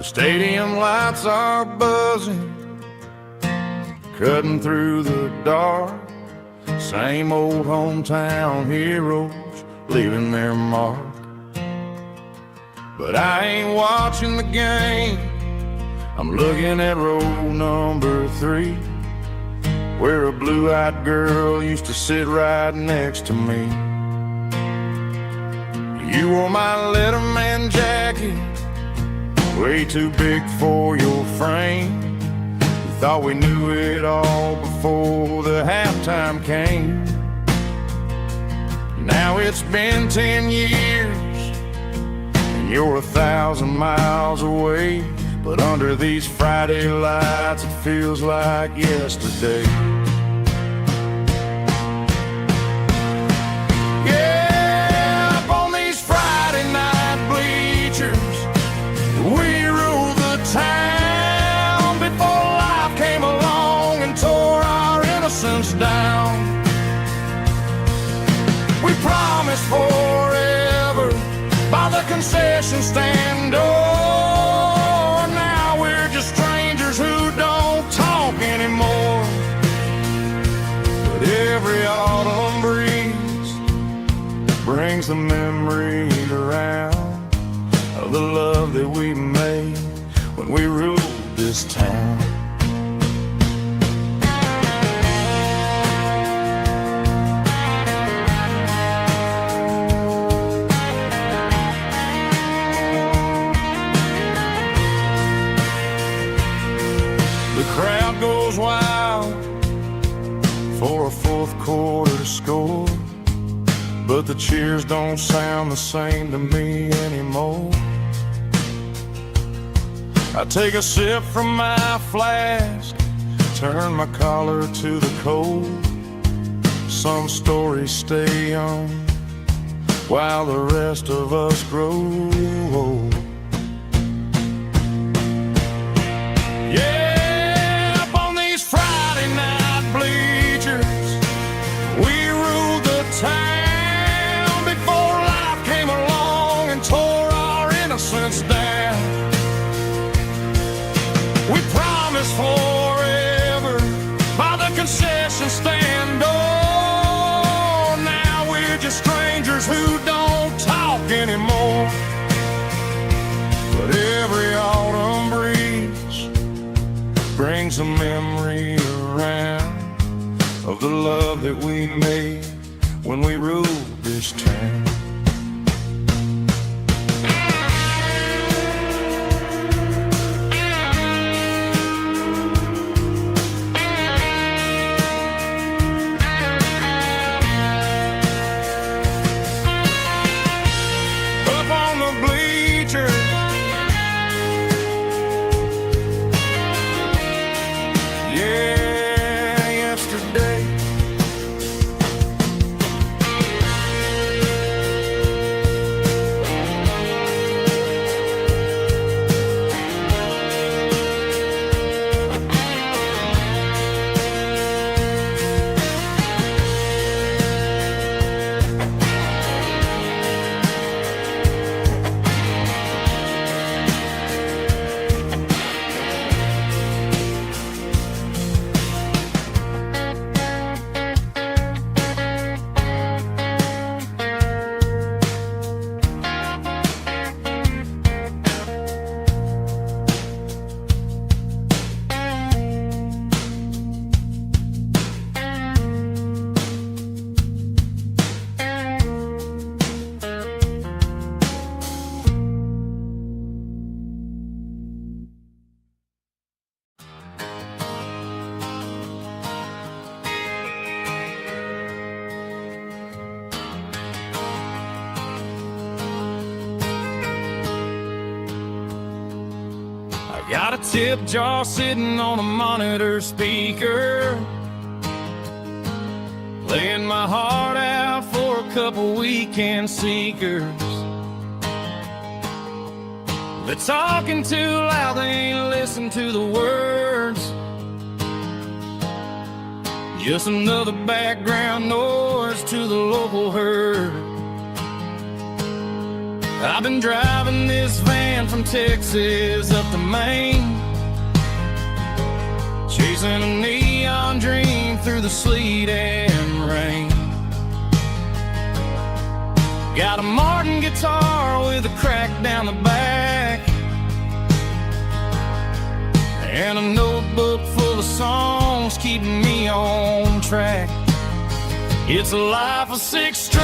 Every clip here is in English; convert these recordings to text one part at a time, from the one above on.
stadium lights are buzzing, cutting through the dark. Same old hometown heroes leaving their mark. But I ain't watching the game, I'm looking at row number 3, where a blue-eyed girl used to sit right next to me. You wore my Letterman jacket, way too big for your frame. We thought we knew it all before the halftime came. Now it's been 10 years, and you're 1,000 miles away. But under these Friday lights, it feels like yesterday. Yeah, up on these Friday night bleachers, we ruled the town before life came along and tore our innocence down. We promised forever by the concession stand door. Every autumn breeze brings the memory around of the love that we made when we ruled this town. The crowd goes wild for a fourth quarter score, but the cheers don't sound the same to me anymore. I take a sip from my flask, turn my collar to the cold. Some stories stay young while the rest of us grow old. Town before life came along and tore our innocence down. We promised forever by the concession stand door. Now we're just strangers who don't talk anymore. But every autumn breeze brings a memory around of the love that we made when we ruled this town. Up on the bleachers, yeah, yesterday. Got a tip jar sitting on a monitor speaker, playing my heart out for a couple weekend seekers. They're talking too loud, they ain't listen to the words. Just another background noise to the local herd. I've been driving this van from Texas up to Maine, chasing a neon dream through the sleet and rain. Got a Martin guitar with a crack down the back, and a notebook full of songs keeping me on track. It's a life of 6 strings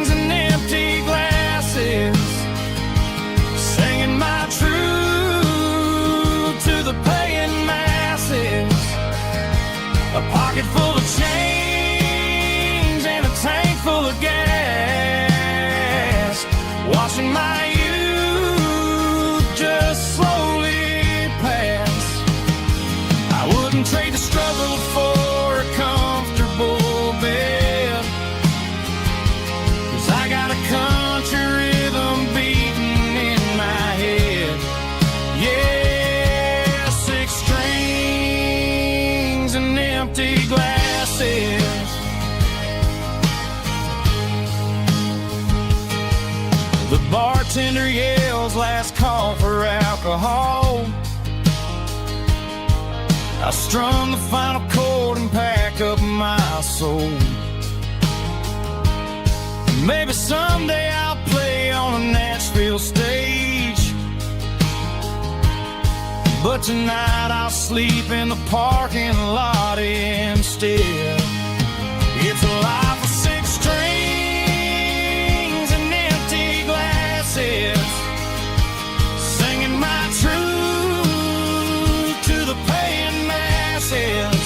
and empty glasses, singing my truth to the paying masses. A pocket full of change and a tank full of gas, watching my youth just slowly pass. I wouldn't trade the struggle for a comfortable bed, 'cause I got a country rhythm beating in my head. Yeah, 6 strings and empty glasses. The bartender yells last call for alcohol. I strum the final chord and pack up my soul. Maybe someday I'll play on a Nashville stage, but tonight I'll sleep in the parking lot instead. It's a life of 6 strings and empty glasses, singing my truth to the paying masses.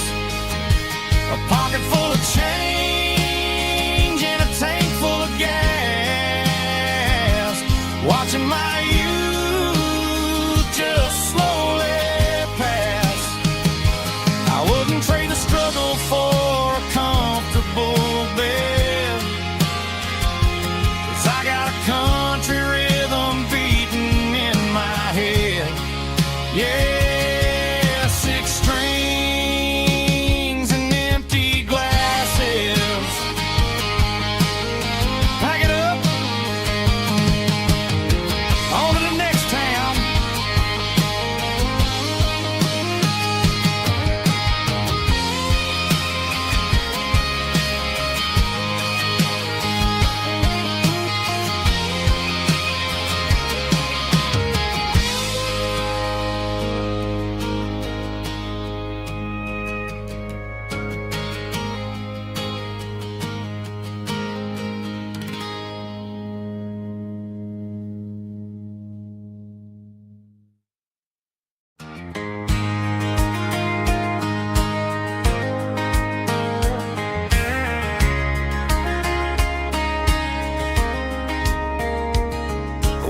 A pocket full of change and a tank full of gas, watching my youth just slowly pass. I wouldn't trade the struggle for a comfortable bed, 'cause I got a country rhythm beating in my head. Yeah, 6 strings and empty glasses. Pack it up, on to the next town.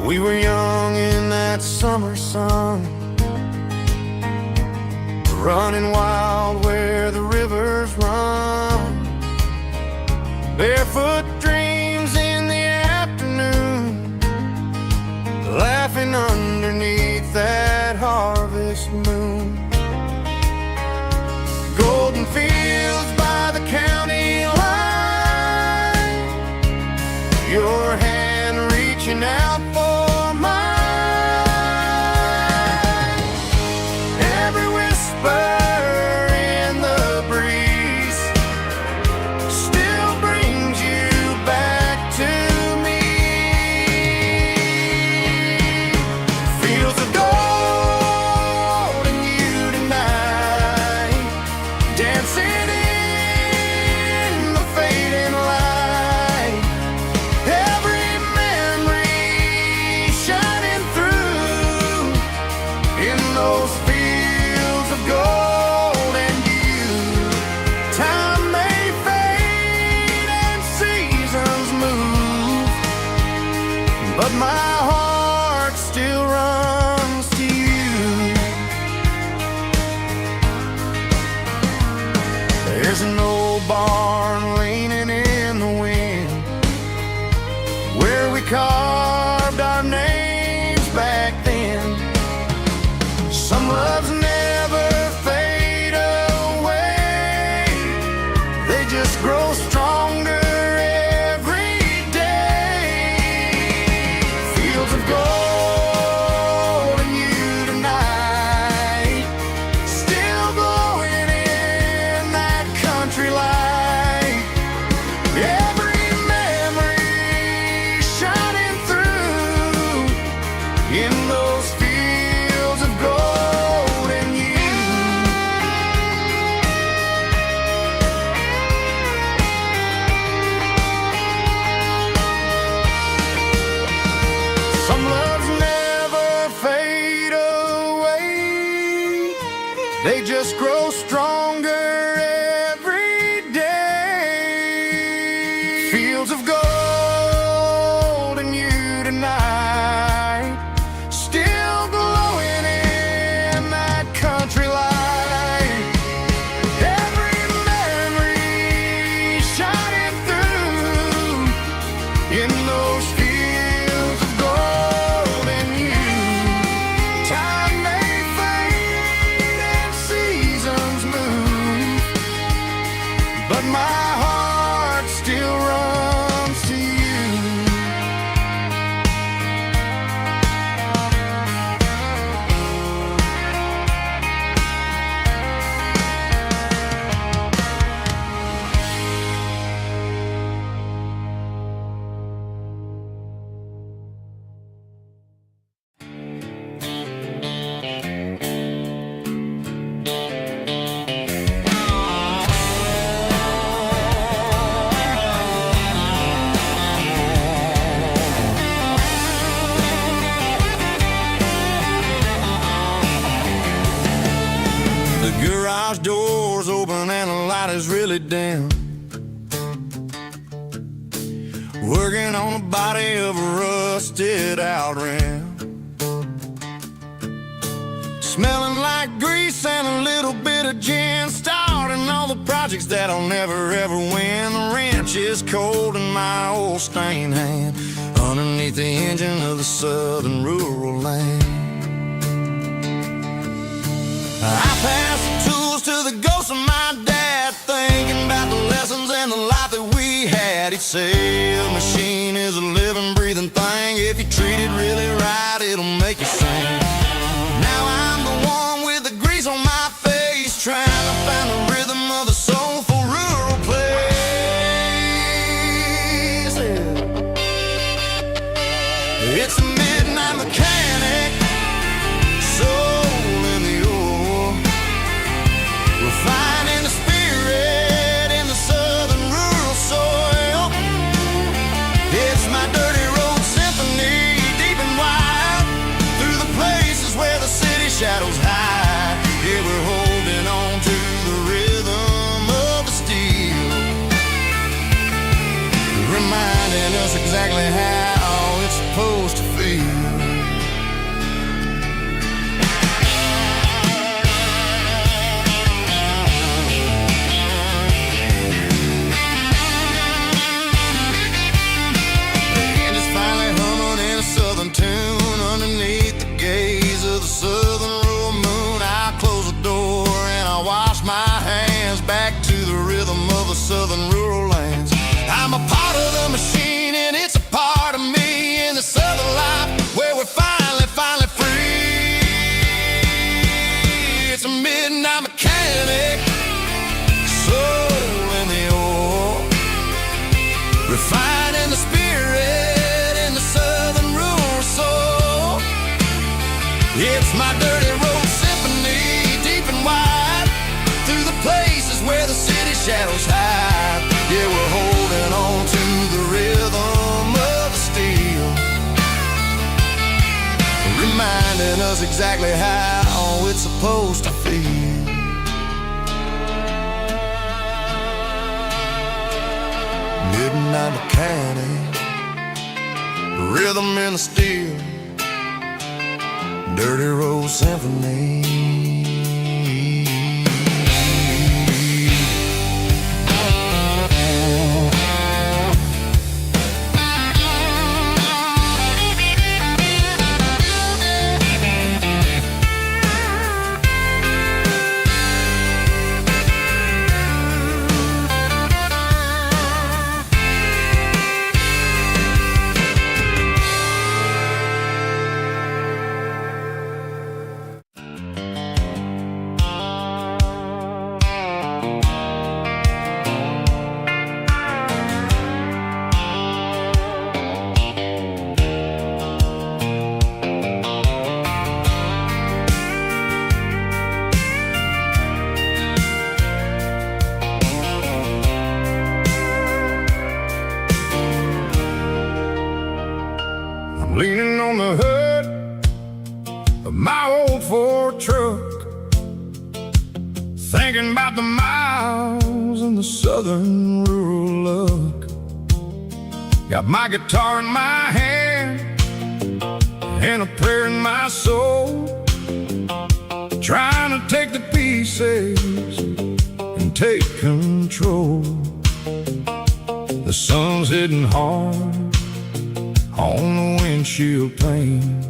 We were young in that summer sun, running wild where the rivers run. Barefoot dreams in the afternoon, laughing underneath that harvest moon. Golden fields by the county line, your hand reaching out for mine. Every whisper in the breeze still brings you back to me. Fields of gold and you tonight, dancing in the fading light. Every memory shining through in those fields of gold and you. Time may fade and seasons move, but my heart still runs to you. There's an old barn leaning in the wind, where we carved our names back then. Some loves never fade away, they just grow stronger every day. but my heart still runs to you. The garage door's open and the light is really dim. Working on the body of a rusted out rim. Smelling like grease and a little bit of gin. Starting all the projects that I'll never ever win. The wrench is cold in my old stained hand underneath the engine of the southern rural land. I pass the tools to the ghost of my dad, thinking about the lessons and the life that we had. He'd say a machine is a living, breathing thing. If you treat it really right, it'll make you sing. Now I'm the one with the grease on my face, trying to find the rhythm of the soulful rural place. It's a midnight mechanic, soul in the ore, refining the spirit in the southern rural soil. It's my dirty road symphony, deep and wide, through the places where the city shadows hide. Yeah, we're holding on to the rhythm of the steel, reminding us exactly how it's supposed to feel. Tune underneath the gaze of the southern rural moon. I close the door and I wash my hands back to the rhythm of the southern rural lands. I'm a part of the machine and it's a part of me in the southern life where we're finally free. It's a midnight mechanic, soul in the ore, refining the spirit in the southern rural soul. It's my dirty road symphony, deep and wide, through the places where the city shadows hide. Yeah, we're holding on to the rhythm of the steel, reminding us exactly how it's supposed to feel. Midnight mechanic, rhythm in the steel, dirty road symphony. Leaning on the hood of my old Ford truck, thinking about the miles and the southern rural look. Got my guitar in my hand and a prayer in my soul, trying to take the pieces and take control. The sun's hitting hard on the windshield pane,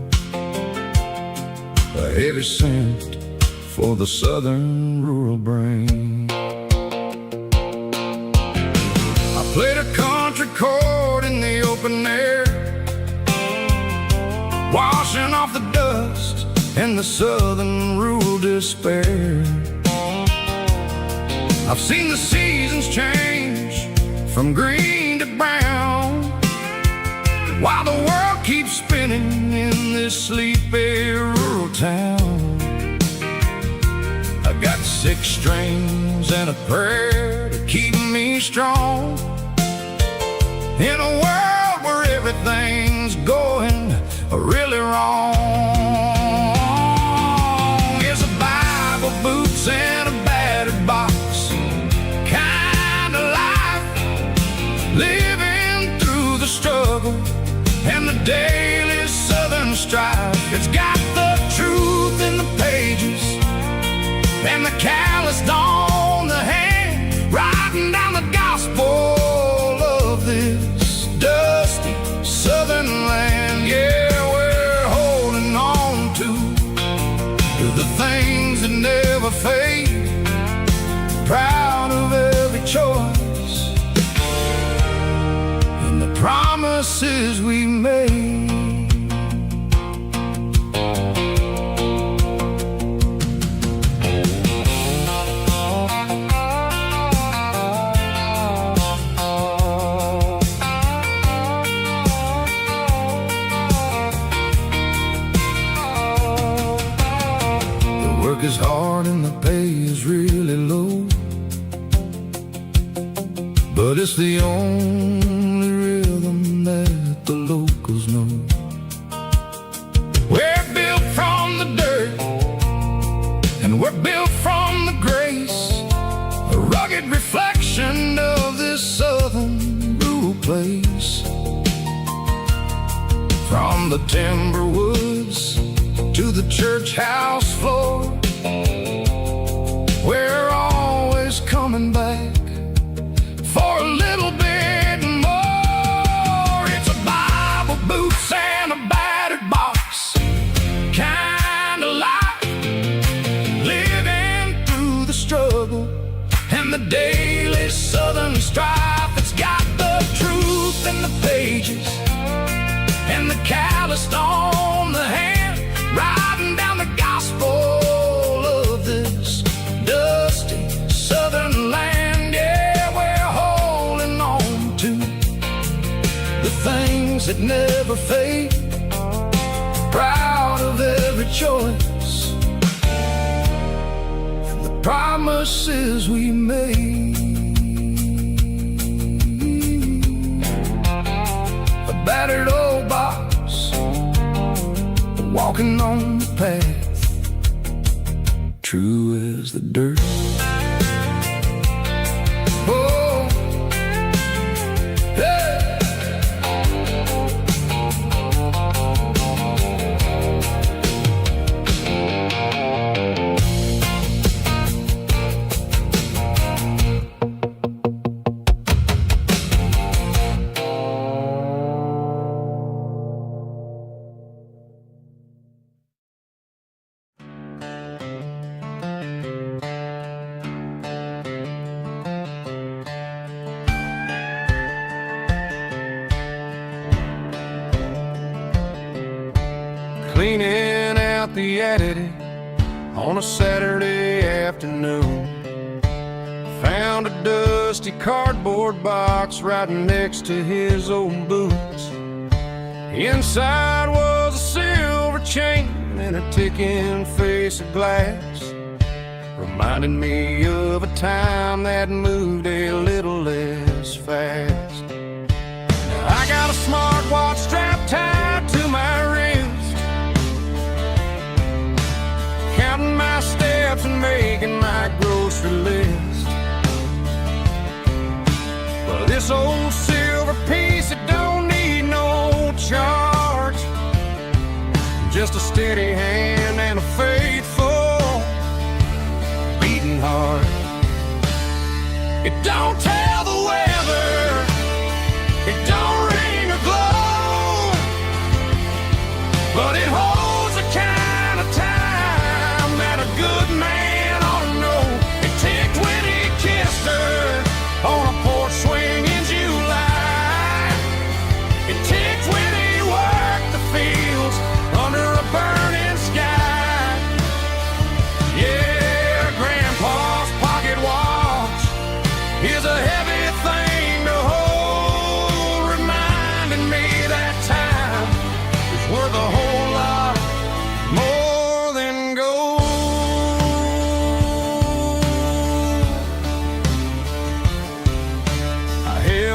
a heavy scent for the southern rural brain. washing off the dust and the southern rural despair. I've seen the seasons change from green to brown, while the world keeps spinning in this sleepy rural town. I got 6 strings and a prayer to keep me strong in a world where everything's going really wrong. It's a Bible, boots, and a battered box kind of life, living through the struggle and the daily southern strife. It's got the truth in the pages and the calloused on the hand, writing down the gospel of this dusty southern land. Yeah, we're holding on to the things that never fade, proud of every choice and the promises we made. Work is hard and the pay is really low, but it's the only rhythm that the locals know. We're built from the dirt and we're built from the grace, a rugged reflection of this southern rural place. From the timber woods to the church house floor, we're always coming back for a little bit more. It's a Bible, boots, and a battered box kind of life, living through the struggle and the daily southern strife. It's got the truth in the pages and the calloused on the hand, writing down the gospel of this dusty southern land. Yeah, we're holding on to the things that never fade, proud of every choice and the promises we made. A battered old box, walking on the path, true as the dirt. Oh, yeah. Cleaning out the attic on a Saturday afternoon, found a dusty cardboard box right next to his old boots. Inside was a silver chain and a ticking face of glass, reminding me of a time that moved a little less fast. Now I got a smartwatch strapped tied to my wrist, counting my steps and making my grocery list. Well, this old silver piece, it don't need no charge, just a steady hand and a faithful beating heart. It don't tell the weather, it don't ring or glow, but it holds the kind of time that a good man ought to know. It ticked when he kissed her on a porch swing in July. It ticked when he worked the fields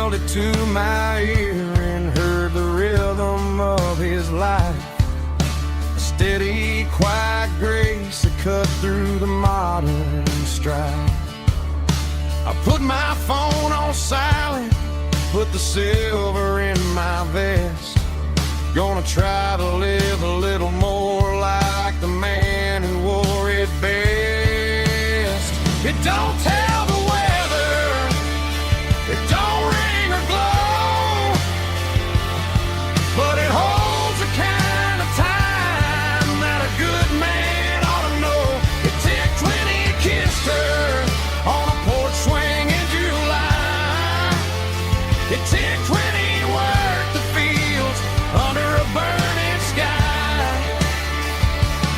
held it to my ear and heard the rhythm of his life. A steady, quiet grace that cut through the modern strife. I put my phone on silent, put the silver in my vest. Gonna try to live a little more like the man who wore it best. It don't tell the weather, it don't ring or glow, but it holds the kind of time that a good man ought to know. It ticked when he kissed her on a porch swing in July. It ticked when he worked the fields under a burning sky.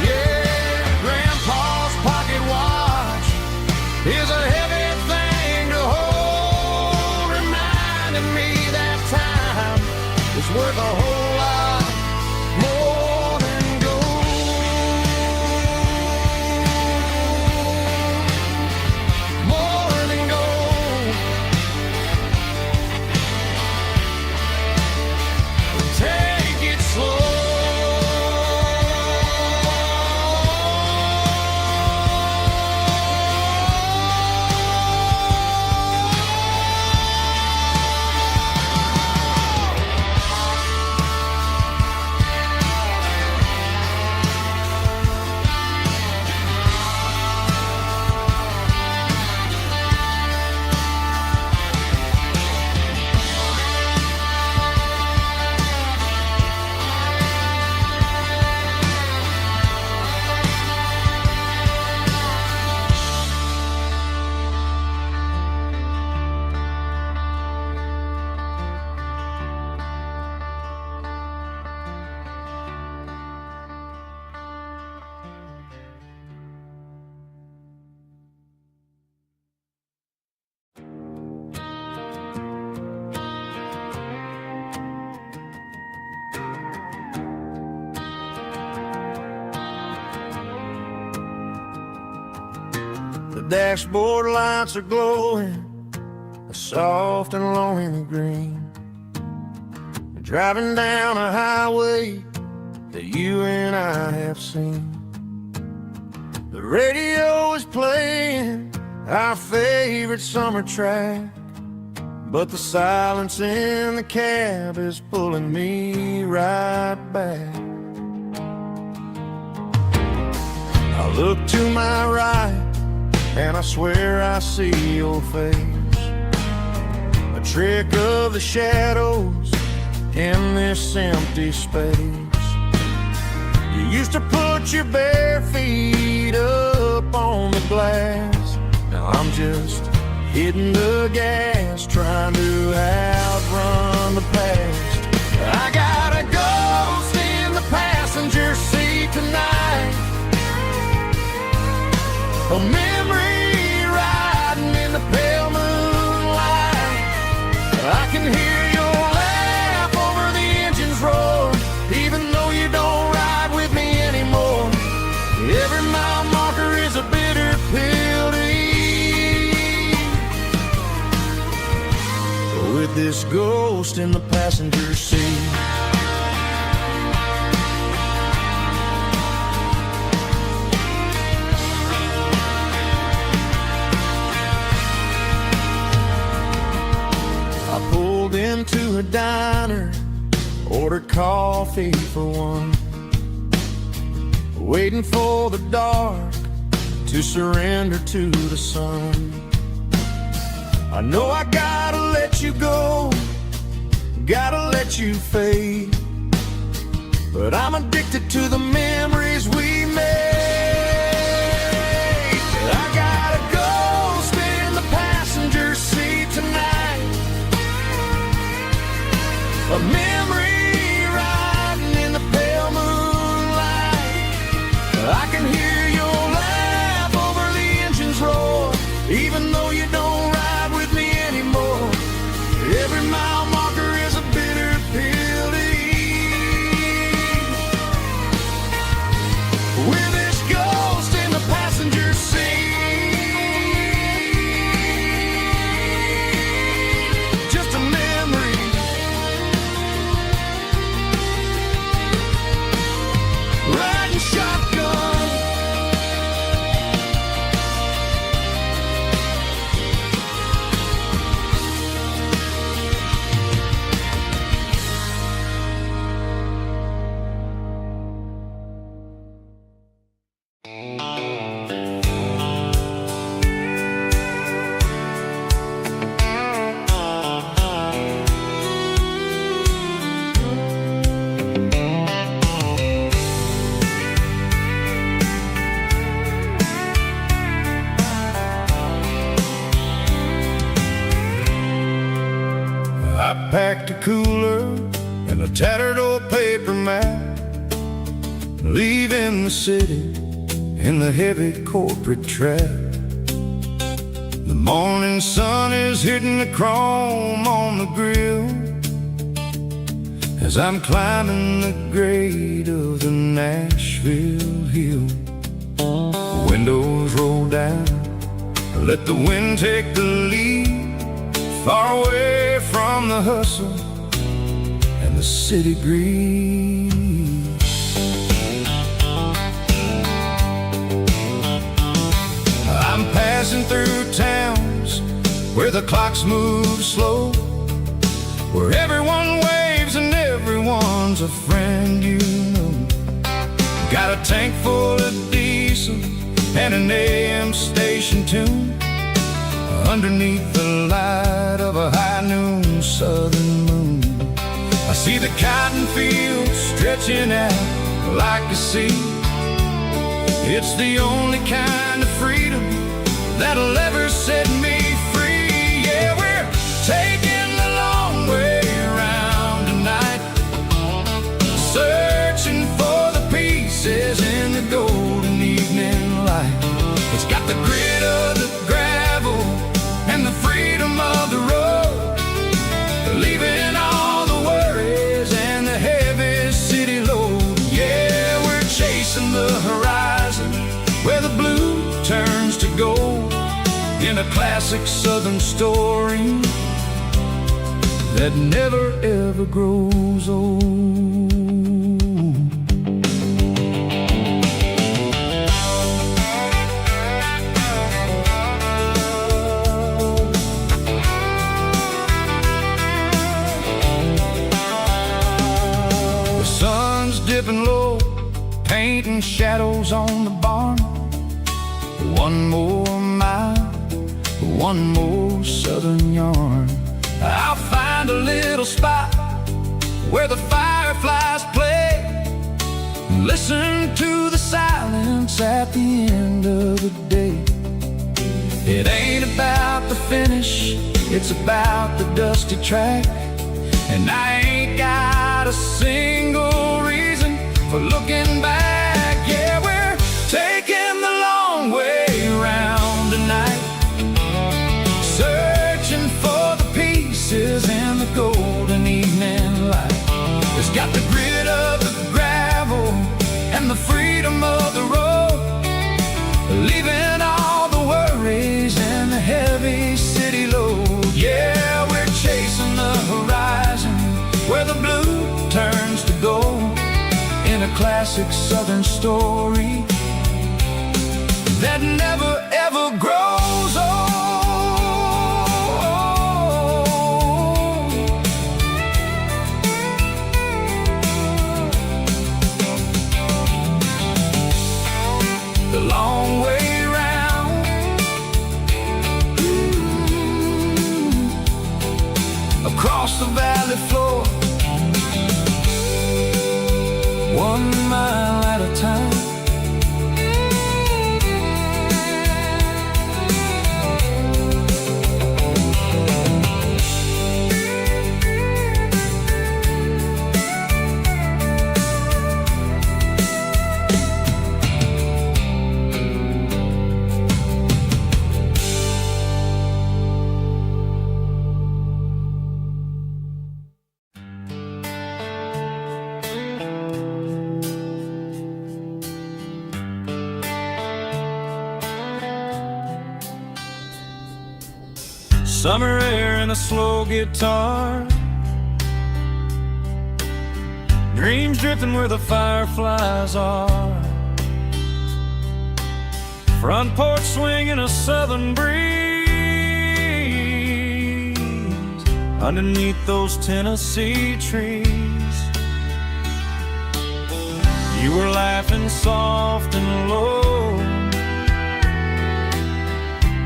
Yeah, Grandpa's pocket watch is a heavy thing to hold, reminding me that time is worth a whole lot more than gold. More than gold. Take it slow. The dashboard lights are glowing, a soft and lonely green. Driving down a highway that you and I have seen. The radio is playing our favorite summer track, but the silence in the cab is pulling me right back. I look to my right and I swear I see your face, a trick of the shadows in this empty space. You used to put your bare feet up on the glass. Now I'm just hitting the gas, trying to outrun the past. I got a ghost in the passenger seat tonight, a memory riding in the pale moonlight. I can hear your laugh over the engine's roar, even though you don't ride with me anymore. Every mile marker is a bitter pill to eat, with this ghost in the passenger seat. I pulled into a diner, ordered coffee for one, waiting for the dark to surrender to the sun. I know I gotta let you go, gotta let you fade, but I'm addicted to the memories we made. I got a ghost in the passenger seat tonight, a memory riding in the pale moonlight. I can hear your laugh over the engine's roar, even though you don't ride with me anymore. Every mile marker is a bitter pill to eat, I packed a cooler and a tattered old paper map, leaving the city in the heavy corporate trap. The morning sun is hitting the chrome on the grill as I'm climbing the grade of the Nashville hill. The windows roll down, let the wind take the lead, far away from the hustle and the city breeze. I'm passing through towns where the clocks move slow, where everyone waves and everyone's a friend you know. Got a tank full of diesel and an AM station tune underneath the light of a high noon southern moon. I see the cotton fields stretching out like a sea. It's the only kind of freedom that'll ever set me free. Yeah, we're taking the long way around tonight, searching for the pieces in the golden evening light. It's got the grit of the gravel and the freedom of the road, leaving all the worries and the heavy city load. Yeah, we're chasing the horizon where the blue turns to gold, in a classic southern story that never ever grows old. The sun's dipping low, painting shadows on the barn. One more mile, one more southern yarn. I'll find a little spot where the fireflies play, listen to the silence at the end of the day. It ain't about the finish, it's about the dusty track, and I ain't got a single reason for looking back. Yeah, we're taking the long way around tonight, searching for the pieces in the golden evening light. It's got the grit of the gravel and the freedom of the road, leaving all the worries and the heavy city load. Yeah, we're chasing the horizon where the blue turns to gold, in a classic southern story that never ever grows old. The long way round, across the valley floor, 1 mile at a time. Summer air and a slow guitar, dreams drifting where the fireflies are, front porch swinging a southern breeze underneath those Tennessee trees. You were laughing soft and low,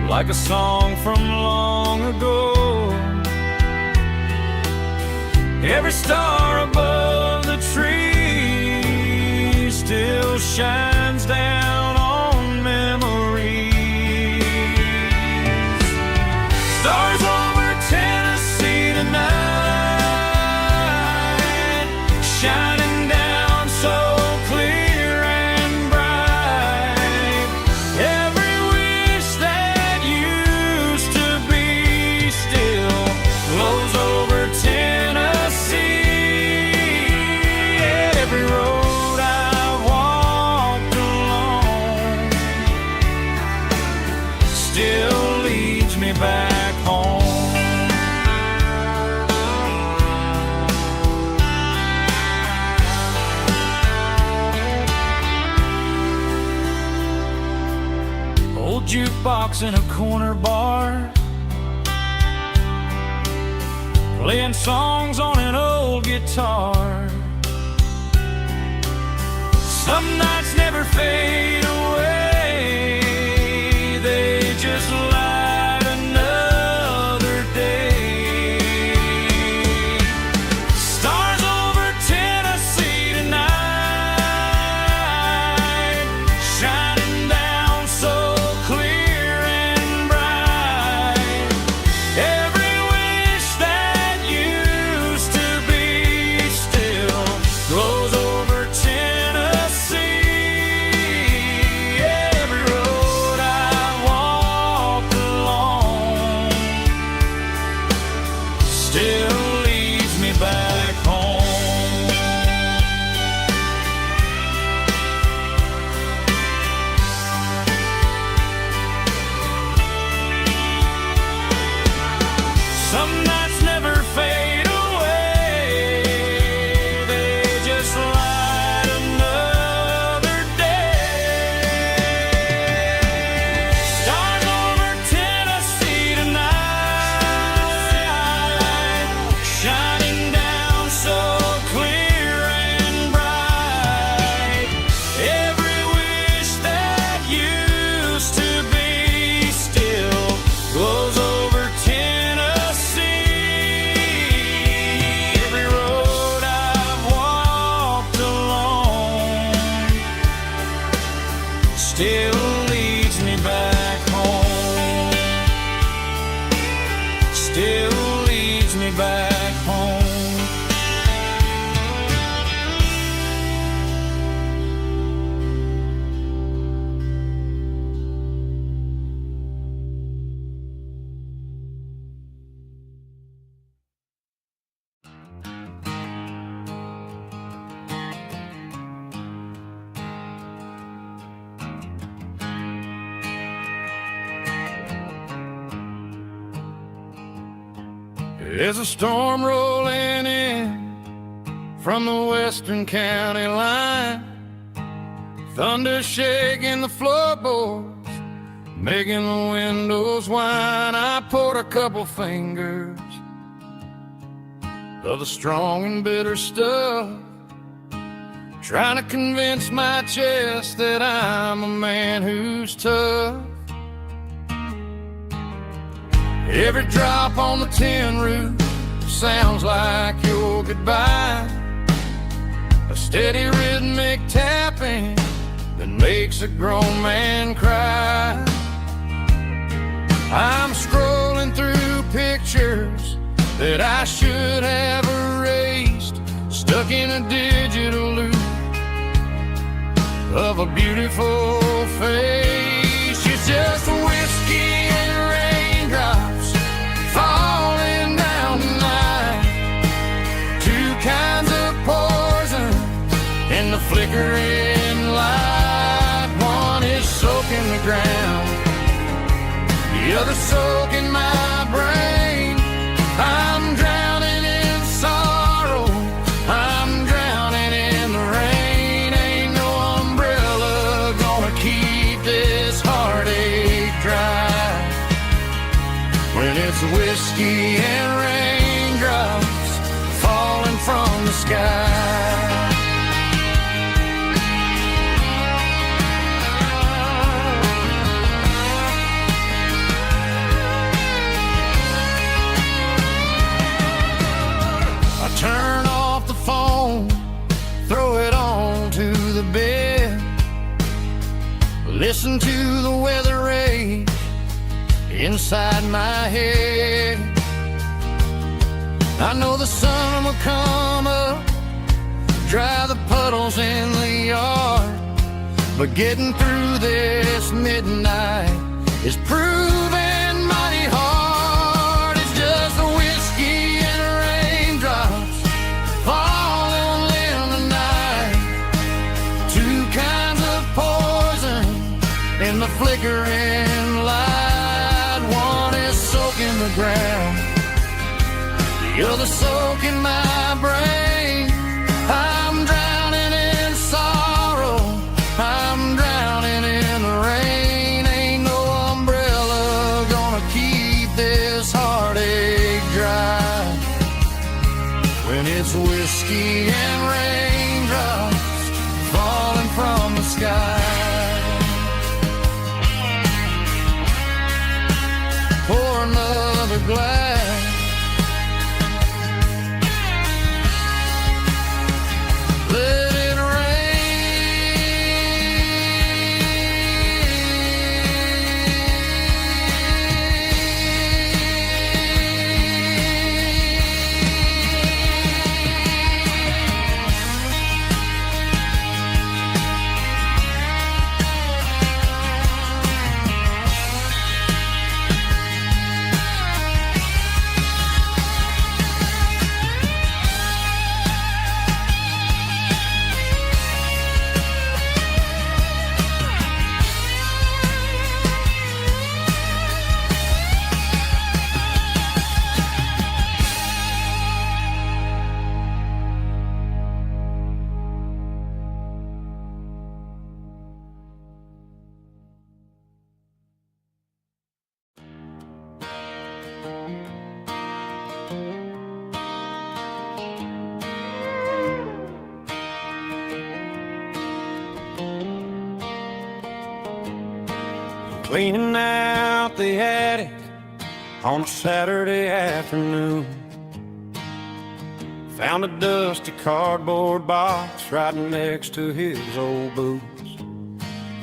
like a song from long ago. Every star above the tree still shines down on memories. Stars over Tennessee tonight, rocks in a corner bar, playing songs on an old guitar. Some nights never fade away, they just light another day. Stars over Tennessee tonight, shining down so clear and bright. Every wish that used to be still glows over Tennessee. Every road I walked along still leads me back home. Some nights never fade away, they just light another day. Stars over Tennessee tonight, shining down so clear and bright. Every wish that used to be still glows over Tennessee. Every road I've walked along still leads me back home. Still leads me back home. There's a storm rolling in from the western county line, thunder shaking the floorboards, making the windows whine. I poured a couple fingers of the strong and bitter stuff, trying to convince my chest that I'm a man who's tough. Every drop on the tin roof sounds like your goodbye, a steady rhythmic tapping that makes a grown man cry. I'm scrolling through pictures that I should have erased, stuck in a digital loop of a beautiful face. It's just whiskey and raindrops falling down tonight, two kinds of poison in the flickering light. One is soaking the ground, the other soaking my brain. I'm drowning in sorrow, I'm drowning in the rain. Ain't no umbrella gonna keep this heartache dry when it's whiskey and raindrops falling from the sky. Turn off the phone, throw it on to the bed, listen to the weather rage inside my head. I know the sun will come up, dry the puddles in the yard, but getting through this midnight is proving mighty hard. It's just the whiskey and raindrops falling in the night, two kinds of poison in the flickering light. One is soaking the ground, the other soaking my brain. I'm drowning in sorrow, I'm drowning in the rain. Ain't no umbrella It's whiskey and raindrops falling from the sky. Pour another glass. Let it cleaning out the attic on a Saturday afternoon. Found a dusty cardboard box right next to his old boots.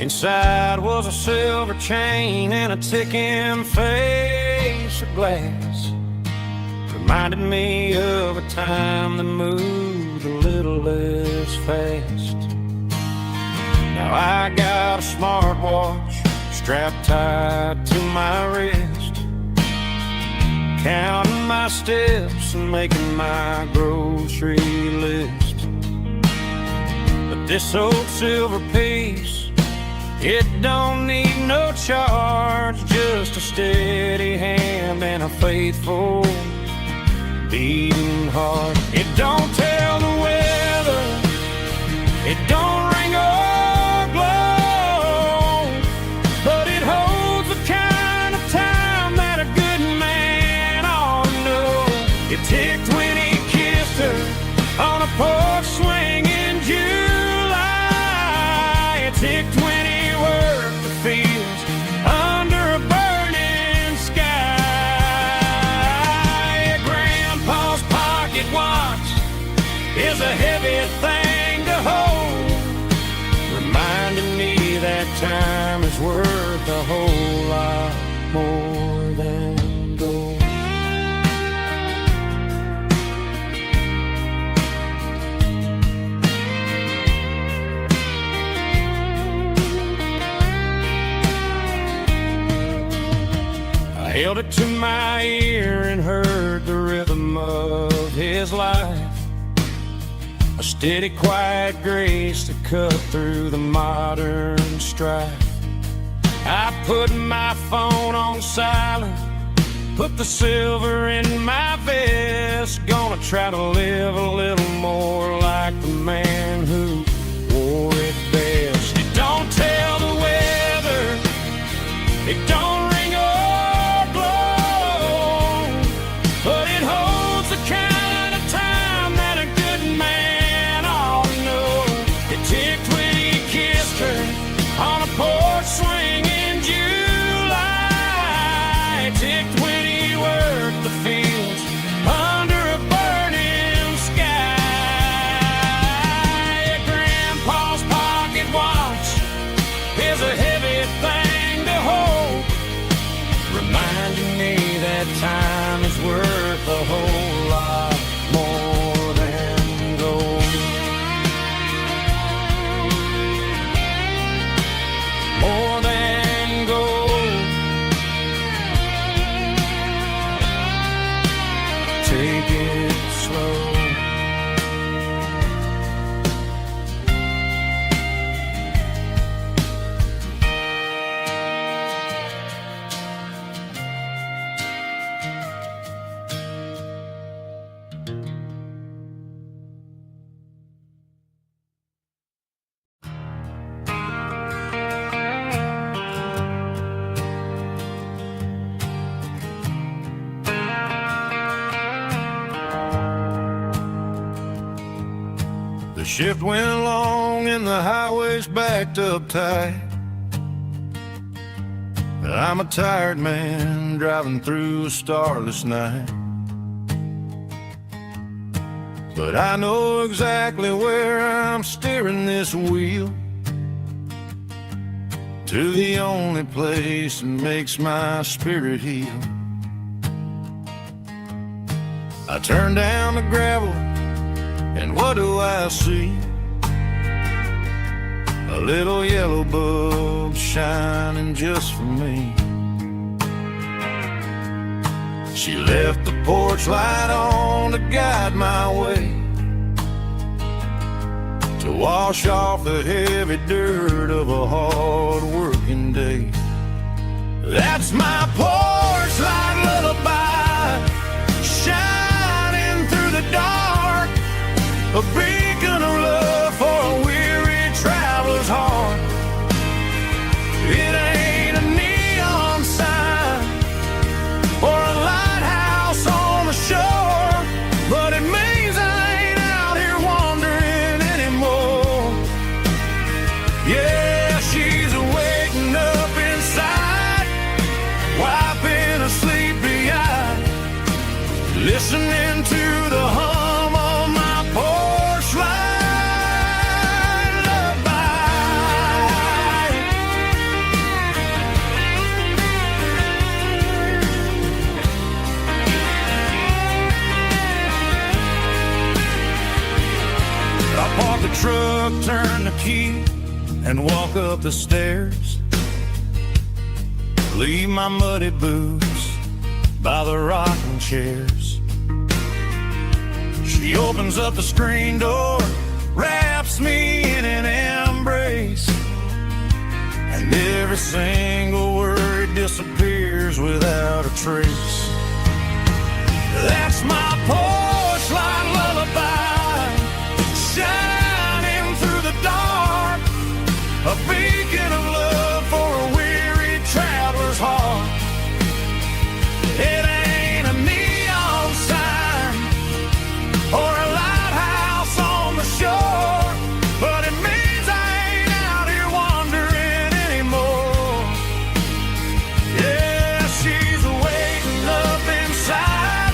Inside was a silver chain and a ticking face of glass. Reminded me of a time that moved a little less fast. Now I got a smartwatch strapped tight to my wrist, counting my steps and making my grocery list. But this old silver piece, it don't need no charge, just a steady hand and a faithful beating heart. It don't tell the weather, it don't ring or glow, but it holds the kind of time that a good man ought to know. It ticked when he kissed her on a porch swing in July. It ticked when he worked the fields under a burning sky. Grandpa's pocket watch is a heavy thing to hold, reminding me that time is worth a whole lot more than gold. I held it to my ear and heard the rhythm of his life, a steady, quiet grace to cut through the modern strife. I put my phone on silent, put the silver in my vest. Gonna try to live a little more like the man who wore it best. It don't tell the weather, it don't ring or blow, but it holds the kind of time that a good man ought to know. It ticked when he kissed her on a porch swing in July. It ticked when he worked the fields under a burning sky. Grandpa's pocket watch is a heavy thing to hold, reminding me that time is worth a whole lot more than gold. More than gold. Take it slow. shift went long and the highway's backed up tight. I'm a tired man driving through a starless night. But I know exactly where I'm steering this wheel, to the only place that makes my spirit heal. I turn down the gravel, and what do I see? A little yellow bulb shining just for me. She left the porch light on to guide my way, to wash off the heavy dirt of a hard-working day. That's my porch light lullaby, shining through the dark, a beacon of love for a weary traveler's heart. It ain't a neon sign or a lighthouse on the shore, but it means I ain't out here wandering anymore. Yeah, she's waking up inside, wiping a sleepy eye, listening to the hum of my porch light lullaby. I park the truck, turn the key, and walk up the stairs. Leave my muddy boots by the rocking chairs. She opens up the screen door, wraps me in an embrace, and every single word disappears without a trace. That's my porch light lullaby, shining through the dark, a beacon of love for a weary traveler's heart. It ain't a neon sign or a lighthouse on the shore, but it means I ain't out here wandering anymore. Yeah, she's waking up inside,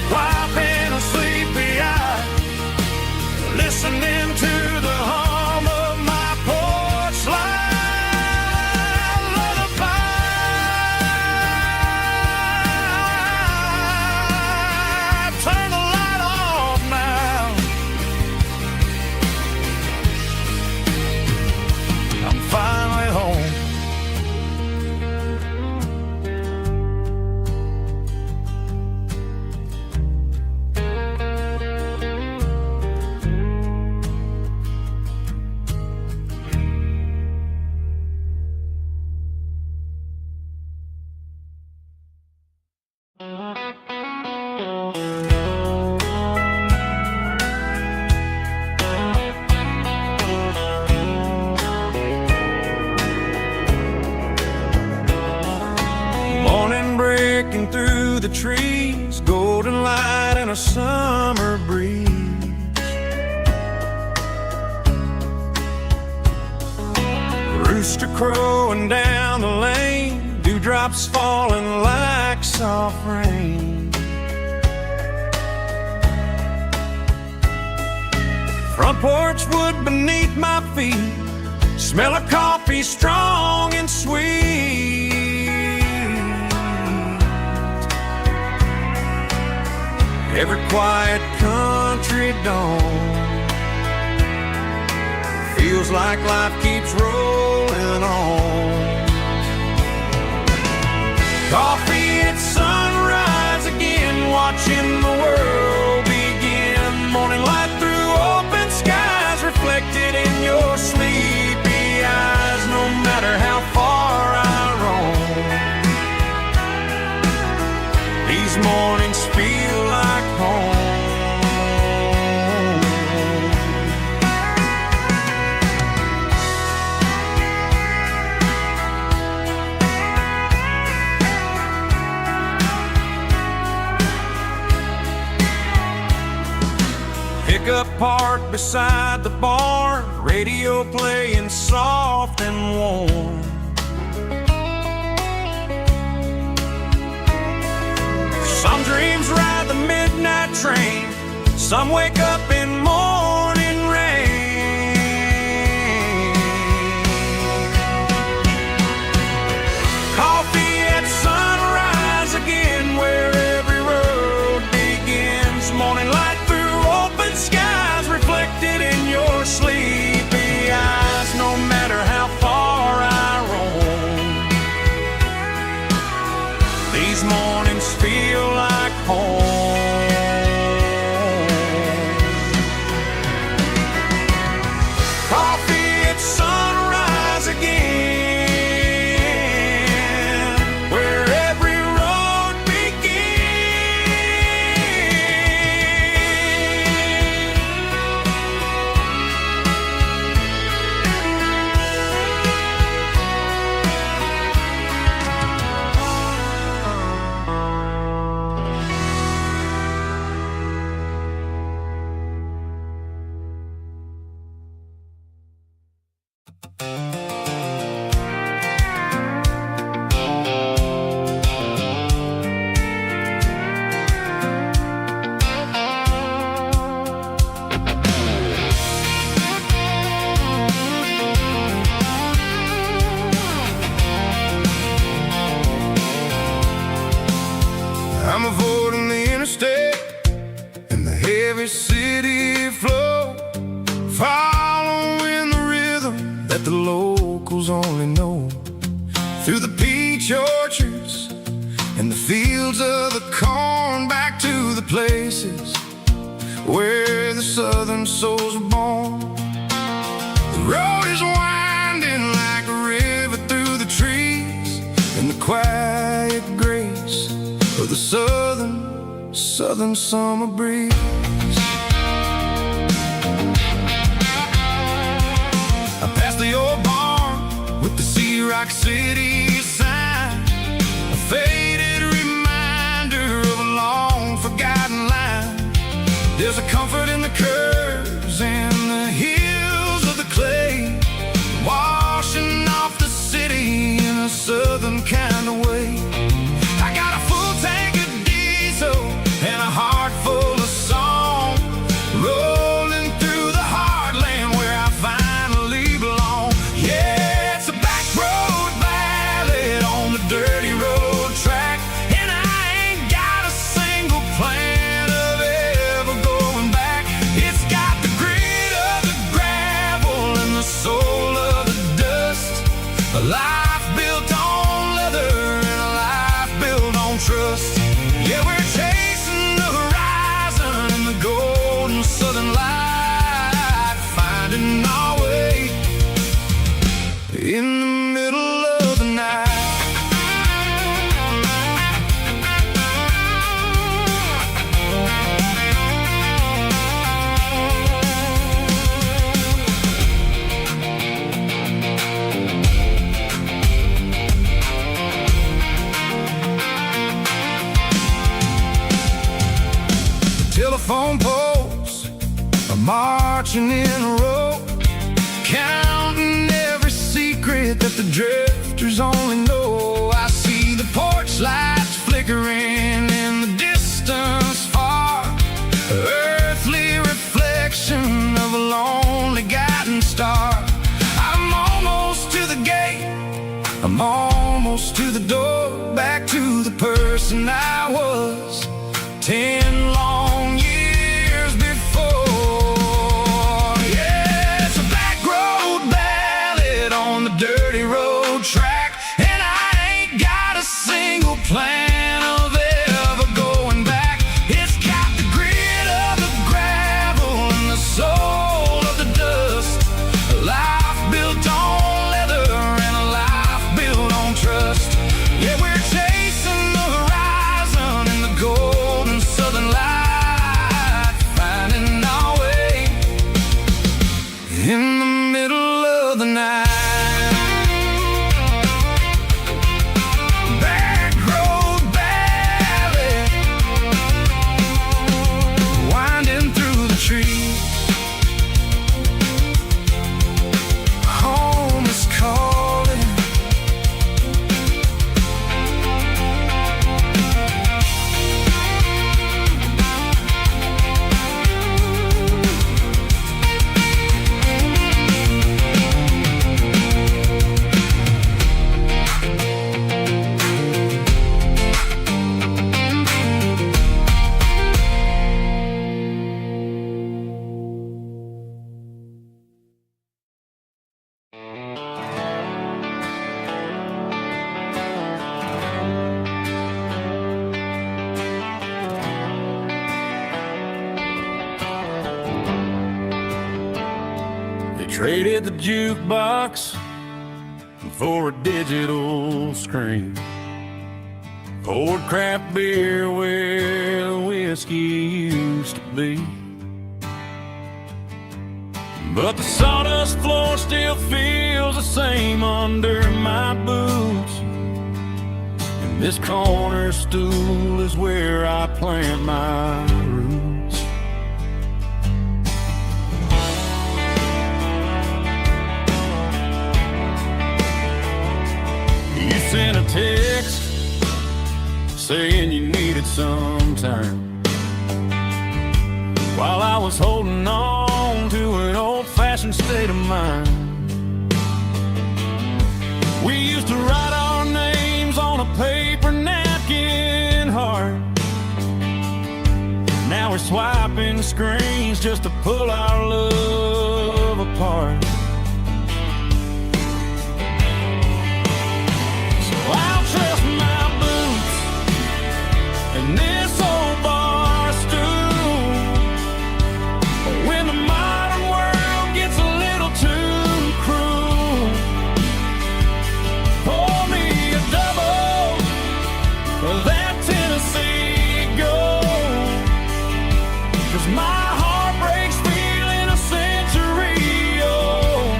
wiping a sleepy eye, listening to the hum of my porch light lullaby. Turn the light off now, I'm finally home. Morning breaking through the trees, golden light and a summer breeze. Rooster crowing down the lane, dewdrops falling like soft rain. Front porch wood beneath my feet, smell of coffee strong and sweet. Every quiet country dawn feels like life keeps rolling on. Coffee at sunrise again, watching the world begin. Morning light through open skies, reflected in your sleepy eyes. No matter how far I roam, these mornings feel like home. pickup parked beside the barn, radio playing soft and warm. Some dreams ride the midnight train, some wake up in morning rain. Coffee at sunrise again, where every road begins. Morning light through open skies, reflected in your sleepy eyes. No matter how far I roam, these mornings feel like home. Coffee at sunrise again, where every road I'm avoiding the interstate and the heavy city flow, following the rhythm that the locals only know. Through the peach orchards and the fields of the corn, back to the places where the southern souls were born. The road is winding like a river through the trees, and the quiet grace of the southern summer breeze. I passed the old barn with the Sea Rock City sign, a faded reminder of a long forgotten line. There's a comfort in the curves and the hills of the clay, washing off the city in a southern kind of way. I got a full tank of diesel and a heart full of song, rolling through the heartland where I finally belong. Yeah, it's a back road ballad on the dirty road track, and I ain't got a single plan of ever going back. It's got the grit of the gravel and the soul of the dust, a life built on leather and a life built on trust. Yeah, we're chasing the horizon in the golden southern light, finding our way in the middle of the night. Telephone poles are marching in a row, counting every secret that the drifters only know. I see the porch lights flickering in the distance far, earthly reflection of a lonely guiding star. I'm almost to the gate, I'm almost to the door, back to the person I was 10 long years before. Yeah, it's a back road ballad on the dirty road track, and I ain't got a single plan of ever going back. It's got the grit of the gravel and the soul of the dust, a life built on leather and a life built on trust. Yeah, we're chasing the horizon in the golden southern Traded the jukebox for a digital screen. Poured craft beer where the whiskey used to be. But the sawdust floor still feels the same under my boots. And this corner stool is where I plant my roots. You sent a text saying you needed some time, while I was holding on to an old-fashioned state of mind. We used to write our names on a paper napkin heart. Now we're swiping screens just to pull our love apart. So I'll trust my boots and this old bar stool when the modern world gets a little too cruel. Pour me a double of that Tennessee Gold, 'cause my heart breaks feeling a century old.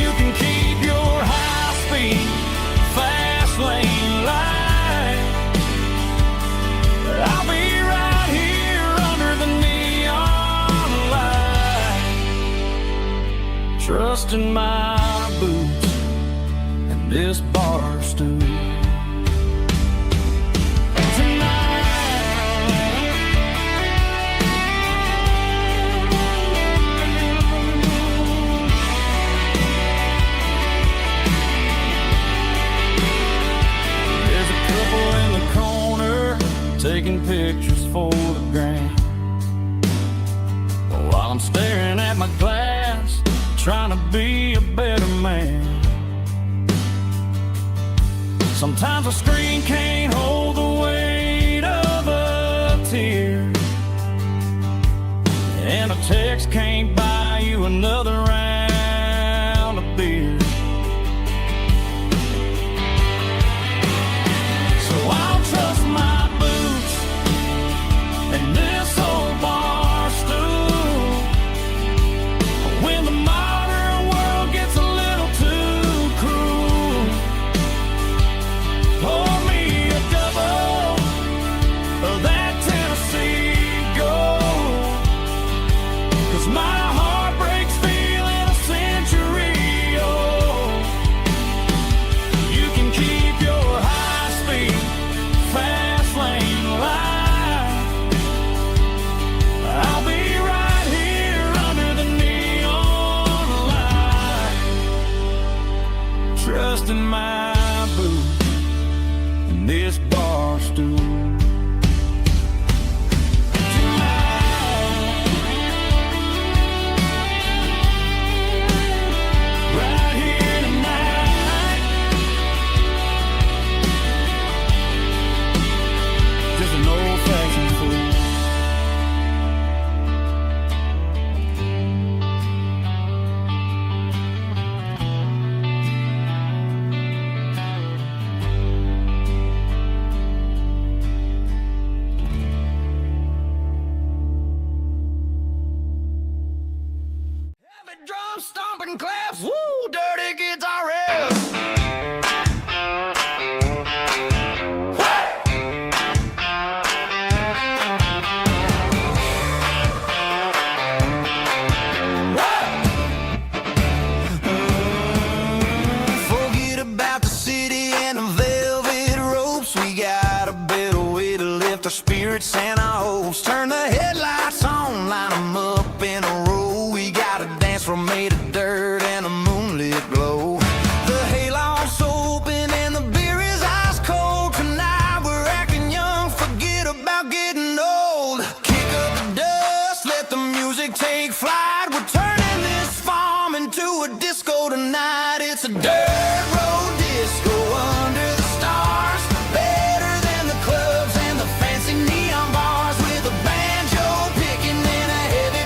You can keep your high-speed fast lane light, I'll be right here under the neon light, trusting my boots and this bar stool. There's a couple in the corner taking pictures for the gram, while I'm staring at my glass, trying to be a better man. Sometimes a screen can't hold the weight of a tear, and a text can't buy you another round of beer. So I'll trust my boots and this old bar stool when the modern world gets a little too cruel. Pour me a double of that Tennessee Gold, 'cause my heart breaks feeling a century old. You can keep your high-speed fast lane light, I'll be right here under the neon light, trusting my boots and this bar stool. Right here tonight, just an old-fashioned fool. Heavy drum stomping claps, woo, dirty guitar riffs. Forget about the city and the velvet ropes. We got a better way to lift our spirits and our hopes. Turn the headlights on, line 'em up in a row. We got a dance floor made of dirt and a moonlit glow. The hayloft's open and the beer is ice cold. Tonight we're acting young, forget about getting old. Kick up the dust, let the music take flight. We're turning this farm into a disco tonight. It's a dirt road disco under the stars, better than the clubs and the fancy neon bars, with a banjo picking and a heavy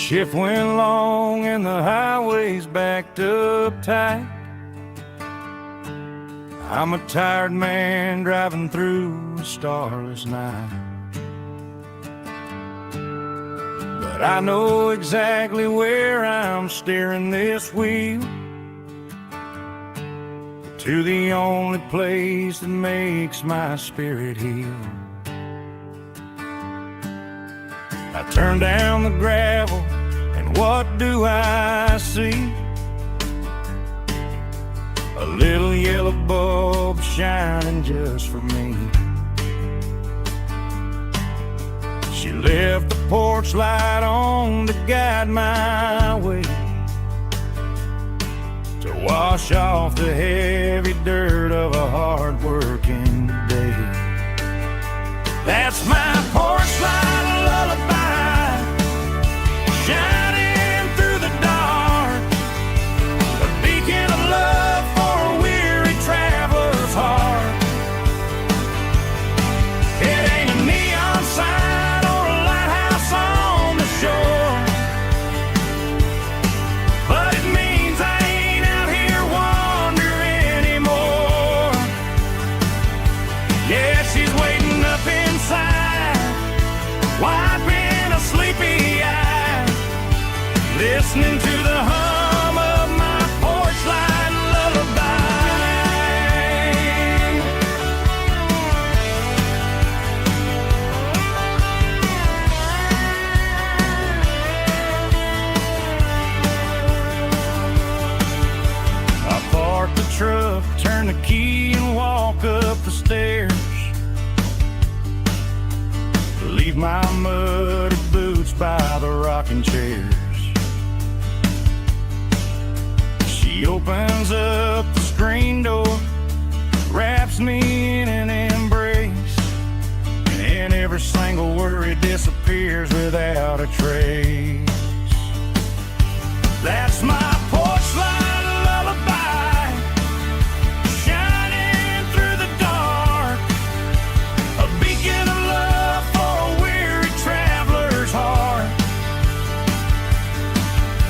shift went long and the highway's backed up tight. I'm a tired man driving through a starless night. But I know exactly where I'm steering this wheel, to the only place that makes my spirit heal. I turn down the gravel, and what do I see? A little yellow bulb shining just for me. She left the porch light on to guide my way, to wash off the heavy dirt of a hard-working day. That's my porch light lullaby, shining through the dark, a beacon of love for a weary traveler's heart. It ain't a neon sign or a lighthouse on the shore, but it means I ain't out here wandering anymore. Yeah, she's waiting up inside, wiping a sleepy eye, listening to the hum of my porch light lullaby. I park the truck, turn the key and walk up the stairs, leave my muddy boots by the rocking chairs. She opens up the screen door, wraps me in an embrace, and every single worry disappears without a trace. That's my porch light lullaby, shining through the dark, a beacon of love for a weary traveler's heart.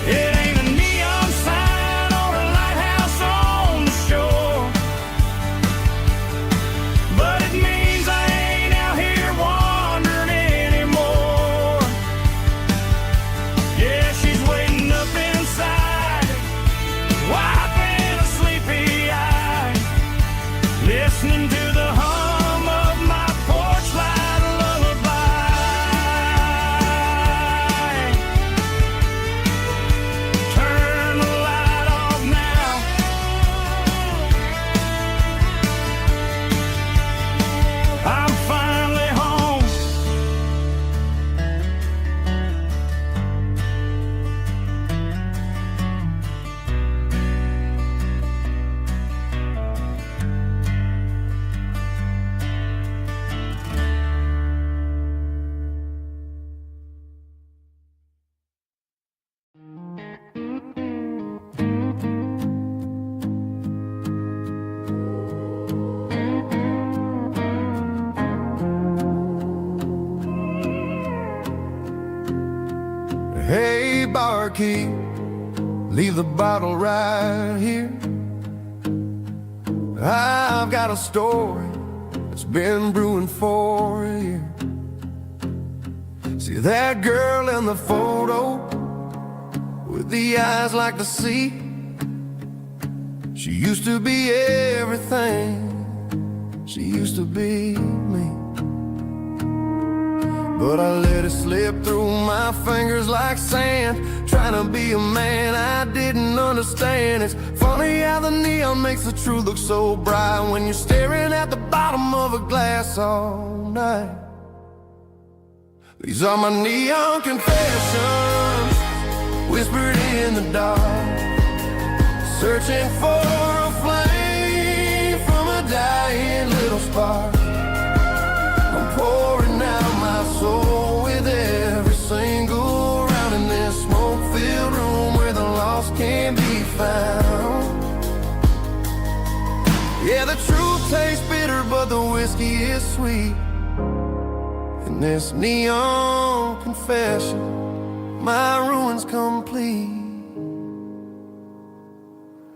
It ain't a neon sign or a lighthouse on the shore, but it means I ain't out here wandering anymore. Yeah, she's waiting up inside, wiping a sleepy eye, listening to the hum of my porch light lullaby. Turn the light off now, I'm finally home. Hey, barkeep, leave the bottle right here. I've got a story that's been brewing for a year. See that girl in the photo with the eyes like the sea? She used to be everything, she used to be me. But I let it slip through my fingers like sand, trying to be a man I didn't understand. It's funny how the neon makes the truth look so bright when you're staring at the bottom of a glass all night. These are my neon confessions, whispered in the dark, searching for a flame from a dying little spark. I'm pouring out my soul with every single round in this smoke-filled room where the lost can be found. Yeah, the truth tastes bitter, but the whiskey is sweet. And this neon confession my ruin's complete.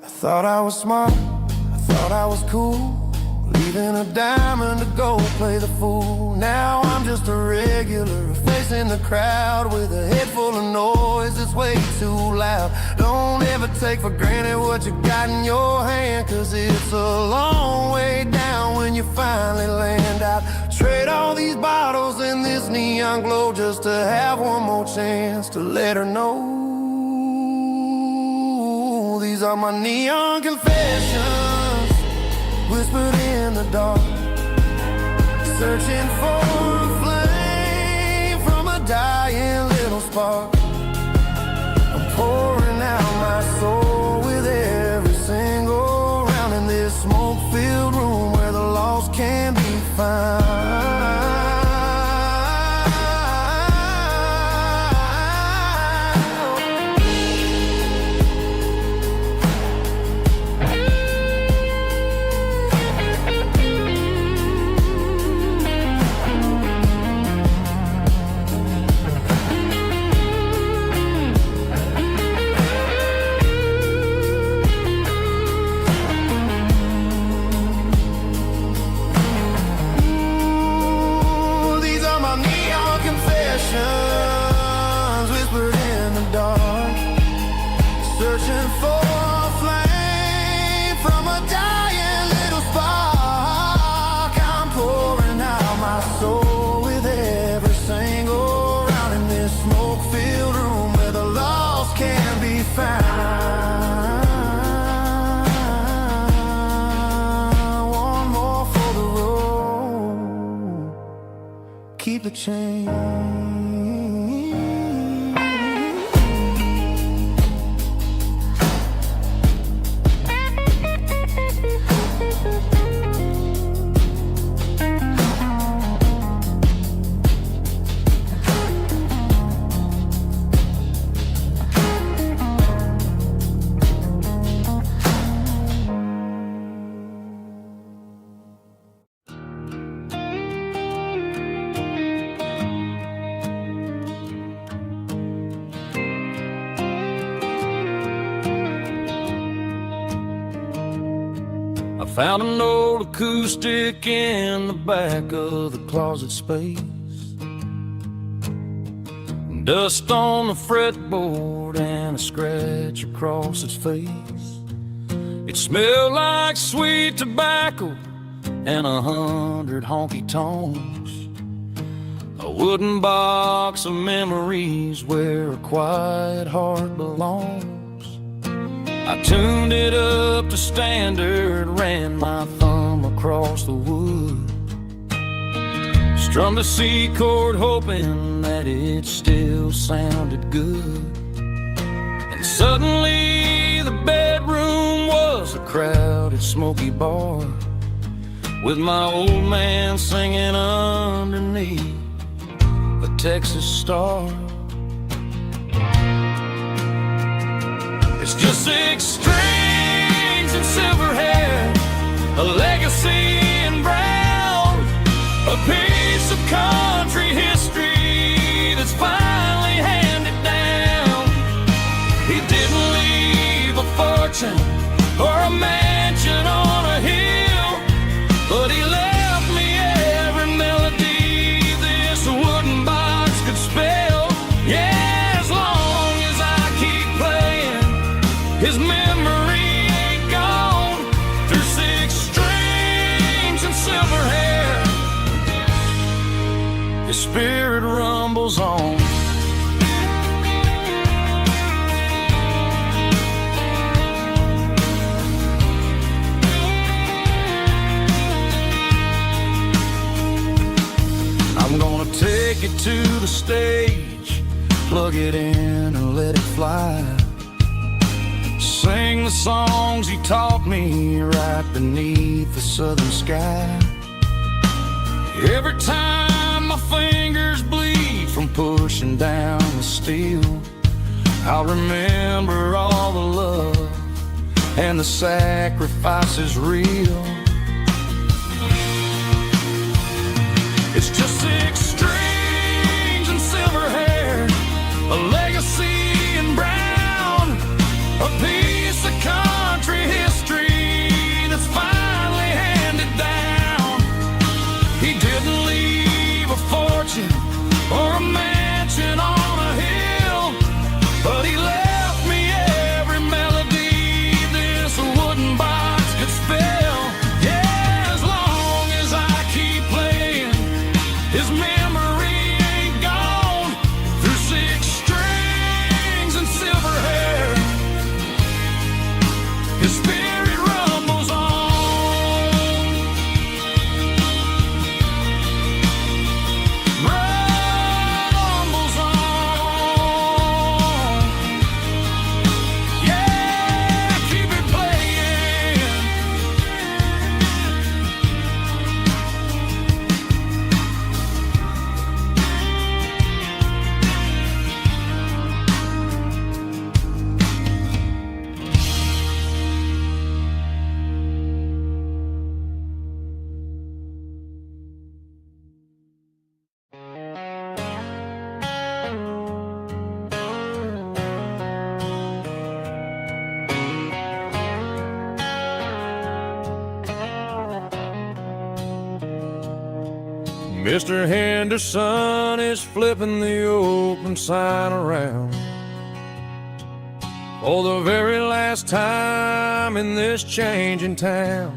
I thought I was smart, I thought I was cool, leaving a diamond to go play the fool. Now I'm just a regular, facing the crowd with a head full of noise that's way too loud. Don't ever take for granted what you got in your hand, 'cause it's a long way down when you finally land out. Trade all these bottles and this neon glow just to have one more chance to let her know. These are my neon confessions, whispered in the dark, searching for a flame from a dying little spark. I'm pouring out my soul with every single round in this smoke-filled room where the lost can be found. Whispered in the dark, searching for a flame from a dying little spark. I'm pouring out my soul with every single round in this smoke-filled room where the lost can be found. One more for the road, keep the change. Found an old acoustic in the back of the closet space. Dust on the fretboard and a scratch across its face. It smelled like sweet tobacco and 100 honky-tonks. A wooden box of memories where a quiet heart belongs. I tuned it up to standard, ran my thumb across the wood, strummed a C chord hoping that it still sounded good. And suddenly the bedroom was a crowded, smoky bar, with my old man singing underneath a Texas star. It's just 6 strings and silver hair, a legacy in brown, a piece of country history that's finally handed down. He didn't leave a fortune or a mansion on a hill, but he left me every melody this wooden box could spell. Yeah. His memory ain't gone through 6 strings and silver hair. His spirit rumbles on. I'm gonna take it to the stage, plug it in and let it fly. Sing the songs he taught me right beneath the southern sky. Every time my fingers bleed from pushing down the steel, I'll remember all the love and the sacrifices real. It's just 6 strings and silver hair, a legacy Mr. Henderson is flipping the open sign around for the very last time in this changing town.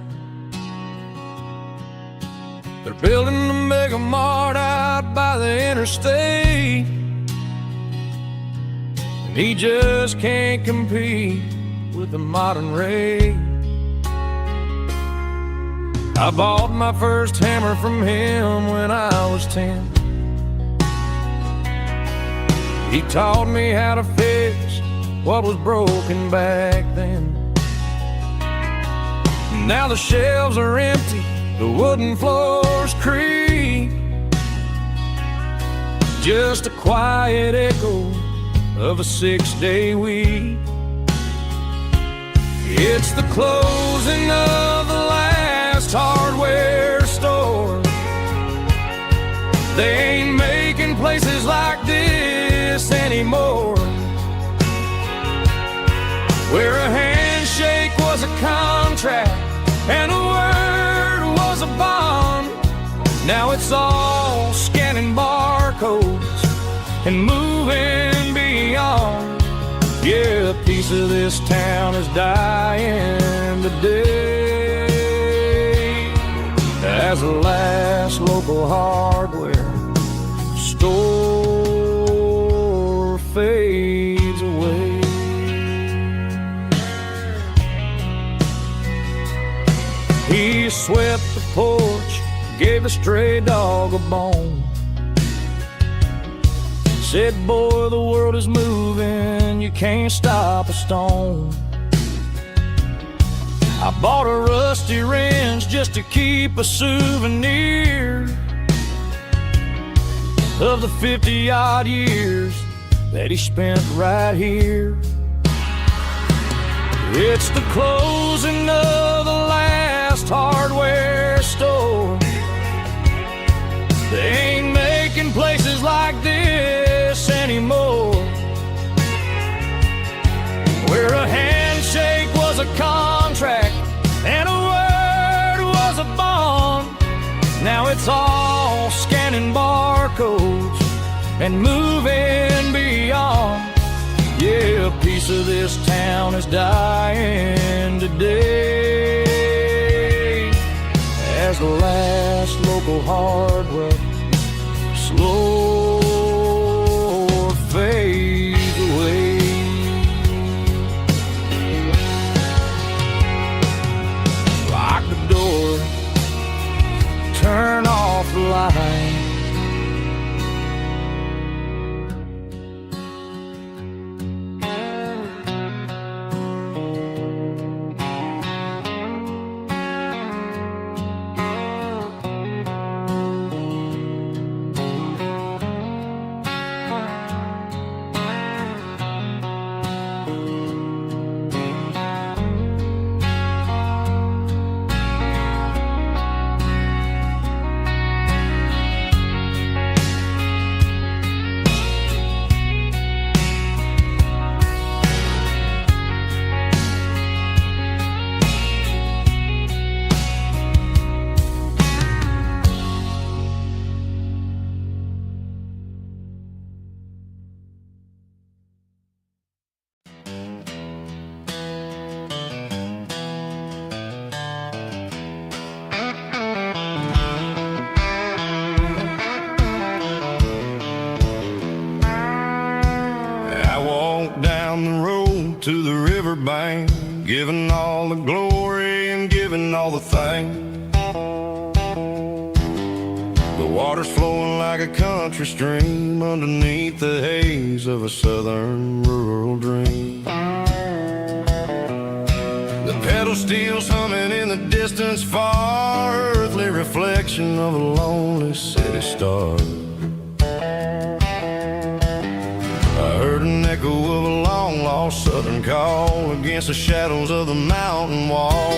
They're building a mega mart out by the interstate, and he just can't compete with the modern rate. I bought my first hammer from him when I was 10. He taught me how to fix what was broken back then. Now the shelves are empty, the wooden floors creak, just a quiet echo of a 6-day week. It's the closing of the last hardware store. They ain't making places like this anymore, where a handshake was a contract and a word was a bond. Now it's all scanning barcodes and moving beyond. Yeah, a piece of this town is dying today as the last local hardware store fades away. He swept the porch, gave the stray dog a bone, said, boy, the world is moving, you can't stop a stone. I bought a rusty wrench just to keep a souvenir of the 50-odd years that he spent right here. It's the closing of the last hardware store. They ain't making places like this anymore, where a handshake was a contract and a word was a bond. Now it's all scanning barcodes and moving beyond. Yeah, a piece of this town is dying today as the last local hardware slow fades away. Lock the door, turn off the light. To the riverbank, giving all the glory and giving all the thanks. The water's flowing like a country stream underneath the haze of a southern rural dream. The pedal steel's humming in the distance far, earthly reflection of a lonely city star. I heard an echo of a long-lost southern call against the shadows of the mountain wall,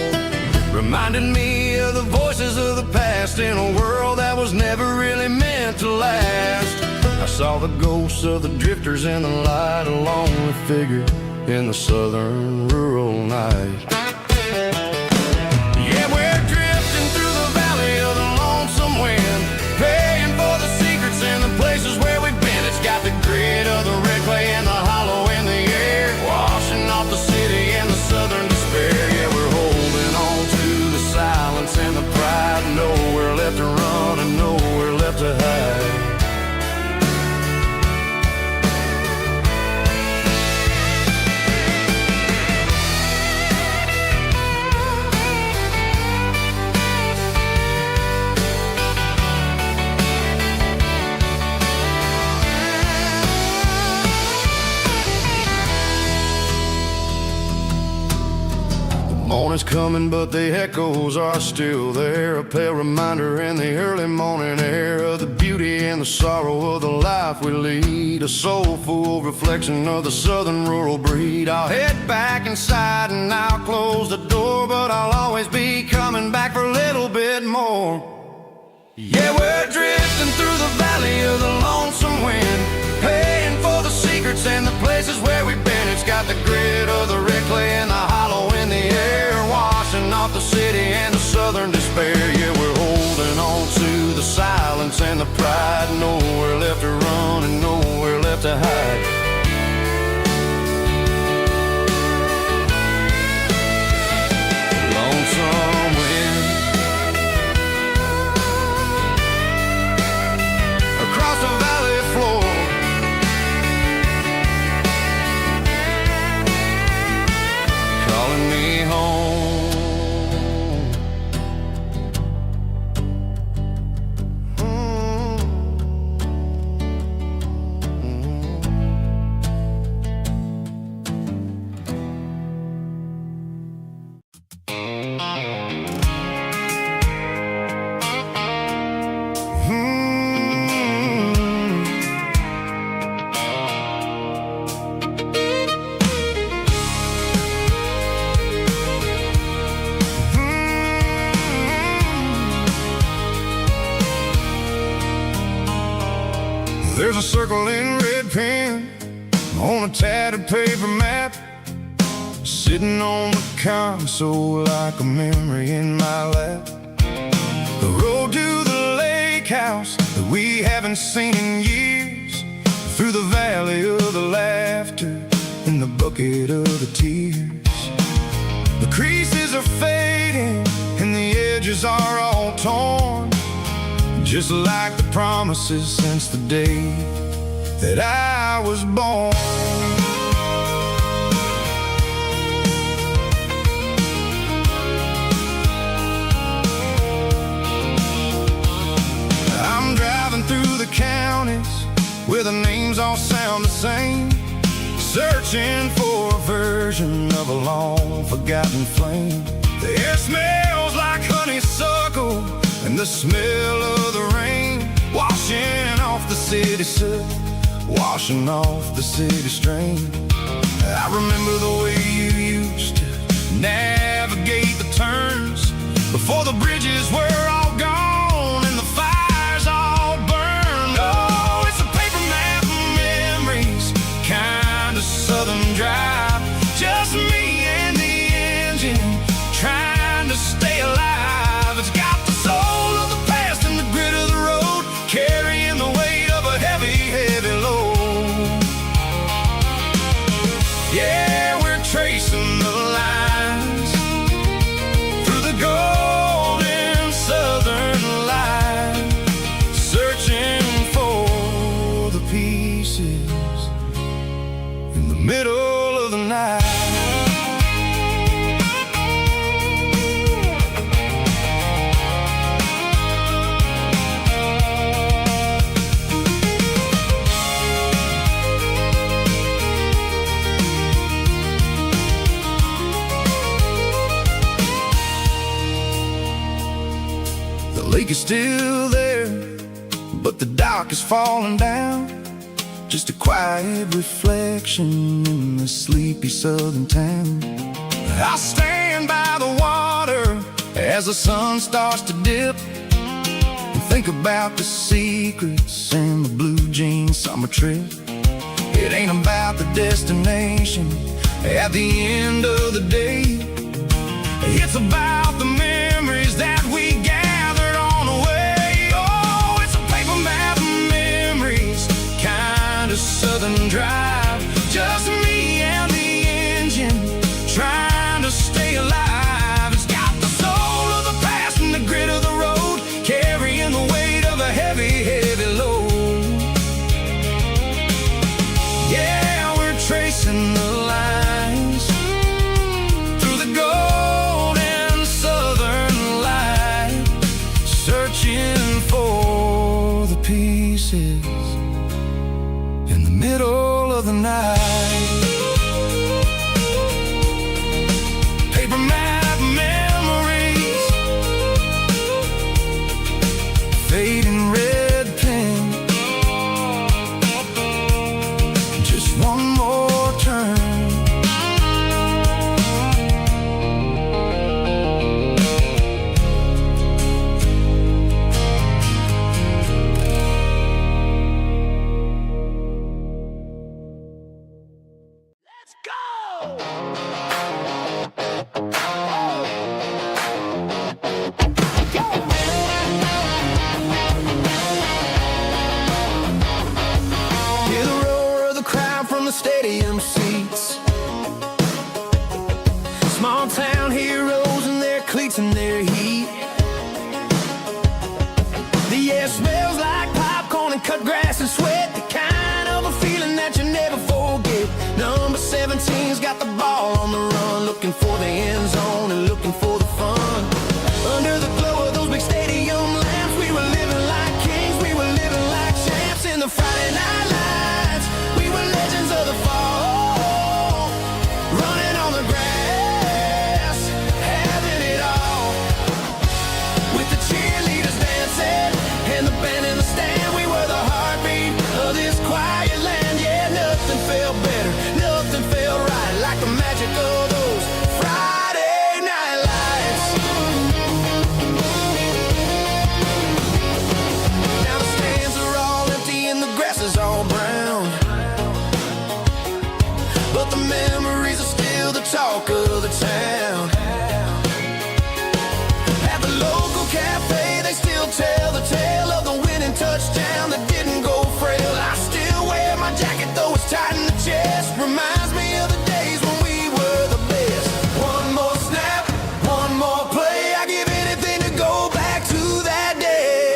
reminded me of the voices of the past in a world that was never really meant to last. I saw the ghosts of the drifters in the light, a lonely figure in the southern rural night. Yeah, we're drifting through the valley of the lonesome wind, paying Morning's coming, but the echoes are still there. A pale reminder in the early morning air of the beauty and the sorrow of the life we lead. A soulful reflection of the southern rural breed. I'll head back inside and I'll close the door, but I'll always be coming back for a little bit more. Yeah, we're drifting through the valley of the lonesome wind, paying for the secrets and the places where we've been. It's got the grit of the red clay and the hollow in the air, washing off the city and the southern despair. Yeah, we're holding on to the silence and the pride. Nowhere left to run and nowhere left to hide. Lonesome wind across the valley floor, calling me home. There's a circle in red pen on a tattered paper map, sitting on the console like a memory in my lap. The road to the lake house that we haven't seen in years, through the valley of the laughter and the bucket of the tears. The creases are fading and the edges are all torn, just like the promises since the day that I was born. I'm driving through the counties where the names all sound the same, searching for a version of a long forgotten flame. The air smells like honeysuckle and the smell of the rain, washing off the city soot, washing off the city strain. I remember the way you used to navigate the turns before the bridges were all gone and the fires all burned. Oh, it's a paper map of memories, kind of southern drive, just me and the engine trying to stay alive. It's got the soul of the past and the grit of the road, carrying the weight of a heavy, heavy load. Yeah, we're tracing the lines through the golden southern light, searching for the pieces in the middle of the night. The lake is still there, but the dock is falling down, just a quiet reflection in the sleepy southern town. I stand by the water as the sun starts to dip, and think about the secrets and the blue jean summer trip. It ain't about the destination at the end of the day, it's about the memories that we gathered on the way. Oh, it's a paper map of memories, kind of southern drive, just me and the engine trying to stay alive. It's got the soul of the past and the grit of the road, carrying the weight of a heavy, heavy load. Yeah, we're tracing the lines through the golden sun Hear the roar of the crowd from the stadium seats. Small town heroes in their cleats and their heat. The air smells like popcorn and cut grass and sweat. The kind of a feeling that you never forget. Number 17's got the ball on the run, looking for the end zone and looking for the fun. Under the glow of those big stadium lamps, we were living like kings, we were living like champs. In the Friday night lights, we were legends of the fall, running on the grass, having it all. With the cheerleaders dancing and the band in the stand, we were the heartbeat of this quiet land. Yeah, nothing felt better, nothing felt right like the magic of those Friday night lights. Now the stands are all empty and the grass is all brown, but the memories are still the talk of the town. At the local cafe, they still tell the tale of the winning touchdown that didn't go frail. I still wear my jacket though it's tight in the chest. Reminds me of the days when we were the best. One more snap, one more play. I give anything to go back to that day.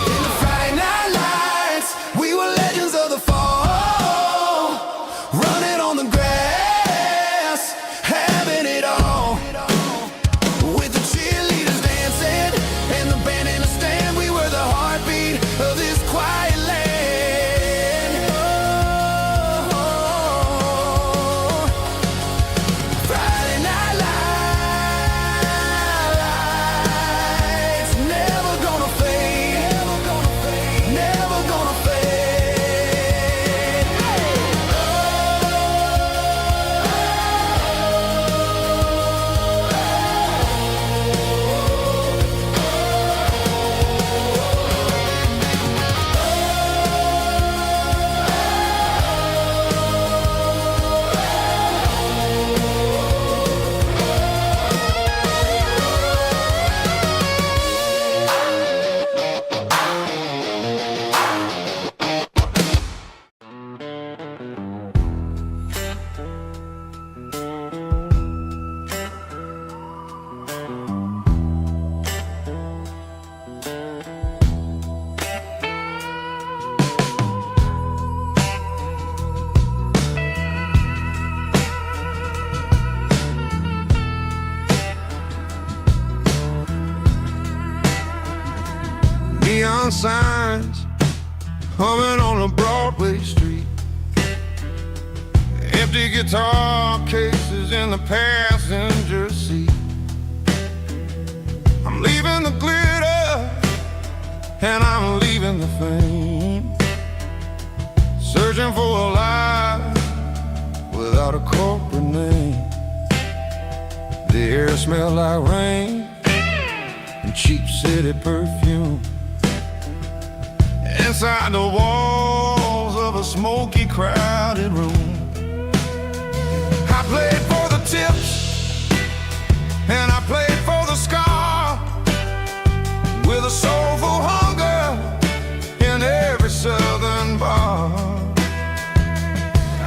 In the Friday night lights, we were legends of the fall, running on the grass, having it all. With the cheerleaders dancing and the band in the stand, we were the heartbeat of this quiet land. Oh, Friday night lights, never gonna fade, never gonna fade. Neon signs humming on a Broadway street. Empty guitar cases in the passenger seat. I'm leaving the glitter and I'm leaving the fame. Searching for a life without a corporate name. The air smelled like rain and cheap city perfume. Inside the walls of a smoky, crowded room, I played for the tips and I played for the scar, with a soulful hunger in every southern bar.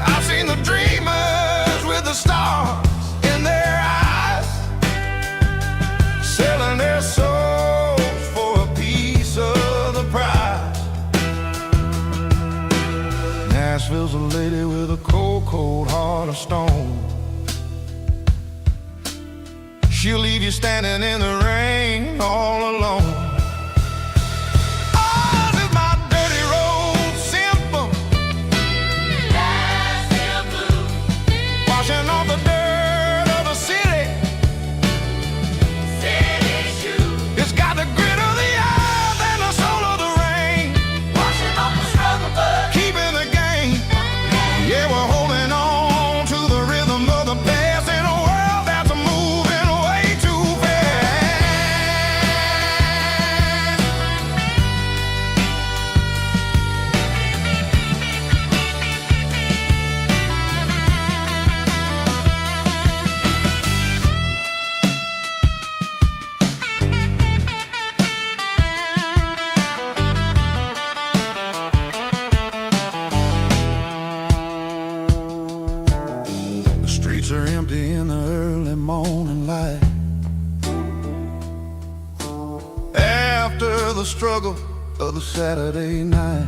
I've seen the dreamers with the stars in their eyes, selling their souls for a piece of the prize. Nashville's a lady with a cold, cold heart of stone. She'll leave you standing in the rain all alone. Ours is my dirty road symphony, Nashville blues, washing off the dirt of the city. City the struggle of the Saturday night.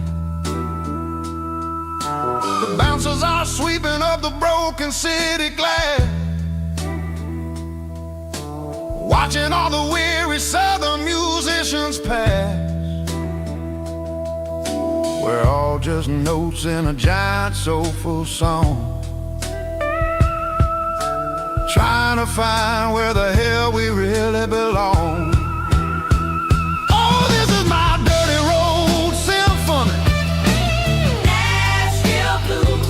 The bouncers are sweeping up the broken city glass, watching all the weary southern musicians pass. We're all just notes in a giant soulful song, trying to find where the hell we really belong. Oh, this is my dirty road symphony, Nashville blues,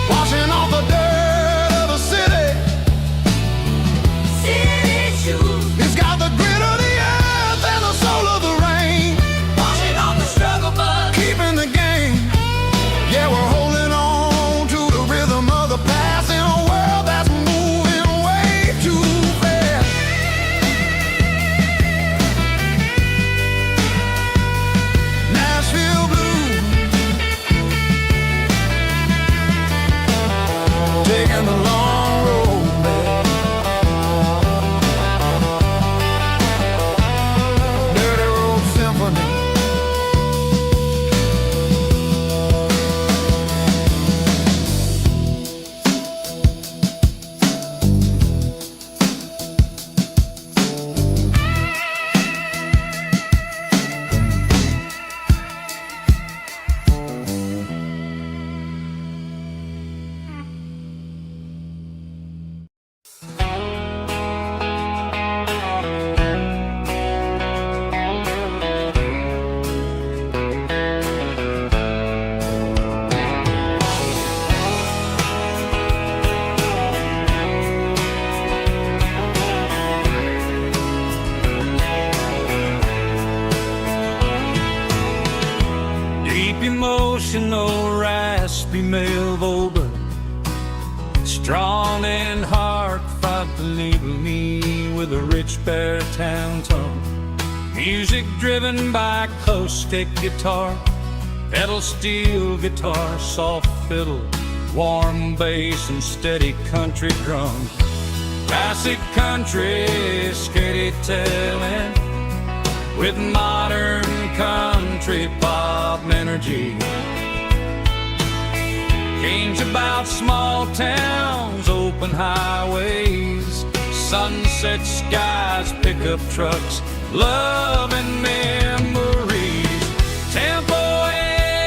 washing off the dirt of the city. city shoes, It's got the grit of the earth and the soul of the rain, washing off the struggle bug. keeping the game. Yeah, we're holding on to the rhythm of the past in a world that's moving way too fast. Nashville blues, taking the long road back. Dirty road symphony. Deep emotional, raspy male vulgar, strong in heart, fight to label me with a rich baritone tone. Music driven by acoustic guitar, pedal steel guitar, soft fiddle, warm bass and steady country drums. Classic country, skitty telling, with modern country pop energy. Games about small towns, open highways, sunset skies, pickup trucks, love and memories. Tempo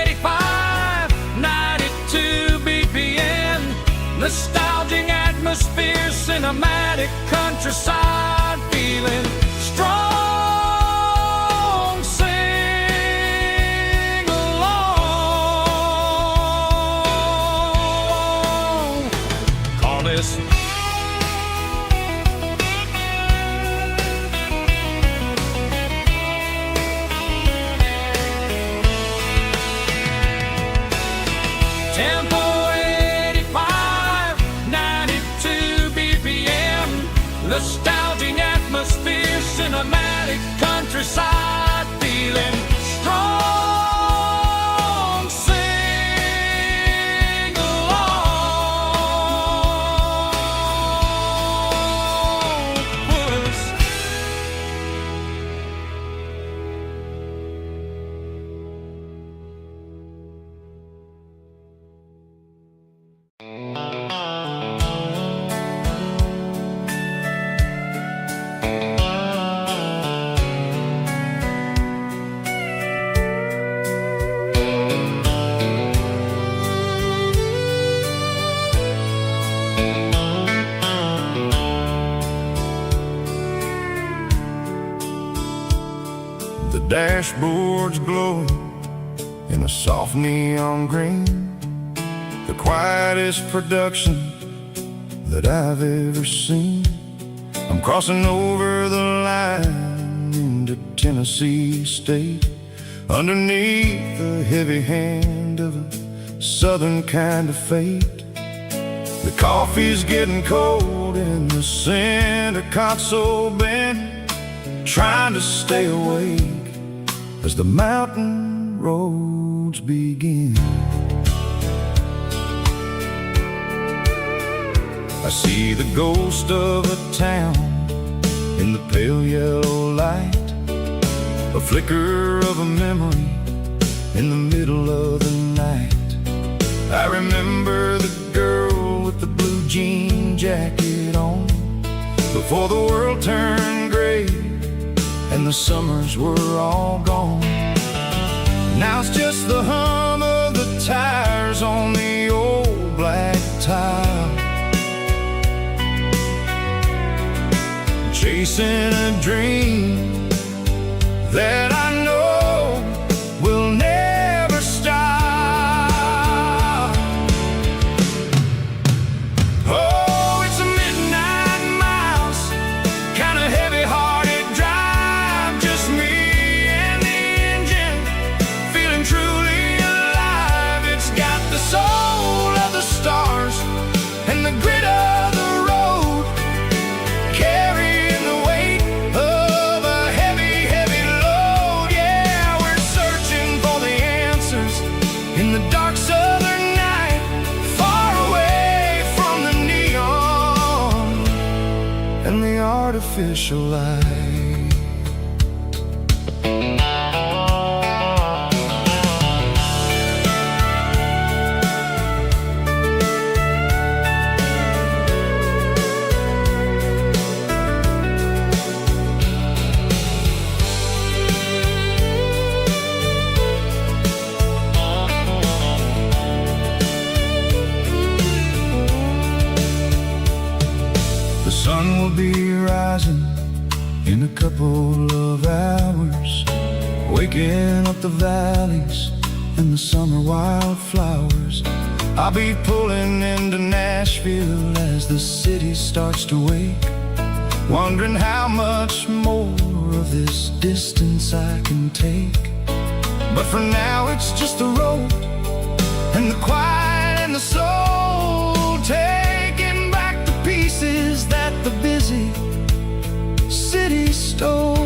85, 92 BPM, nostalgic atmosphere, cinematic countryside feeling, strong. Sing along. Call this Tempo 85, 92 BPM, nostalgic atmosphere, cinematic countryside feeling, strong. Sing along. Puss. The dashboard's glowing in a soft neon green, the quietest production that I've ever seen. I'm crossing over the line into Tennessee State, underneath the heavy hand of a southern kind of fate. The coffee's getting cold in the center console bin, trying to stay awake as the mountain roads begin. I see the ghost of a town in the pale yellow light, a flicker of a memory in the middle of the night. I remember the girl with the blue jean jacket on, before the world turned gray and the summers were all gone. Now it's just the hum of the tires on the old black tile, chasing a dream that I know will never stop. Oh, it's a midnight mouse, kind of heavy-hearted drive, just me and the engine, feeling truly alive. It's got the soul of the stars and the grit of the road, carrying the weight of a heavy, heavy load. Yeah, we're searching for the answers in the dark southern night, far away from the neon and the artificial light. The sun will be rising in a couple of hours, waking up the valleys and the summer wildflowers. I'll be pulling into Nashville as the city starts to wake, wondering how much more of this distance I can take. But for now it's just the road and the quiet and the soul, taking back the pieces that the busy city stole.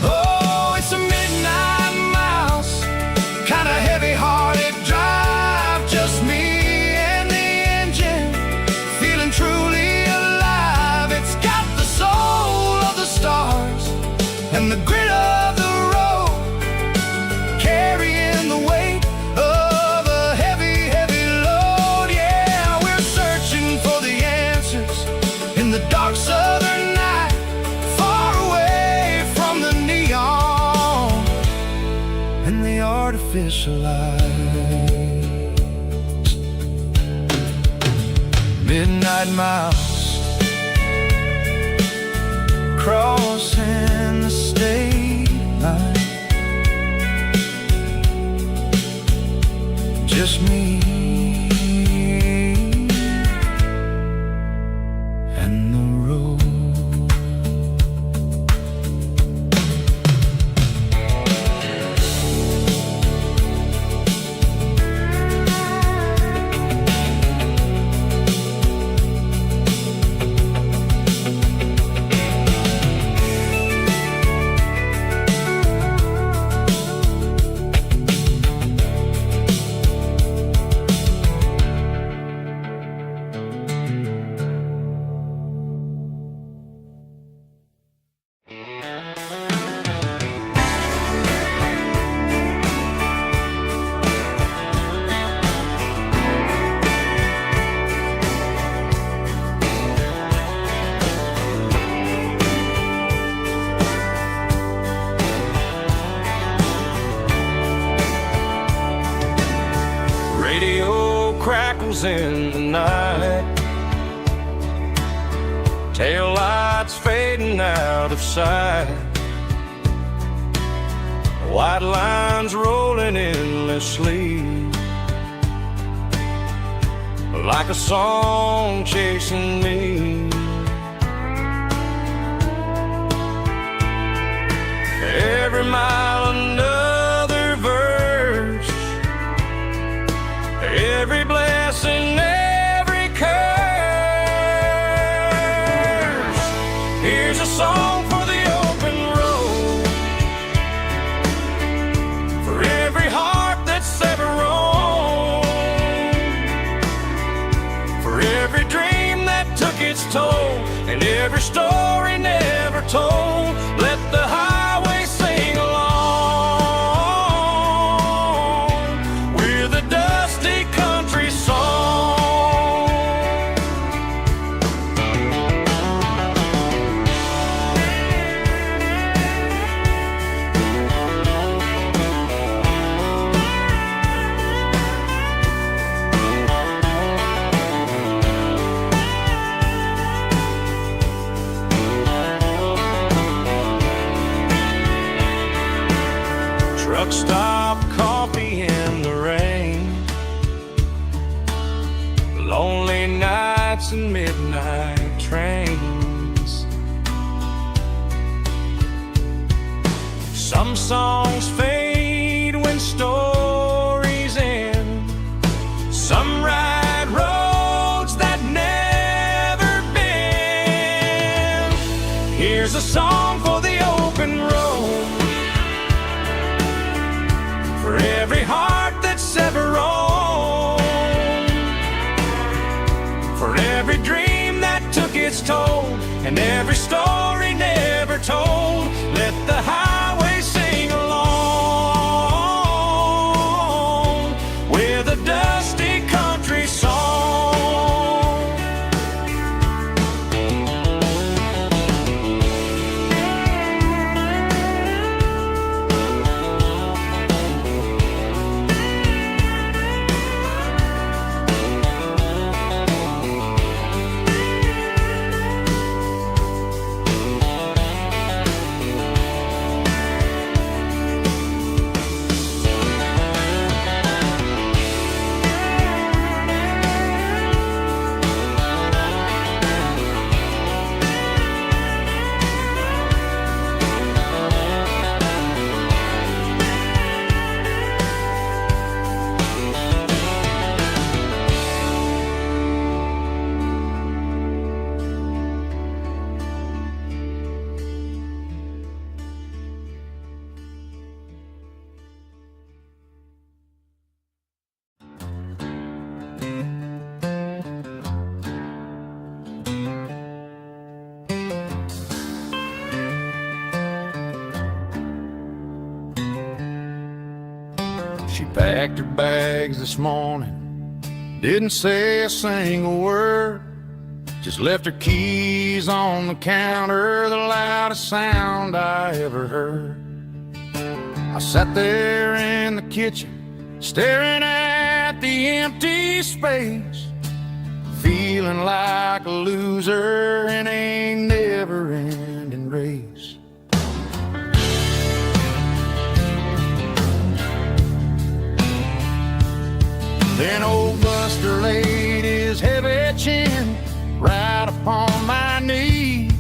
Oh, it's a midnight mouse, kind of heavy-hearted drive, just me and the engine, feeling truly alive. It's got the soul of the stars and the grit of the road, carrying the weight of a heavy, heavy load. Yeah, we're searching for the answers in the dark southern night, far away from the neon and the artificial lights. Midnight mouse, crossing the state line, just me and the road. Radio crackles in the night, tail lights fading out of sight, white lines rolling endlessly, like a song chasing me. Every mile another verse, every blessing, every curse. Here's a song for the open road, for every heart that's ever roamed, for every dream that took its toll, and every story never never told. Let the highway sing along with a dusty country song. Truck stop, coffee in the rain, lonely nights and midnight trains. Some songs fade when stories end. Some ride roads that never bend. Here's a song for the open road, for every heart that's ever roamed, for every dream that took its toll, and every story never told. Let the highway sing along with a dusty country song. She packed her bags this morning, didn't say a single word, just left her keys on the counter, the loudest sound I ever heard. I sat there in the kitchen, staring at the empty space, feeling like a loser in a never-ending race. Then old Buster laid his heavy chin right upon my knee,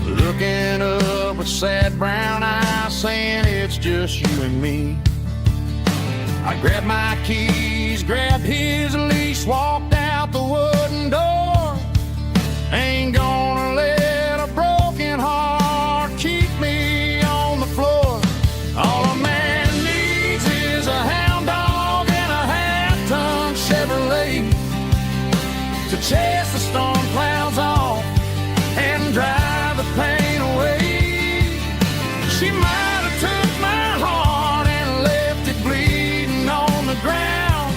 looking up with sad brown eyes, saying it's just you and me. I grabbed my keys, grabbed his leash, walked out the wooden door. Ain't gonna let a broken heart keep me on the floor. All a man needs is a hound dog and a half-ton Chevrolet to chase the storm clouds off and drive the pain away. She might have took my heart and left it bleeding on the ground,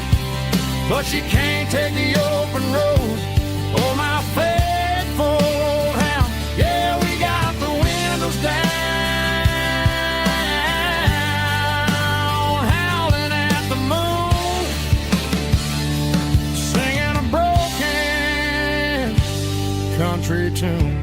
but she can't take the open road or my faithful old hound. Yeah, we got the windows down, howling at the moon, singing a broken country tune.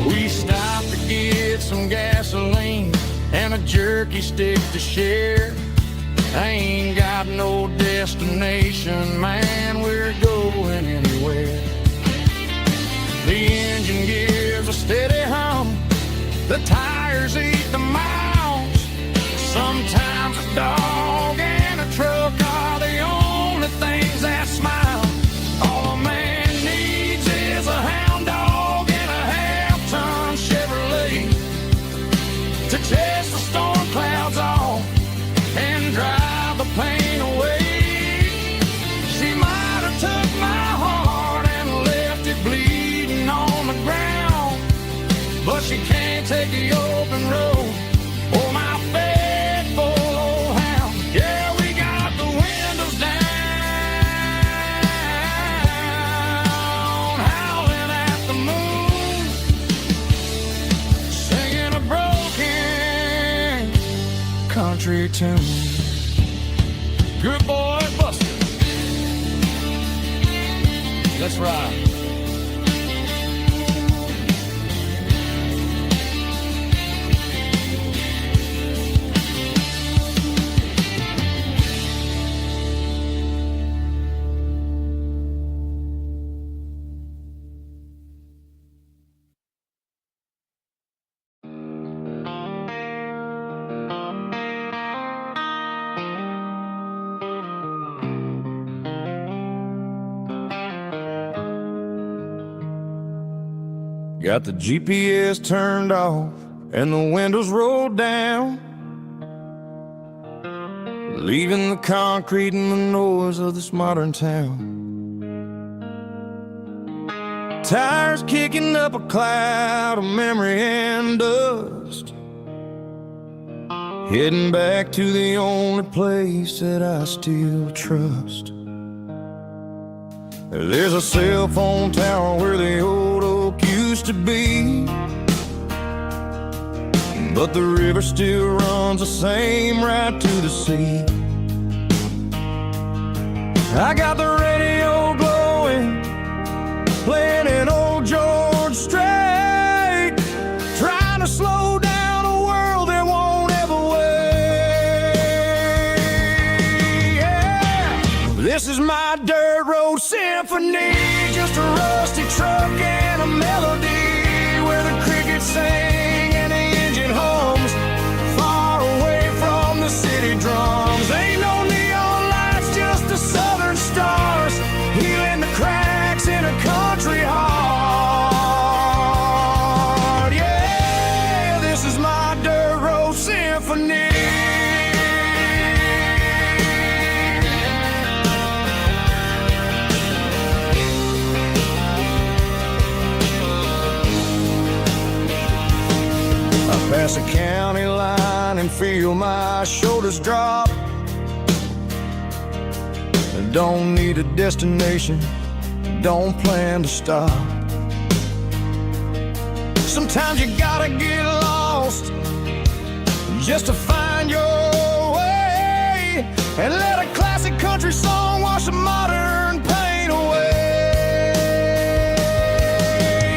We stopped to get some gasoline and a jerky stick to share. I ain't got no destination, man, we're going anywhere. The engine gives a steady hum, the tires eat the miles. Sometimes a dog and a truck are the only things that smile. All a man needs is a hound dog and a half-ton Chevrolet to chase the storm clouds off and drive the pain away. She might have took my heart and left it bleeding on the ground, but she can't take the open road or my faithful old hound. Yeah, we got the windows down, howling at the moon, singing a broken country tune. Good boy, Buster. Let's ride. Got the GPS turned off and the windows rolled down, leaving the concrete and the noise of this modern town. Tires kicking up a cloud of memory and dust, heading back to the only place that I still trust. There's a cell phone tower where the old oak used to be, but the river still runs the same right to the sea. I got the radio glowing, playing an old George Strait, trying to slow down a world that won't ever wait. Yeah. This is my dirt road symphony, just a rusty truck and a melody where the crickets sing and the engine hums, far away from the city drums. Ain't no neon lights, just the southern stars, healing the cracks in a country heart. Yeah, this is my dirt road symphony. Pass a county line and feel my shoulders drop. Don't need a destination, don't plan to stop. Sometimes you gotta get lost just to find your way, and let a classic country song wash a modern pain away.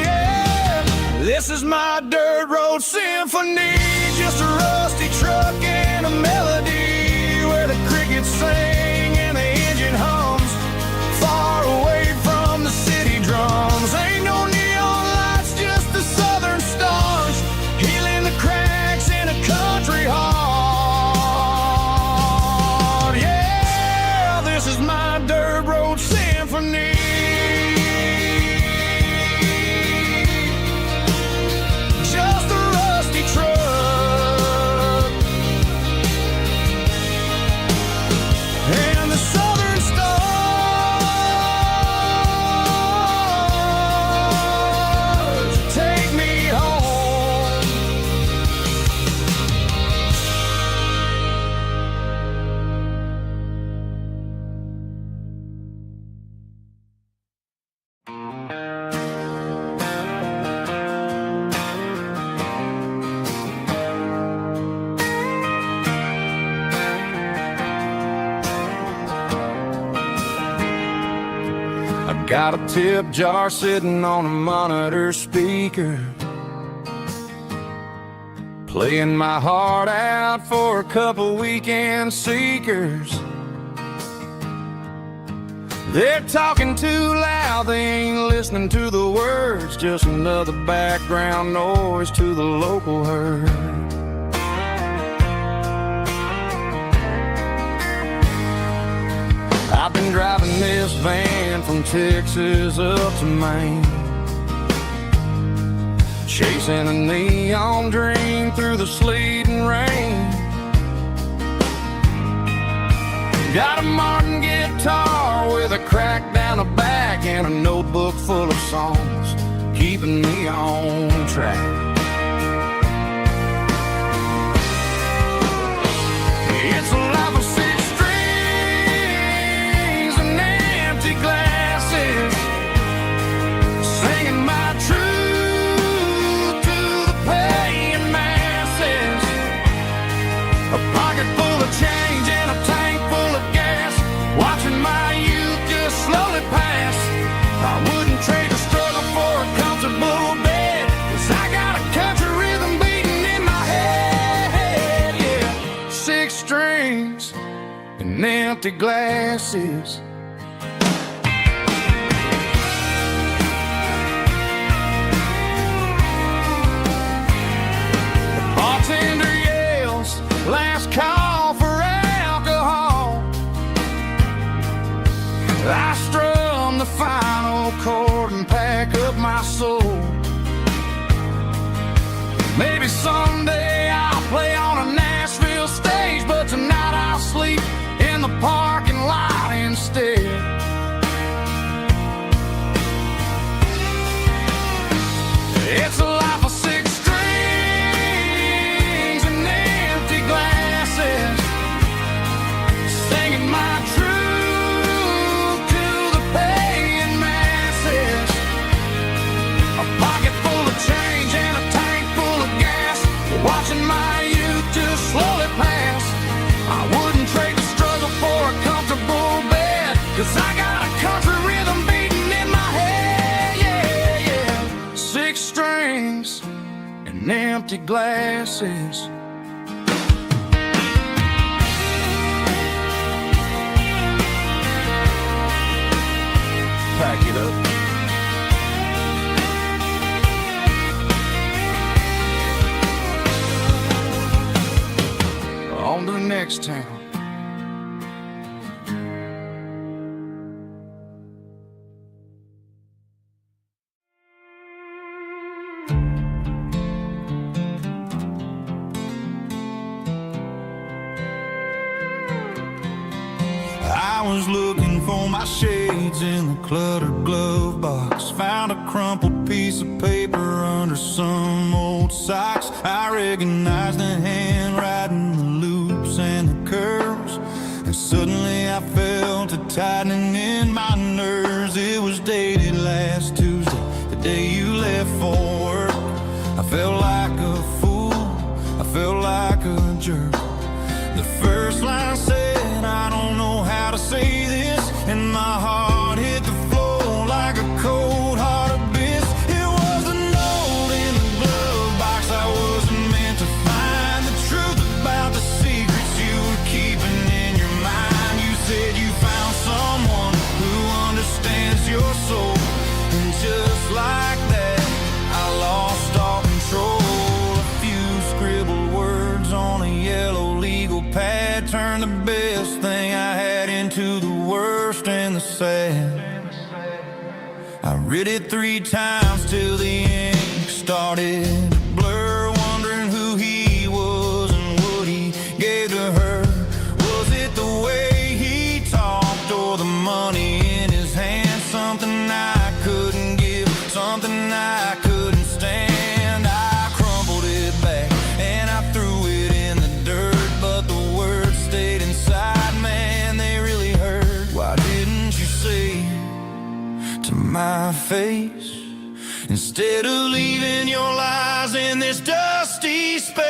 Yeah. This is my dirt road symphony, just a rusty truck and a melody where the crickets sing and the engine hums, far away from the city drums. Ain't no neon lights, just the southern stars, healing the cracks in a country heart. Yeah, this is my dirt road symphony. Just a rusty truck and the southern stars take me home. I got a tip jar sitting on a monitor speaker, playing my heart out for a couple weekend seekers. They're talking too loud, they ain't listening to the words, just another background noise to the local herd. I've been driving this van from Texas up to Maine, chasing a neon dream through the sleet and rain. Got a Martin guitar with a crack down the back and a notebook full of songs keeping me on track. It's a life of six strings and empty glasses, singing my truth to the paying masses. A pocket full of change and a tank full of gas, watching my youth just slowly pass. I wouldn't trade the struggle for a comfortable bed, 'cause I got a country rhythm beating in my head, yeah. Six strings and empty glasses. The bartender yells, last call for alcohol. I strum the final chord and pack up my soul. Maybe someday I'll play on a Nashville stage, but tonight I'll sleep in the parking lot instead. It's a life of six strings and empty glasses, singing my truth to the paying masses. A pocket full of change and a tank full of gas, watching my youth just slowly pass. I wouldn't trade the struggle for a comfortable bed, 'cause I got a country rhythm beating in my head, yeah, yeah. Six strings and empty glasses. Pack it up. On to the next town. I was looking for my shades in the cluttered glove box. Found a crumpled piece of paper under some old socks. I recognized the handwriting, the loops and the curves, and suddenly I felt a tightening in my nerves. It was dated last Tuesday, the day you left for work. I felt like a fool, I felt like a jerk. The first line said, I don't know how to say this, and my heart hit the floor like a cold heart abyss. It was a note in the glove box. I wasn't meant to find the truth about the secrets you were keeping in your mind. You said you found someone who understands your soul, and just like that, I lost all control. A few scribbled words on a yellow legal pad turned the best thing I had into the worst and the sad. I read it 3 times till the ink started to blur, wondering who he was and what he gave to her. Was it the way he talked or the money in his hand? Something I couldn't give, something I couldn't stand. I crumpled it back and I threw it in the dirt, but the words stayed inside. Man, they really hurt. Why didn't you say to my face, instead of leaving your lies in this dusty space?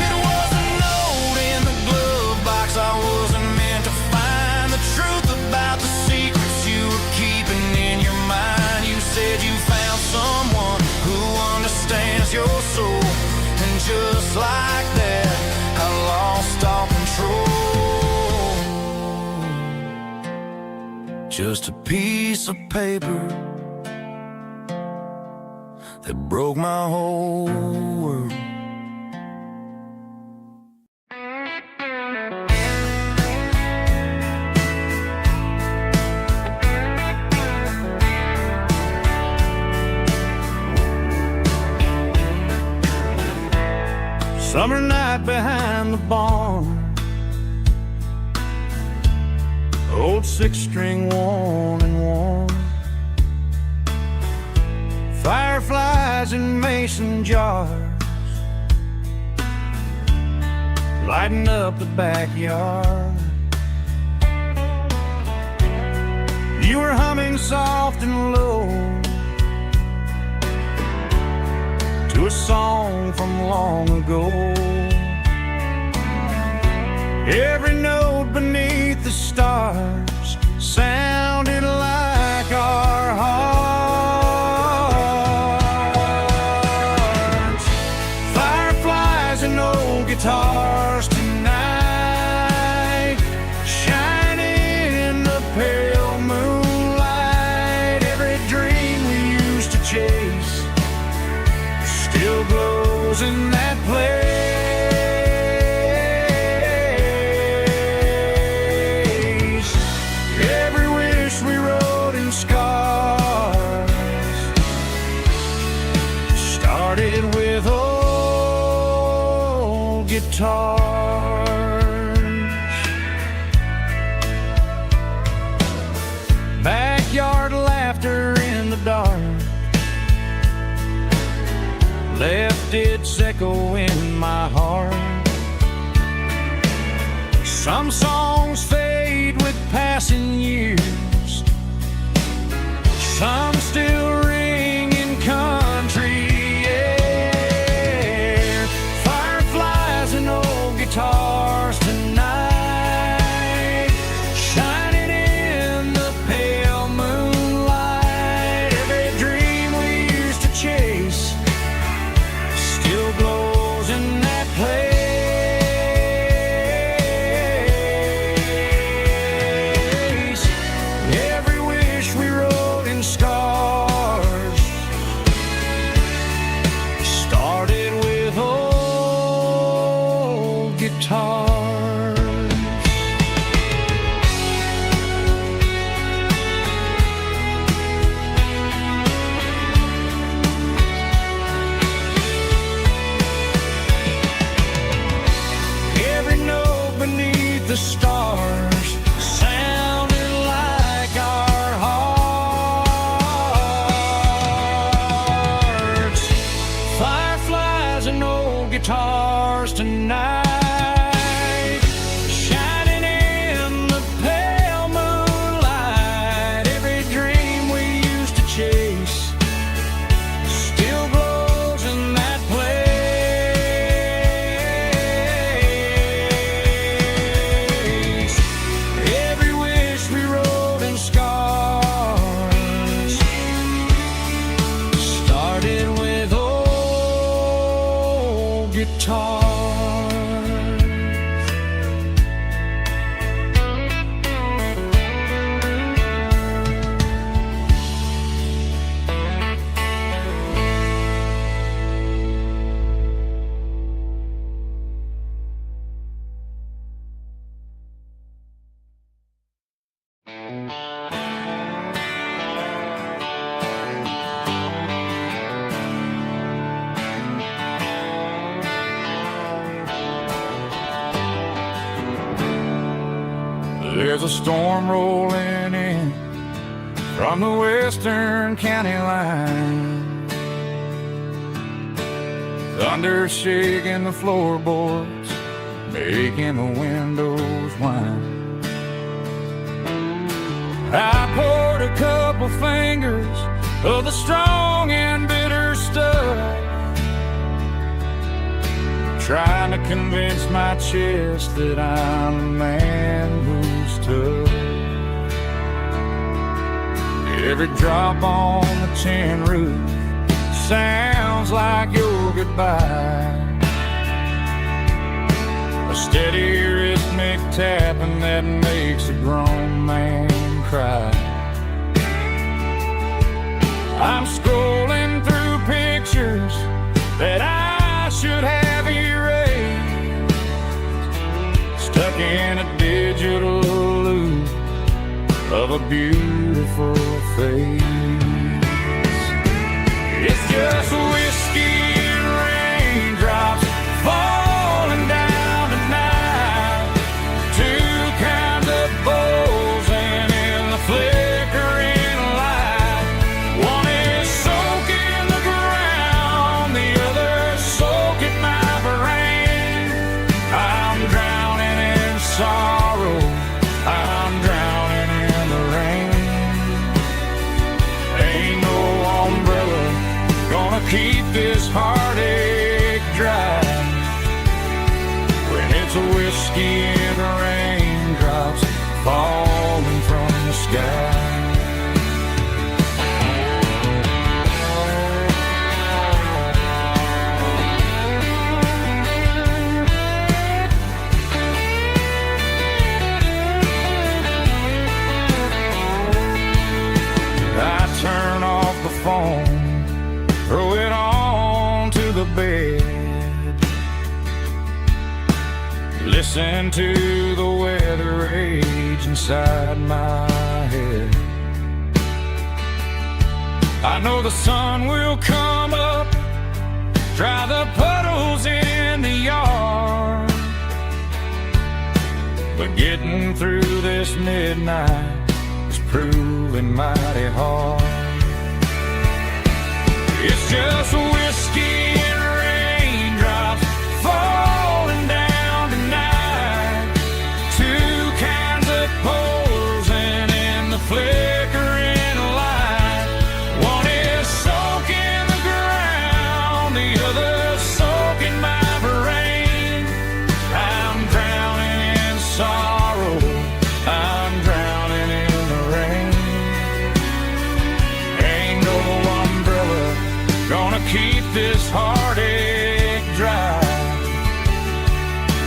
It was a note in the glove box. I wasn't meant to find the truth about the secrets you were keeping in your mind. You said you found just a piece of paper that broke my whole world. Summer night behind the barn, old six-string worn and worn, fireflies in mason jars, lighting up the backyard. You were humming soft and low to a song from long ago. Every note beneath the stars sounded like our hearts. Fireflies and old guitars tonight, shining in the pale moonlight. Every dream we used to chase still glows in that place. Every wish we wrote in scars started with old guitars. Backyard laughter in the dark left its echo in my heart. Some songs fade with passing years, some still ring in country air. Fireflies and old guitars tonight, shining in the pale moonlight. Every dream we used to chase still glows in that place. Every wish we wrote in scars started with old guitars. Every note beneath the stars sounded like our hearts. Fireflies and old guitars tonight, shining in the pale moonlight. Every dream we used to chase still glows in that place. Every wish we wrote in scars started with old guitars. There's a storm rolling in from the western county line, thunder shaking the floorboards, making the windows whine. I poured a couple fingers of the strong and bitter stuff, trying to convince my chest that I'm a man who's tough. Every drop on the tin roof sounds like your goodbye, a steady rhythmic tapping that makes a grown man cry. I'm scrolling through pictures that I should have erased, stuck in a digital loop of a beautiful face. It's just whiskey and raindrops falling down tonight. Two kinds of bowls and in the flickering light. One is soaking the ground, the other soaking my brain. I'm drowning in sorrow, I'm drowning in the rain. Ain't no umbrella gonna keep this heartache dry when it's a whiskey and raindrops falling from the sky. I turn off the phone, throw it on to the bed, listen to the weather rage inside my head. I know the sun will come up, dry the puddles in the yard, but getting through this midnight is proving mighty hard. It's just whiskey and raindrops falling down tonight. Two kinds of poles and in the flickering light. One is soaking the ground, the other soaking my brain. I'm drowning in sorrow, I'm drowning in the rain. Ain't no umbrella gonna keep this heartache dry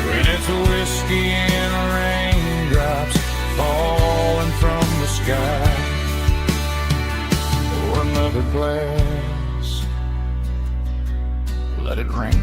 when it's a whiskey and raindrops falling from the sky. Pour another glass, let it rain.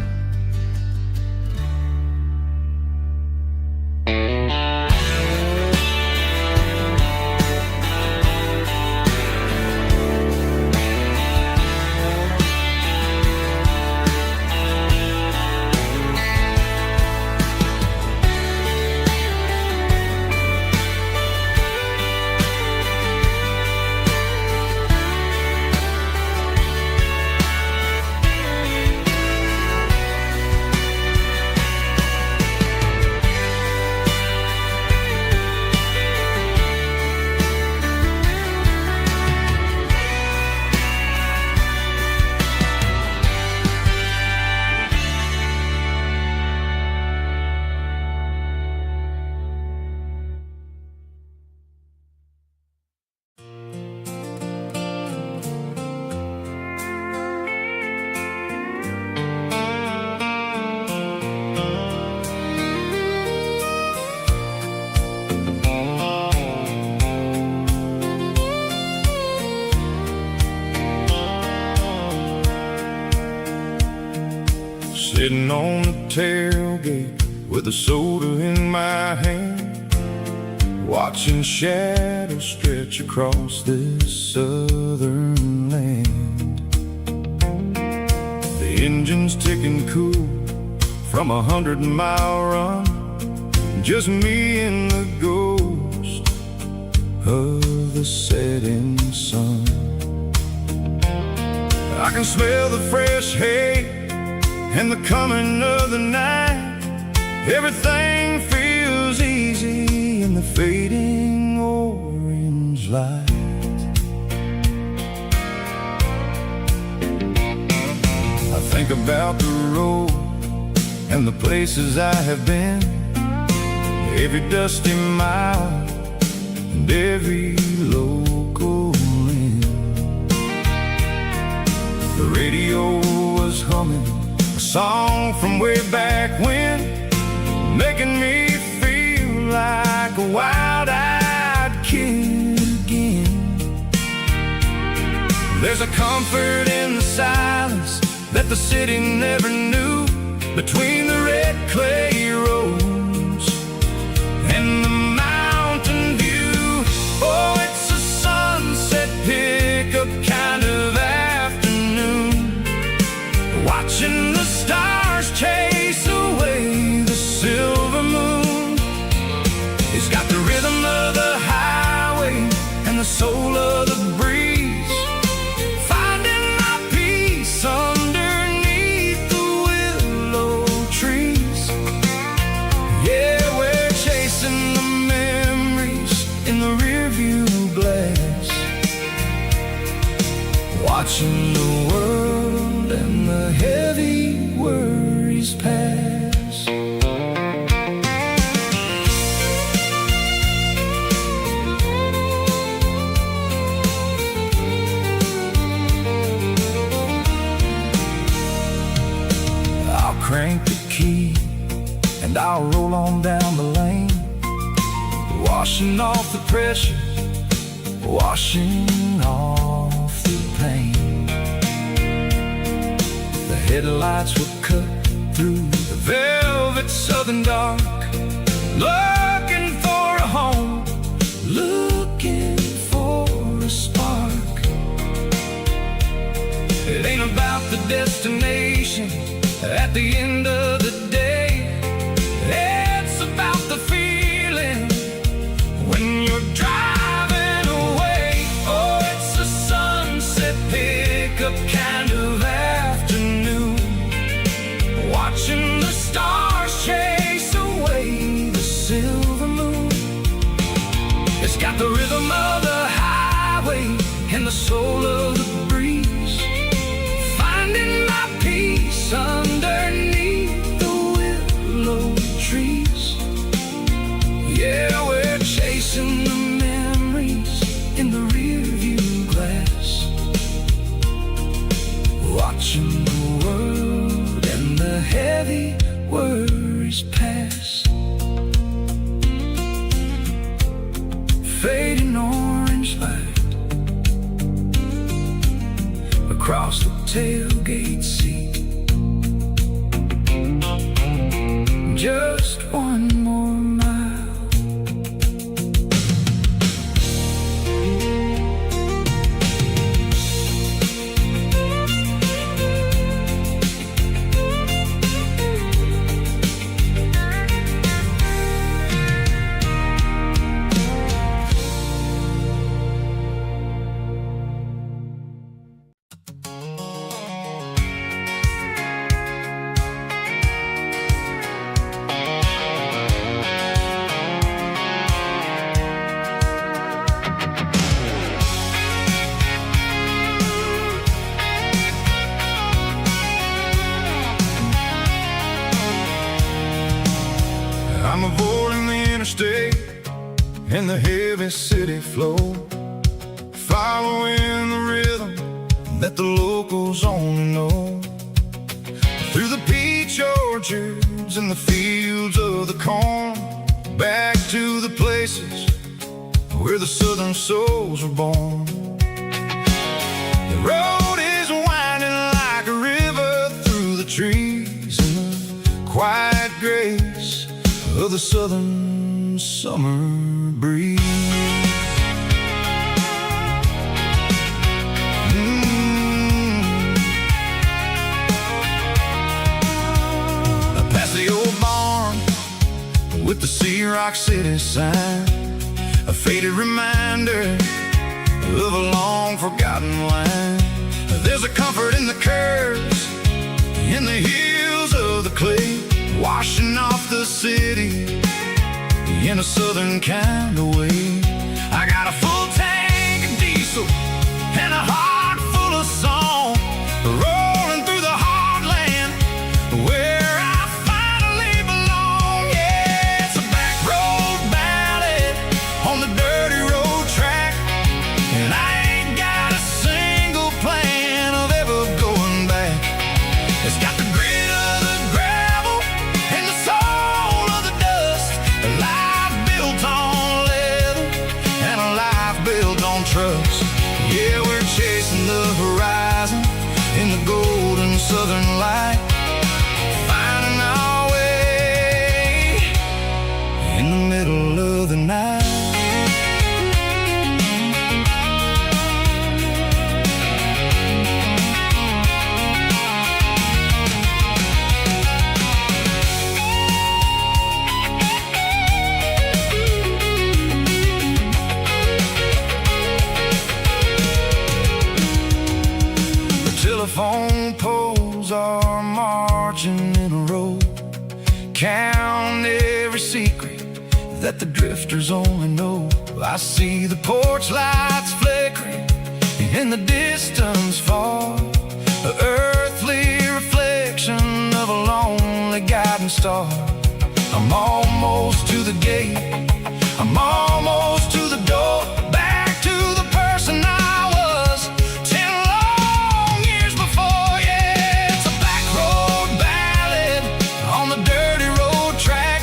Sitting on the tailgate with a soda in my hand, watching shadows stretch across this southern land. The engine's ticking cool from 100-mile run, just me and the ghost of the setting sun. I can smell the fresh hay and the coming of the night. Everything feels easy in the fading orange light. I think about the road and the places I have been, every dusty mile and every local inn. The radio was humming a song from way back when, making me feel like a wild-eyed kid again. There's a comfort in the silence that the city never knew, between the red clay roads and the mountain view. Oh, it's a sunset pickup kind of afternoon, watching the stars chase away the silver moon. It's got the rhythm of the highway and the soul of the breeze, finding my peace underneath the willow trees. Yeah, we're chasing the memories in the rearview glass, watching the world and the heavy worries pass. Crank the key and I'll roll on down the lane, washing off the pressure, washing off the pain. The headlights will cut through the velvet southern dark, looking for a home, looking for a spark. It ain't about the destination at the end of the day, it's about the feeling when you're driving away. Oh, it's a sunset pickup kind of afternoon, watching the stars chase away the silver moon. It's got the rhythm of the highway and the soul of the breeze, finding my peace underneath the willow trees. Yeah, we're chasing the memories in the rearview glass, watching the world and the heavy worries pass. Fading orange light across the tailgate seat, just one more mile. I'm avoiding the interstate and the heavy city flow, following the rhythm that the locals only know. Through the peach orchards and the fields of the corn, back to the places where the southern souls were born. The road is winding like a river through the trees in the quiet grace of the southern summer breeze. Past the old barn with the Sea Rock City sign, a faded reminder of a long forgotten line. There's a comfort in the curves, in the hills of the clay, washing off the city in a southern kind of way. I got a full tank of diesel and a heart full of song, rolling through the heartland where I finally belong. Yeah, it's a back road ballad on the dirty road track, and I ain't got a single plan of ever going back. It's got the grit of the gravel and the soul of the dust, a life built on leather, that the drifters only know. I see the porch lights flickering in the distance far, the earthly reflection of a lonely guiding star. I'm almost to the gate, I'm almost to the door, back to the person I was 10 long years before. Yeah, it's a back road ballad on the dirty road track,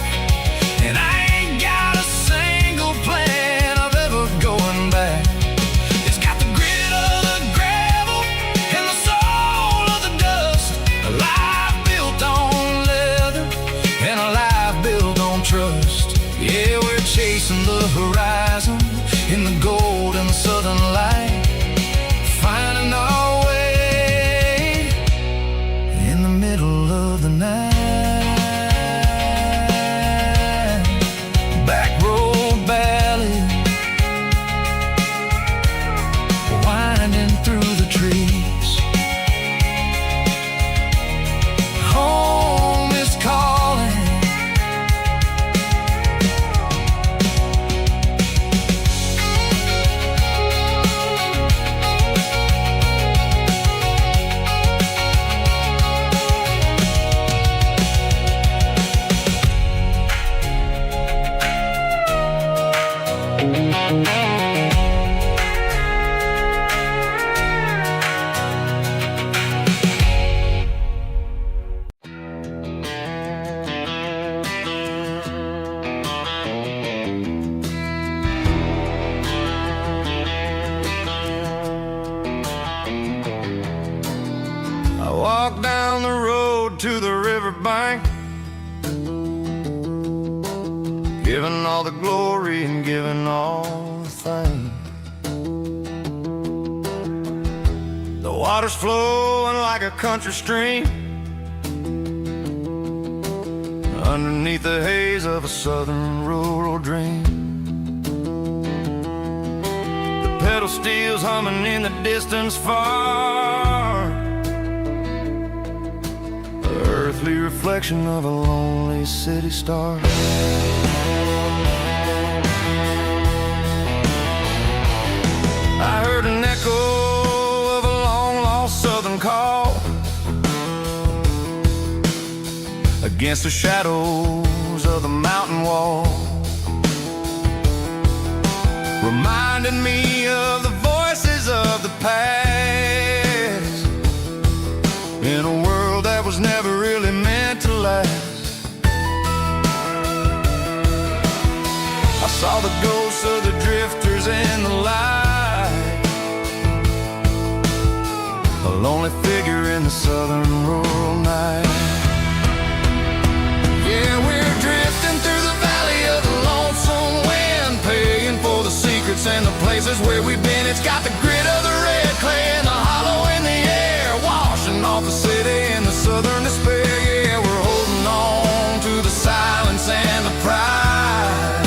and I ain't got a single plan of ever going back. It's got the grit of the gravel and the soul of the dust, a life built on leather and a life built on trust. Yeah, we're chasing the horizon in the gold and the southern light, finding our way in the middle of the night. Back road ballad, winding through the trees. Home is calling. I walk down the road to the riverbank, giving all the glory and giving all the thanks. The water's flowing like a country stream underneath the haze of a southern rural dream. The pedal steel's humming in the distance far, the earthly reflection of a lonely city star. I heard an echo of a long-lost southern call against the shadows of the mountain wall, reminding me of the voices of the past in a world that was never really meant to last. I saw the ghosts of the drifters in the light, a lonely figure in the southern rural night. Yeah, we're drifting through the valley of the lonesome wind, paying for the secrets and the places where we've been. It's got the grit of the red clay and the hollow in the air, washing off the city and the southern despair. Yeah, we're holding on to the silence and the pride.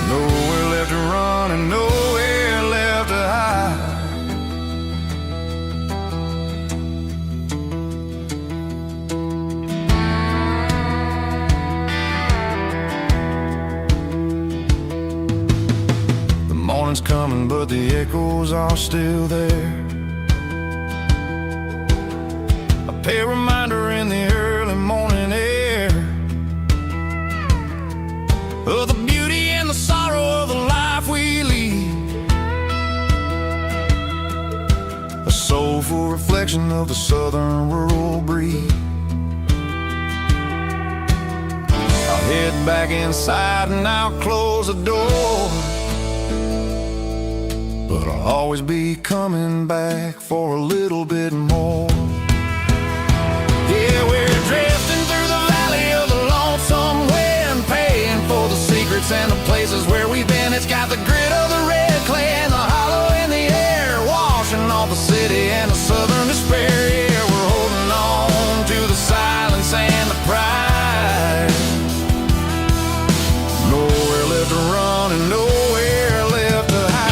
Nowhere left to run and nowhere left to hide. The morning's coming, but the echoes are still there. A pale reminder in the early morning air of the beauty and the sorrow of the life we lead, a soulful reflection of the southern rural breed. I'll head back inside and I'll close the door, but I'll always be coming back for a little bit more. Yeah, we're drifting through the valley of the lonesome wind, paying for the secrets and the places where we've been. It's got the grit of the red clay and the hollow in the air, washing off the city and the southern despair. Yeah, we're holding on to the silence and the pride. Nowhere left to run and nowhere left to hide.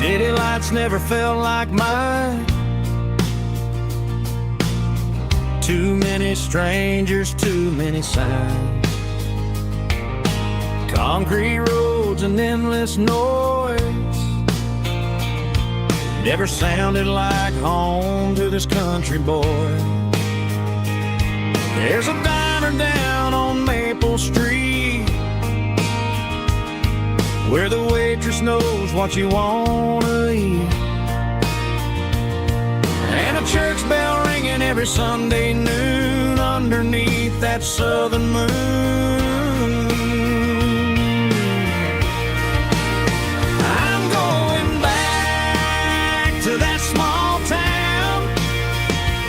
City lights never felt like mine. Too many strangers, too many signs. Concrete roads and endless noise never sounded like home to this country boy. There's a diner down on Maple Street where the waitress knows what you wanna eat, and a church bell ringing every Sunday noon underneath that southern moon. I'm going back to that small town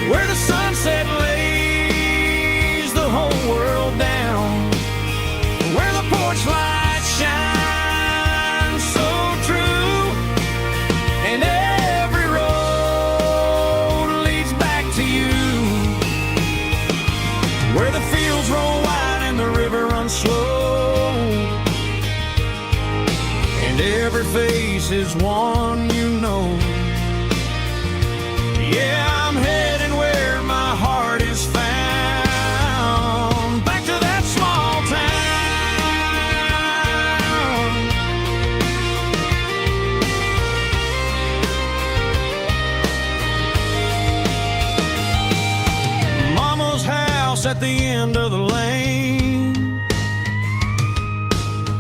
where the sunset lays the whole world down, where the porch lights shine so true, and every road leads back to you, where the fields roll wide and the river runs slow, and every face is one you know. Yeah, I'm heading where my heart is found, back to that small town. Mama's house at the end of the lane,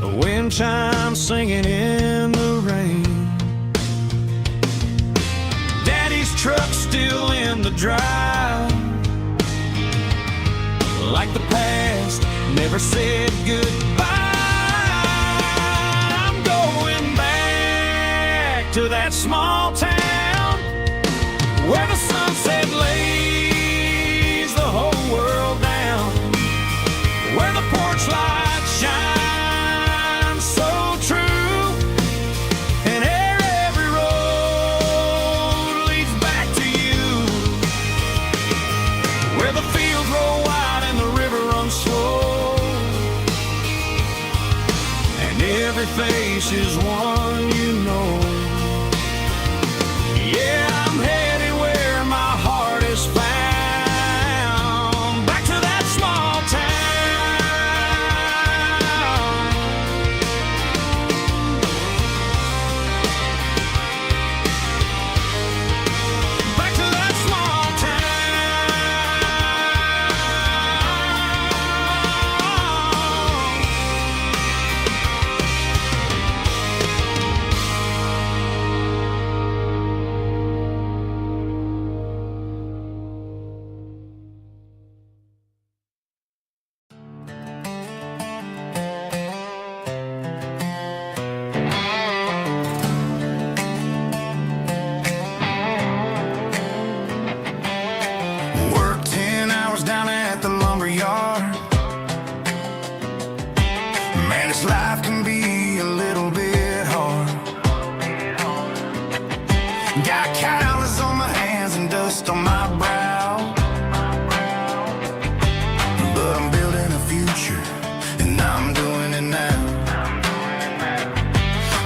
the wind chimes singing in the rain, Daddy's truck still in the drive, like the past never said goodbye. I'm going back to that small town where the sunset lays the whole world down, where the porch lights shine so true, and every road leads back to you, where the fields roll wide and the river runs slow, and every face is one you know. Yeah, I'm headed where my heart is found, back to that small town. Back to that small Work 10 hours down at the lumber yard. Man, this life can be a little bit hard. Got calluses on my hands and dust on my brow, but I'm building a future, and I'm doing it now.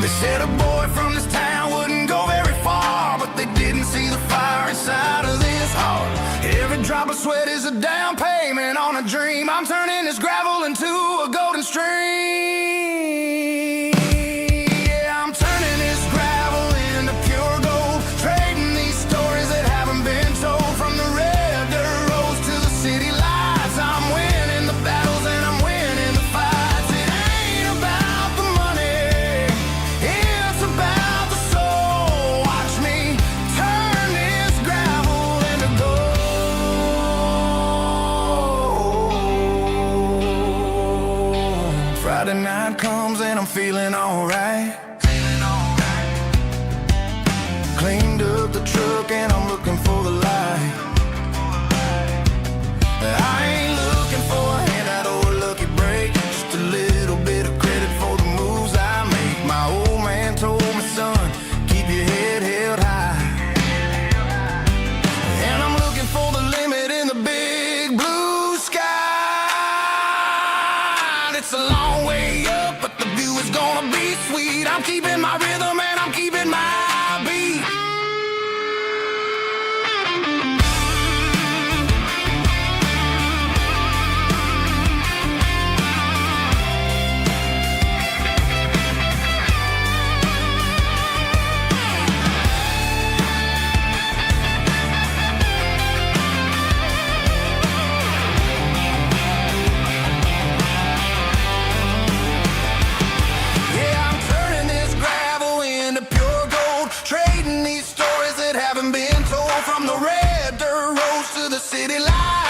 They said a boy from this town wouldn't go very far, but they didn't see the fire inside of this heart. Every drop of sweat is a down payment on a dream. I'm turning this gravel into a golden stream. Yeah, I'm turning this gravel into pure gold, trading these stories that haven't been told, from the red dirt roads to the city lights. I'm winning the battles and I'm winning the fights. It ain't about the money, it's about the soul. Watch me turn this gravel into gold. Friday night comes and I'm feeling alright. Cleaned up the truck and I'm looking for the light. I ain't looking for a handout or a lucky break, just a little bit of credit for the moves I make. My old man told me, son, keep your head held high. And I'm looking for the limit in the big blue sky. It's a long way up, but the view is gonna be sweet. I'm keeping my rhythm and I'm keeping my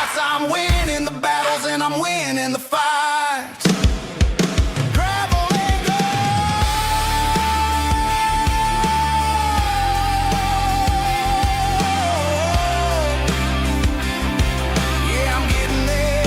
fights. I'm winning the battles and I'm winning the fights. Gravel and gold. Yeah, I'm getting there.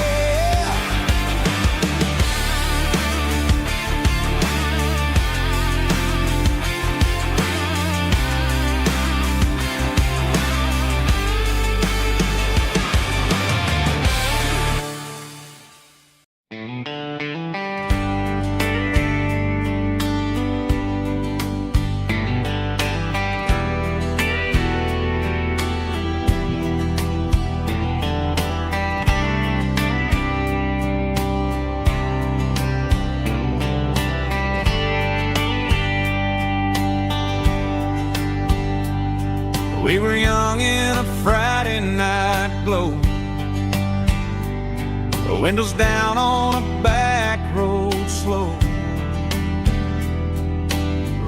We were young in a Friday night glow, the windows down on a back road slow,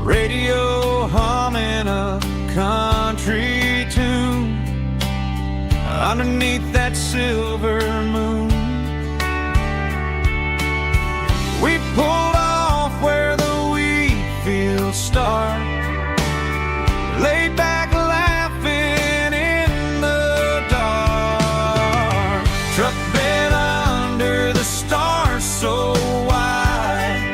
radio humming a country tune underneath that silver moon. We pulled off where the wheat fields start, laid back laughing in the dark. Truck bed under the stars so wide,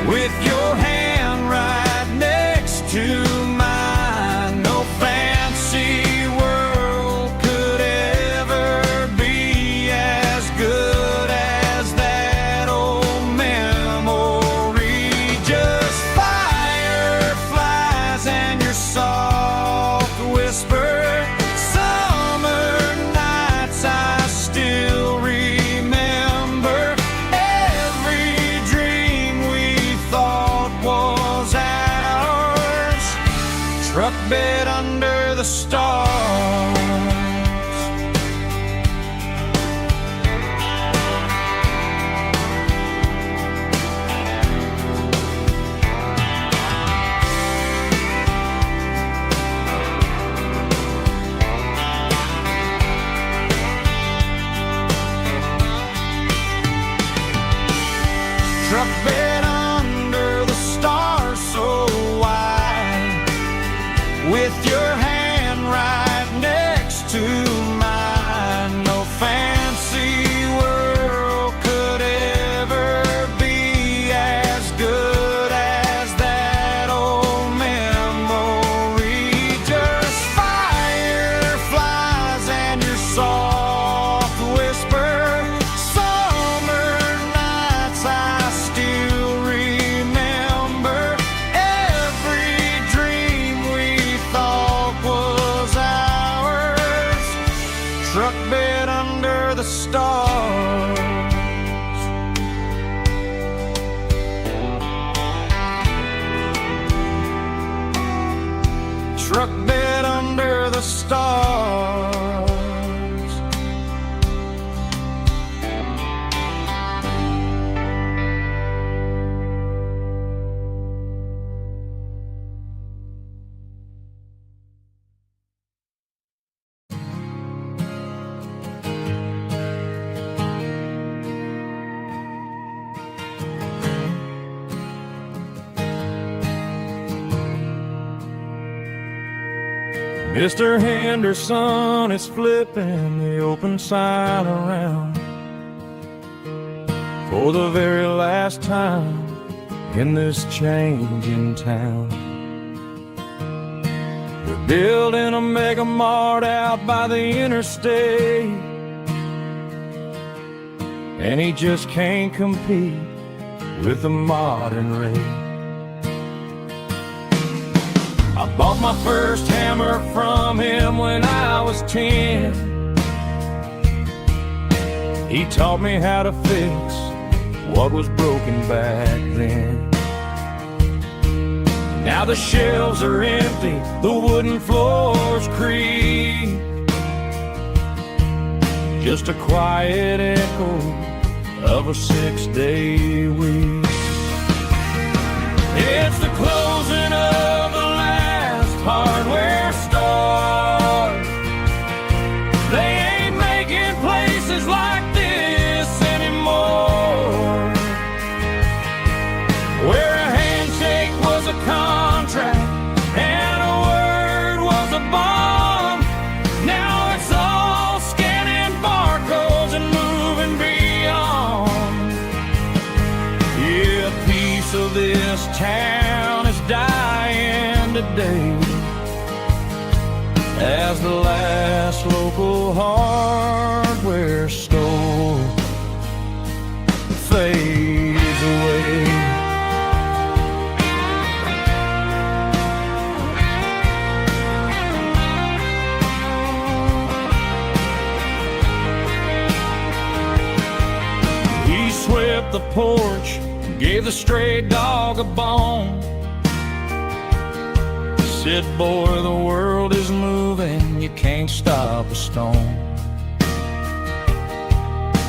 with your hand right next to mine. No fancy world could ever be as good as that old memory. Just fireflies and your soft whisper. Summer nights I still remember. Every dream we thought was ours. Truck bed under the stars. Truck bed under the stars so wide, with your hand right next to mine. No fancy world could ever be as good as that old memory. Just fireflies and your soft whisper. Summer nights I still remember. Every dream we thought was ours. Truck bed under the stars. Truck bed under the stars. Mr. Henderson is flipping the open sign around for the very last time in this changing town. They're building a mega mart out by the interstate, and he just can't compete with the modern rate. I bought my first hammer from him when I was 10. He taught me how to fix what was broken back then. Now the shelves are empty, the wooden floors creak, just a quiet echo of a 6-day week. It's the closing of the last hardware store. They ain't making places town is dying today as the last local hardware store fades away. He swept the porch, gave the stray dog a bone. Said, boy, the world is moving, you can't stop a stone.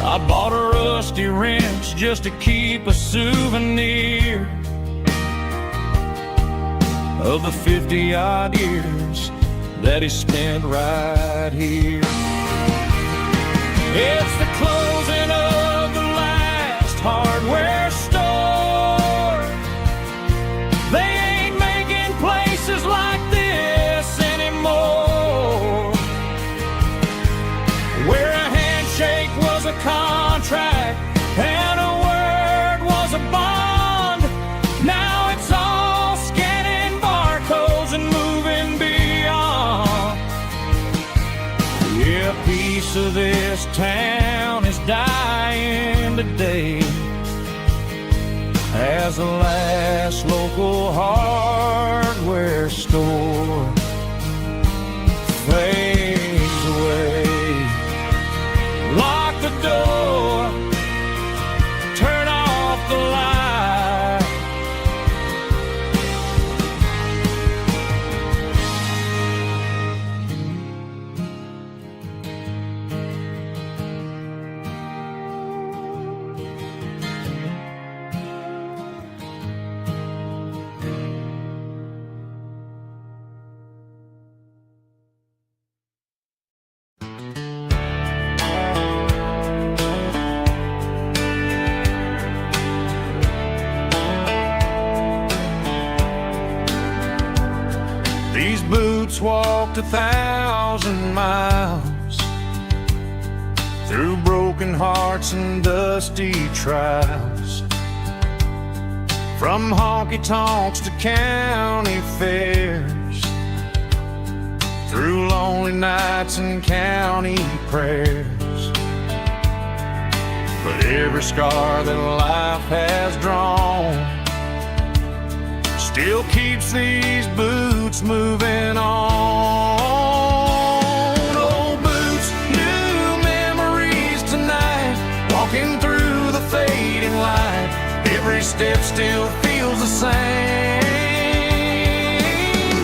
I bought a rusty wrench just to keep a souvenir of the 50-odd years that he spent right here. It's the closing of the last hardware store. They ain't making places like this anymore, where a handshake was a contract and a word was a bond. Now it's all scanning barcodes and moving beyond. Yeah, a piece of this town is dying today as the last local hardware store fades away. Lock the door, turn off the light. These boots walked 1,000 miles through broken hearts and dusty trials, from honky-tonks to county fairs, through lonely nights and county prayers. But every scar that life has drawn still keeps these boots moving on. Old boots, new memories tonight, walking through the fading light. Every step still feels the same.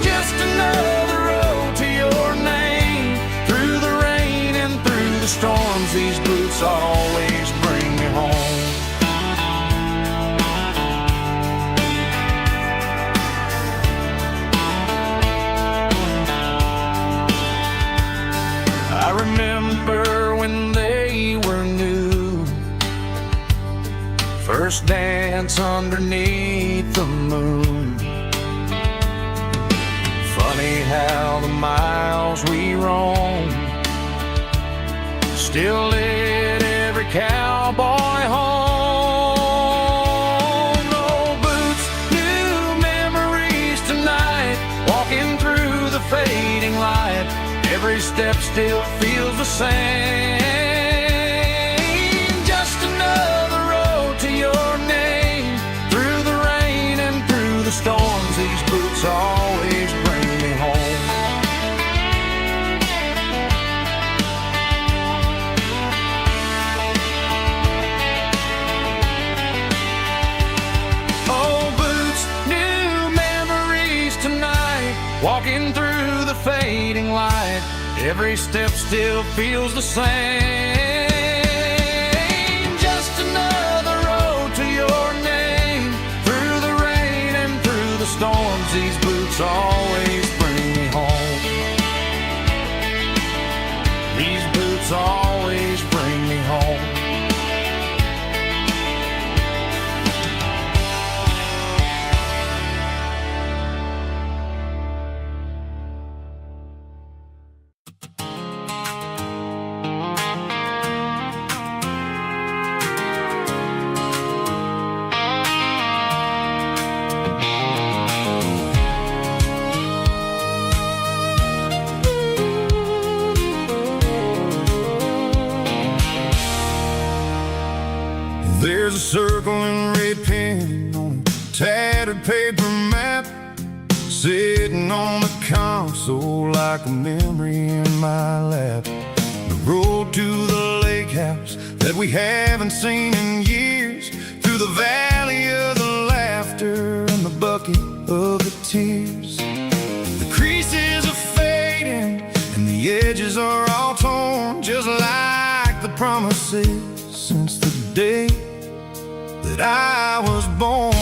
Just another road to your name. Through the rain and through the storms, these boots always bring me home. I remember when they were new, first dance underneath the moon. Funny how the miles we roamed still lit every cowboy home. Old boots, new memories tonight, walking through the fading light. Every step still feels the same. Just another road to your name. Through the rain and through the storms, these boots always bring me home. Old boots, new memories tonight, walking through the fading light. Every step still feels the same. Just another road to your name. Through the rain and through the storms, these boots always bring me home. These boots always bring me home. There's a circle in red pen on a tattered paper map, sitting on the console like a memory in my lap. The road to the lake house that we haven't seen in years, through the valley of the laughter and the bucket of the tears. The creases are fading and the edges are all torn, just like the promises since the day that I was born.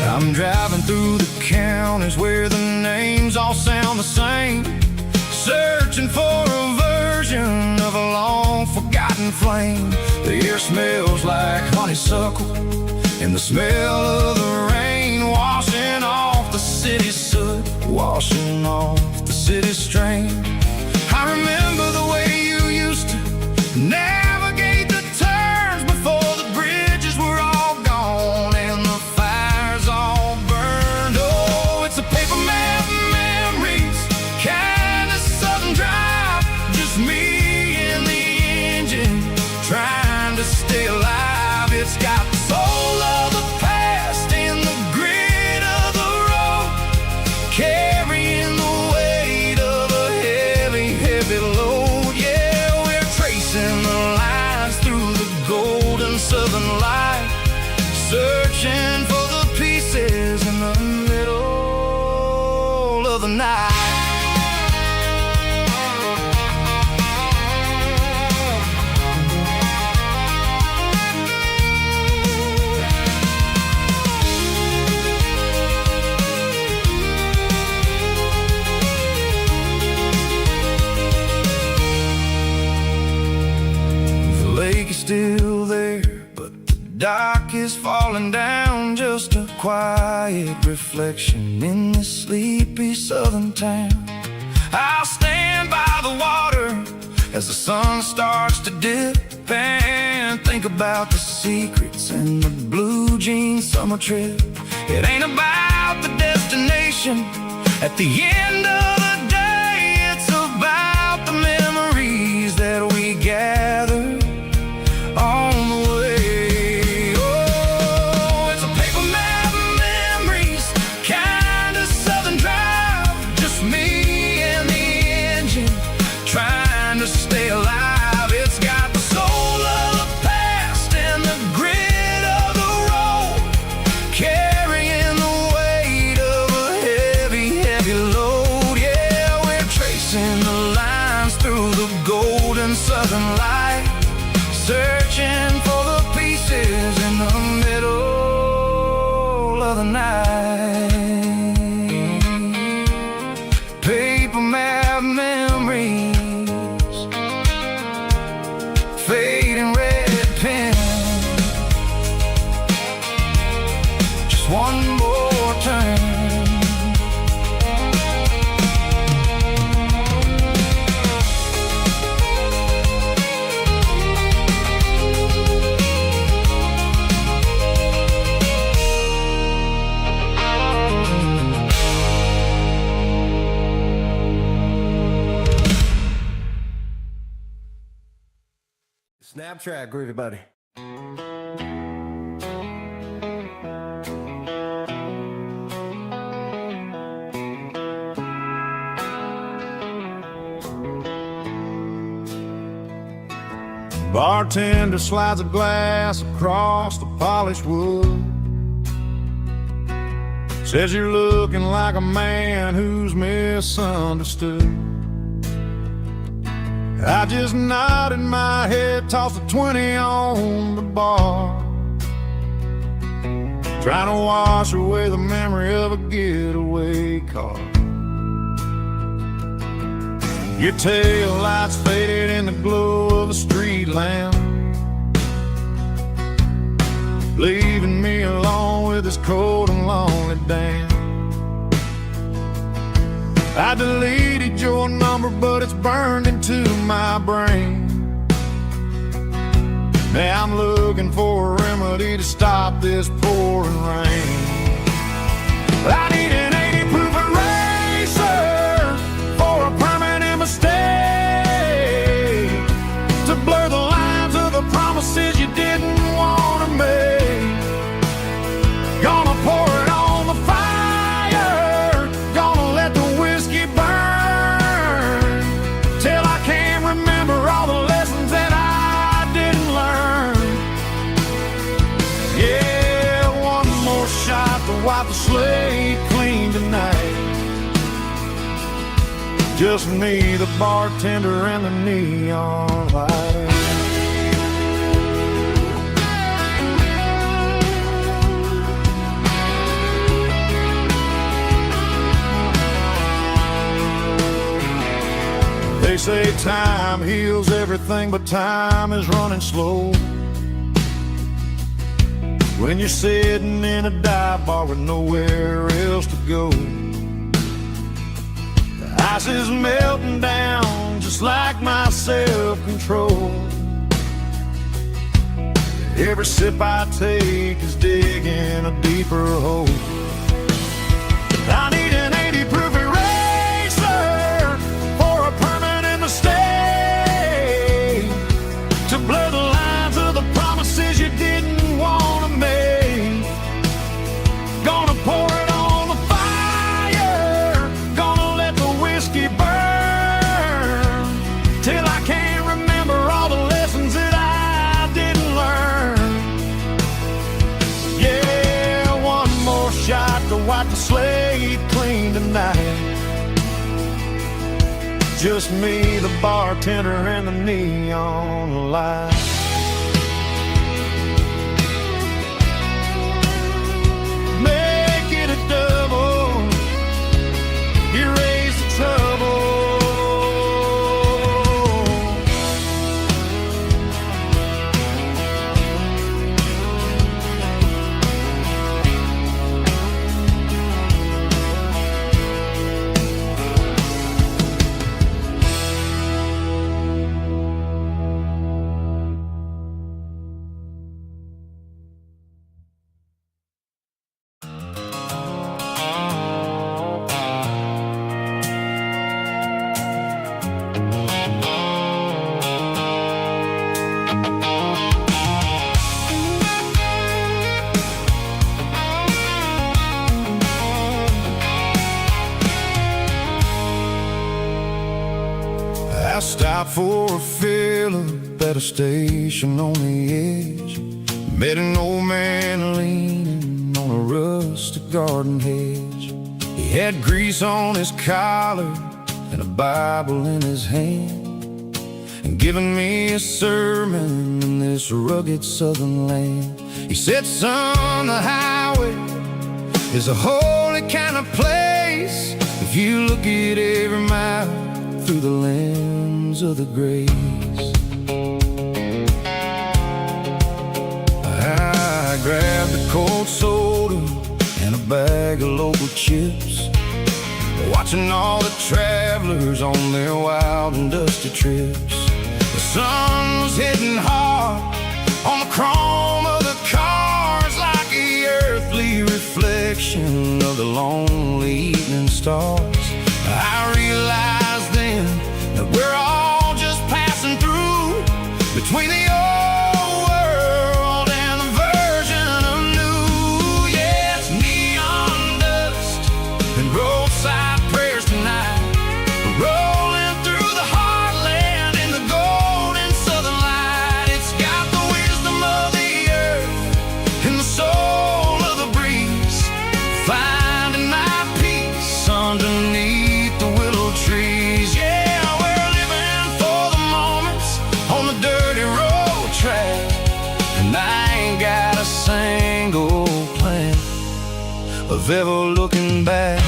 I'm driving through the counties where the names all sound the same, searching for a version of a long forgotten flame. The air smells like honeysuckle and the smell of the rain, washing off the city's soot, washing off the city's strain. I remember the way you used to navigate the turns before the bridges were all gone and the fires all burned. Oh, it's a paper map memories, kind of southern drive, just me and the engine trying to stay alive. It's got the soul of the past and the grit of the road, carrying the weight of a heavy, heavy load. Yeah, we're tracing the lines through the golden southern light, searching for the pieces in the middle of the night. Still there, but the dock is falling down, just a quiet reflection in this sleepy southern town. I'll stand by the water as the sun starts to dip and think about the secrets and the blue jean summer trip. It ain't about the destination at the end of the day, it's about the memories that we gather on the way. Oh, it's a paper map memories, kind of southern drive, just me and the engine trying to stay alive. It's got the soul of the past and the grit of the road, carrying the weight of a heavy, heavy load. Yeah, we're tracing the lines through the golden southern light, searching for the pieces in the middle of the night. Paper map memories, fading red pen, just one more turn. Snap track, everybody. Bartender slides a glass across the polished wood, says you're looking like a man who's misunderstood. I just nodded my head, tossed a 20 on the bar, trying to wash away the memory of a getaway car. Your tail lights faded in the glow of a street lamp, leaving me alone with this cold and lonely damn. I deleted your number, but it's burned into my brain. Now I'm looking for a remedy to stop this pouring rain. I need an 80 proof of rain. Just me, the bartender, and the neon light. They say time heals everything, but time is running slow. When you're sitting in a dive bar with nowhere else to go, the ice is melting down just like my self-control. Every sip I take is digging a deeper hole. I need an 80 proof eraser for a permanent mistake, to blur the lines of the promises you didn't want to make. Gonna pour it on the fire, gonna let the whiskey burn, till I can't remember all the lessons that I didn't learn. Yeah, one more shot to wipe the slate clean tonight. Just me, the bartender, and the neon light. Make it a double, erase the trouble. I stopped for a fill-up at a station on the edge. Met an old man leaning on a rustic garden hedge. He had grease on his collar and a Bible in his hand, and giving me a sermon in this rugged southern land. He said, son, the highway is a holy kind of place if you look at every mile through the lens of the grace. I grabbed a cold soda and a bag of local chips, watching all the travelers on their wild and dusty trips. The sun was hitting hard on the chrome of the cars, like the earthly reflection of the lonely evening stars. I realized then that we're all just passing through between the old world and the version of new. Yeah, it's neon dust and roadside prayers tonight, rolling through the heartland in the golden southern light. It's got the wisdom of the earth and the soul of the breeze, finding my peace underneath the willow trees. Yeah, we're living for the moments on the dirty road track, and I ain't got a single plan of ever looking back.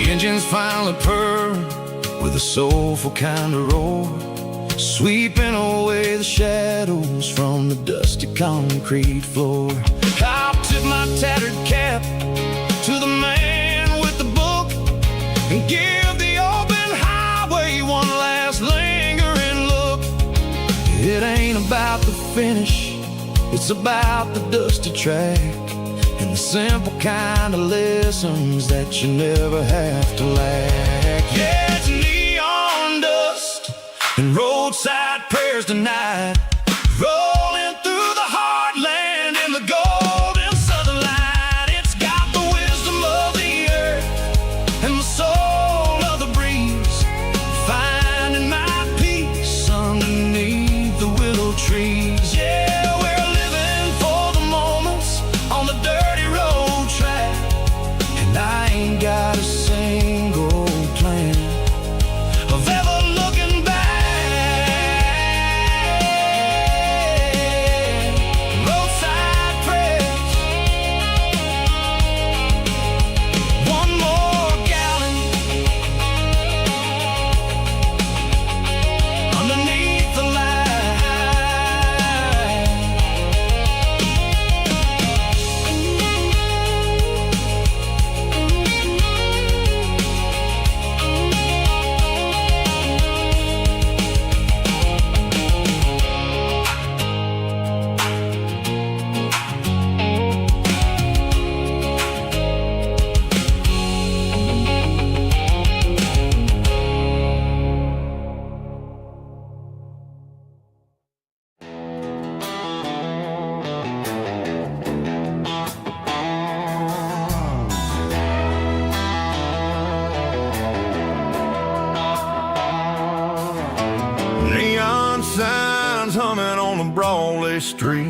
Engines finally purr with a soulful kind of roar, sweeping away the shadows from the dusty concrete floor. I'll tip my tattered cap to the man with the book and give the open highway one last lingering look. It ain't about the finish, it's about the dusty track, and the simple kind of lessons that you never have to lack. Yeah, it's neon dust and roadside prayers tonight, rolling through the heartland in the golden southern light. It's Broadway street.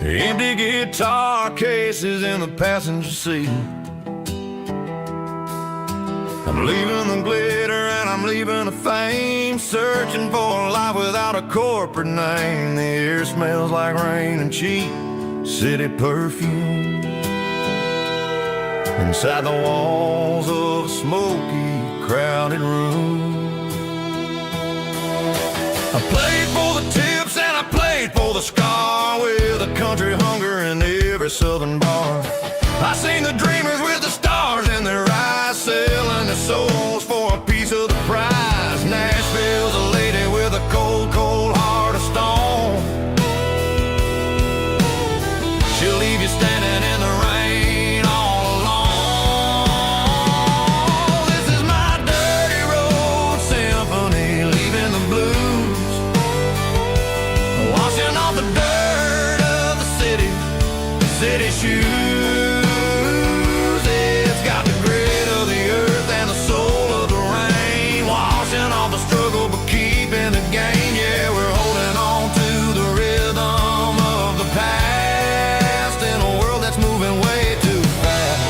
Empty guitar cases in the passenger seat. I'm leaving the glitter and I'm leaving the fame, searching for a life without a corporate name. The air smells like rain and cheap city perfume. Inside the walls of a smoky, crowded room. I played for the tips and I played for the scar, with a country hunger in every southern bar. I seen the dreamers with the stars in their eyes, selling their souls for a piece of the prize. Nashville's a lady with a cold, cold heart of stone. She'll leave you standing in the rain all alone. This is my dirty road symphony, leaving the blues, washing off the dirt of the city shoes. It's got the grit of the earth and the soul of the rain, washing off the struggle but keeping the gain. Yeah, we're holding on to the rhythm of the past in a world that's moving way too fast.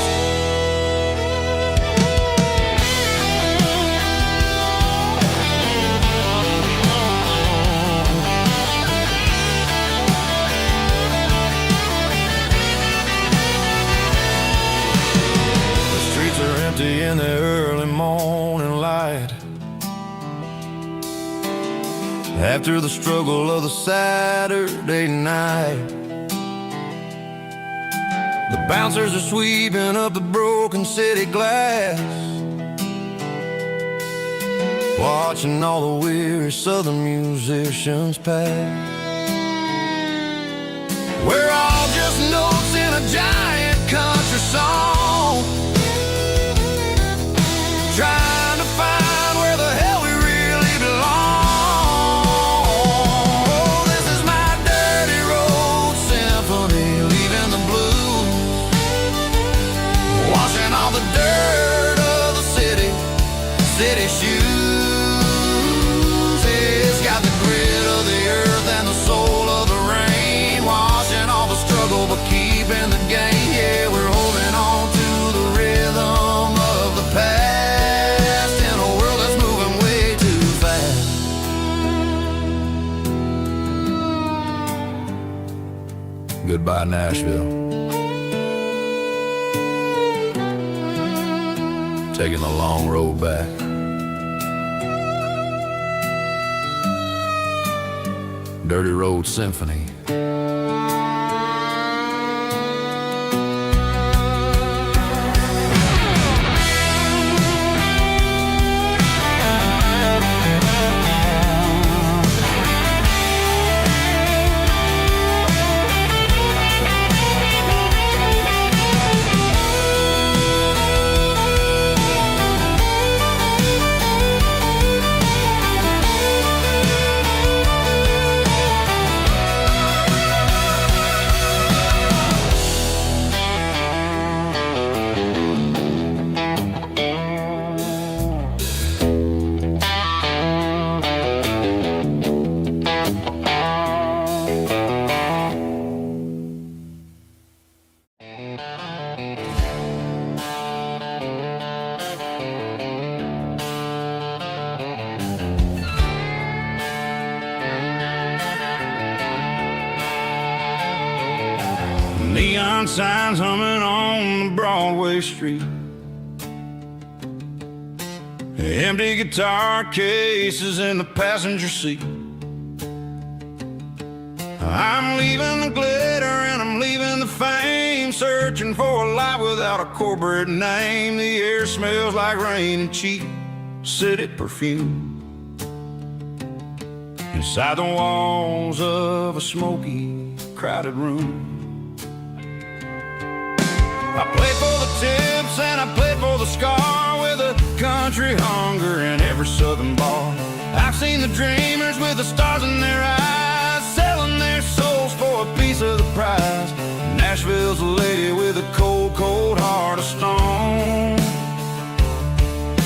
The streets are empty in the early morning light, after the struggle of the Saturday night. The bouncers are sweeping up the broken city glass, watching all the weary southern musicians pass. We're all just notes in a giant country song, trying to find where the hell we really belong. Oh, this is my dirty road symphony, leaving the blues, washing all the dirt of the city shoes. It's got the grit of the earth and the soul of the rain, washing all the struggle but keeping the gain. Yeah, we're holding on to the rhythm of the past in a world that's moving way too fast. Goodbye, Nashville. Taking the long road back. Dirty Road Symphony. Neon signs humming on the Broadway street, empty guitar cases in the passenger seat. I'm leaving the glitter and I'm leaving the fame, searching for a life without a corporate name. The air smells like rain and cheap city perfume. Inside the walls of a smoky, crowded room. I played for the tips and I played for the scar, with a country hunger in every southern bar. I've seen the dreamers with the stars in their eyes, selling their souls for a piece of the prize. Nashville's a lady with a cold, cold heart of stone.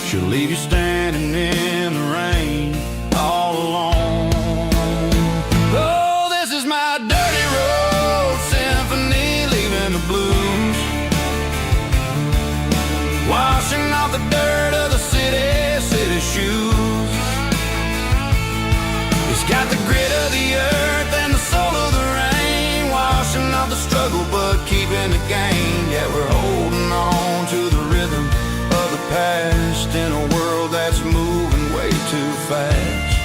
She'll leave you standing in the rain all alone. struggle but keeping the gain. Yeah, we're holding on to the rhythm of the past in a world that's moving way too fast.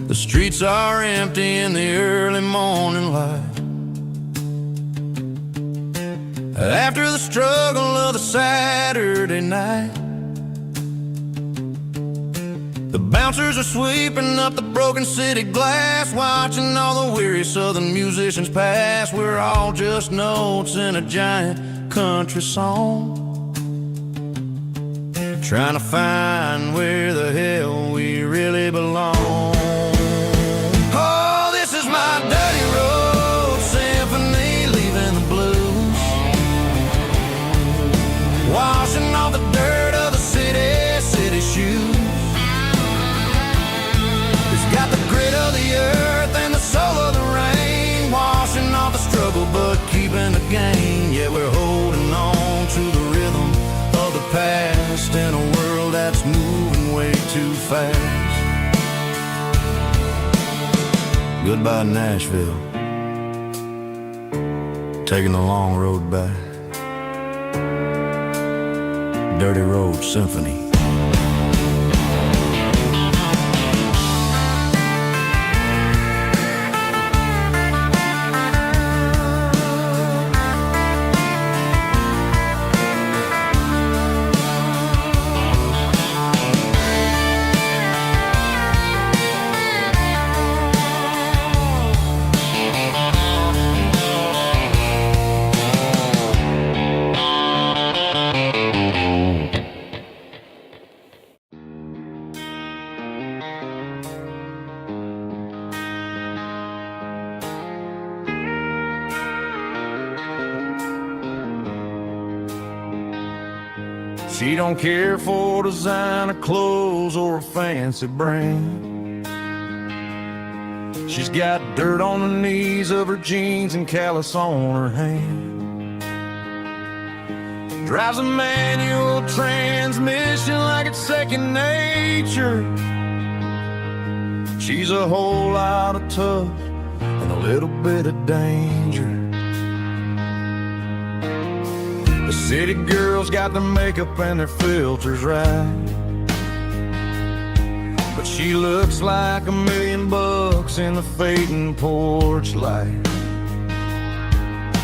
The streets are empty in the early morning light. After the struggle of the Saturday night, the bouncers are sweeping up the broken city glass, watching all the weary southern musicians pass. We're all just notes in a giant country song, trying to find where the hell we really belong. My dirty road symphony, leaving the blues, washing off the dirt of the city shoes. It's got the grit of the earth and the soul of the rain, washing off the struggle but keeping the gain. Yeah, we're holding on to the rhythm of the past in a world that's moving way too fast. Goodbye, Nashville. Taking the long road back. Dirty Road Symphony. She don't care for designer clothes or a fancy brand. She's got dirt on the knees of her jeans and callus on her hand. Drives a manual transmission like it's second nature. She's a whole lot of tough and a little bit of danger. The city girls got their makeup and their filters right, but she looks like $1,000,000 in the fading porch light.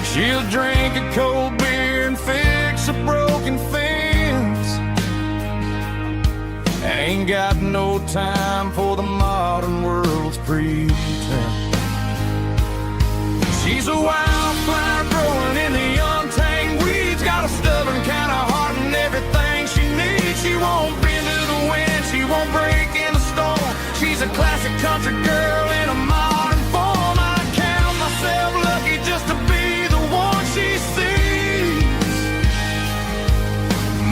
She'll drink a cold beer and fix a broken fence. Ain't got no time for the modern world's pretense. She's a wildflower growing in the untamed weeds, got a stubborn kind of heart and everything she needs. She won't bend to the wind, she won't break in the storm. She's a classic country girl in a modern form. I count myself lucky just to be the one she sees.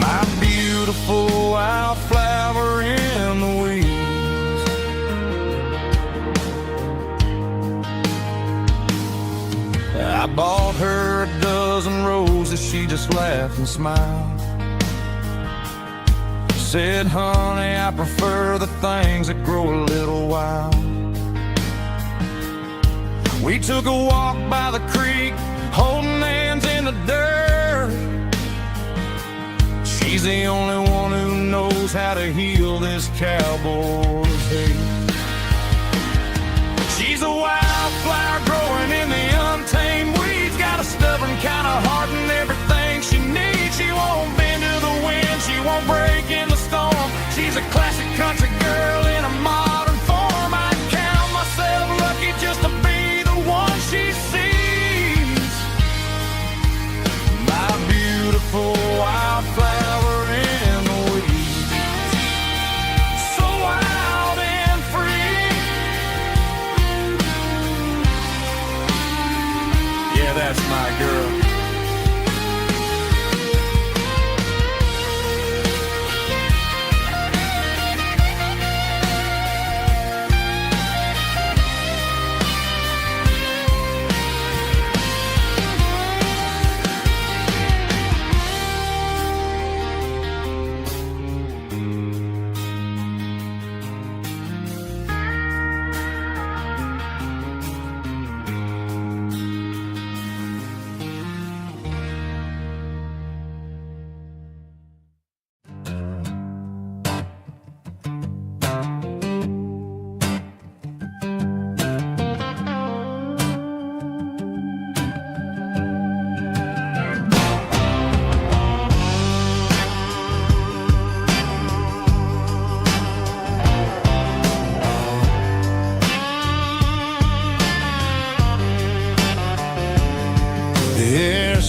My beautiful wildflower in the weeds. I bought her a dozen roses, she just laughed and smiled. Said, honey, I prefer the things that grow a little wild. We took a walk by the creek, holding hands in the dirt. She's the only one who knows how to heal this cowboy's hate. She's a wildflower growing in the untamed weeds, got a stubborn kind of heart and everything she needs. She won't bend to the wind, she won't break in the storm. She's a classic country girl in a modern form. I count myself lucky just to be the one she sees. My beautiful wildflower in the weeds. So wild and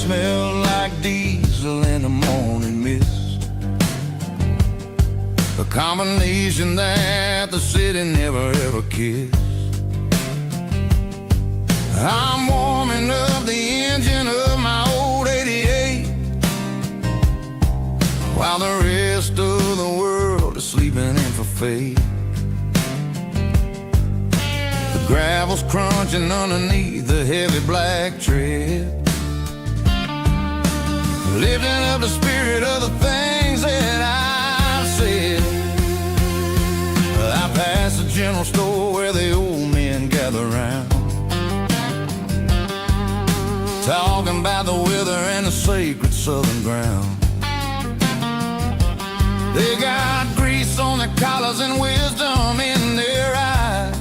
smelled like diesel in the morning mist, a combination that the city never ever kissed. I'm warming up the engine of my old 88, while the rest of the world is sleeping in for fate. The gravel's crunching underneath the heavy black tread, lifting up the spirit of the things that I've said. I pass the general store where the old men gather round, talking about the weather and the sacred southern ground. They got grease on their collars and wisdom in their eyes,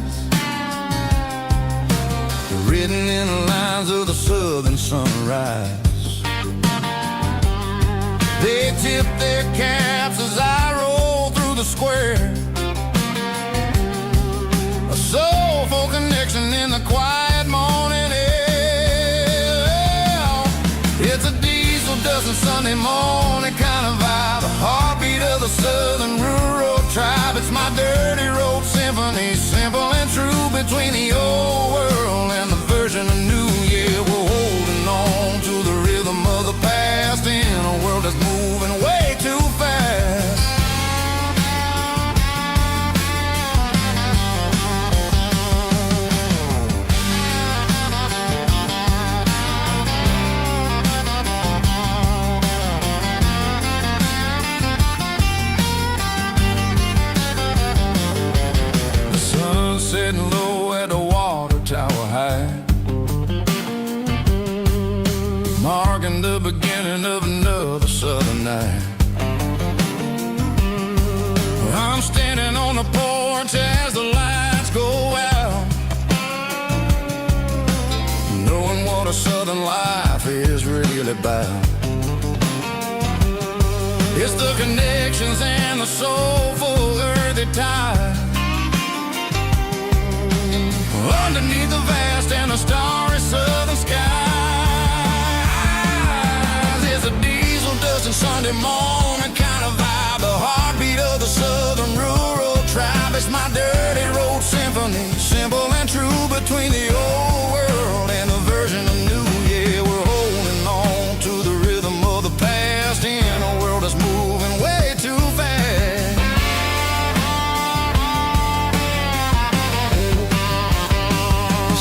written in the lines of the southern sunrise. They tip their caps as I roll through the square, a soulful connection in the quiet morning air. It's a diesel dusting Sunday morning kind of vibe, a heartbeat of the southern rural tribe. It's my dirty road symphony, simple and true, between the old world and the version of new. Yeah, we're holding on to the rhythm of the past in a world that's moving way too fast. The sun's setting low at the water tower high, marking the beginning of another southern night. I'm standing on the porch as the lights go out, knowing what a southern life is really about. It's the connections and the soulful earthy tide, underneath the vast and the starry southern skies. It's a diesel dusting Sunday morning kind of vibe, the heartbeat of the southern rural tribe. It's my dirty road symphony, simple and true, between the old world and the version of new. Yeah, we're holding on to the rhythm of the past in a world that's moving way too fast.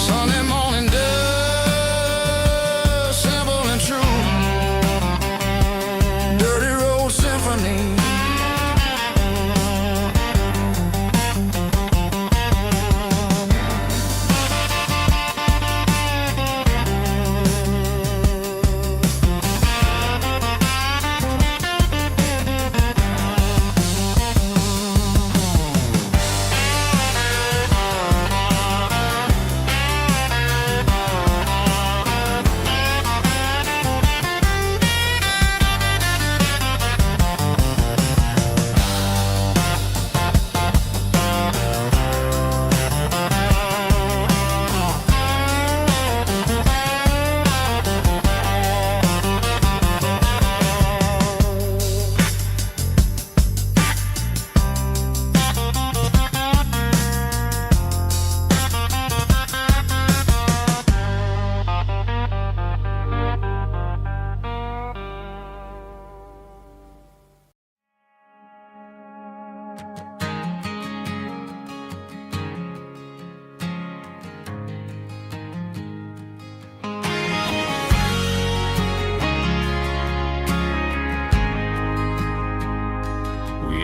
Sunday morning dust, simple and true, dirty road symphony.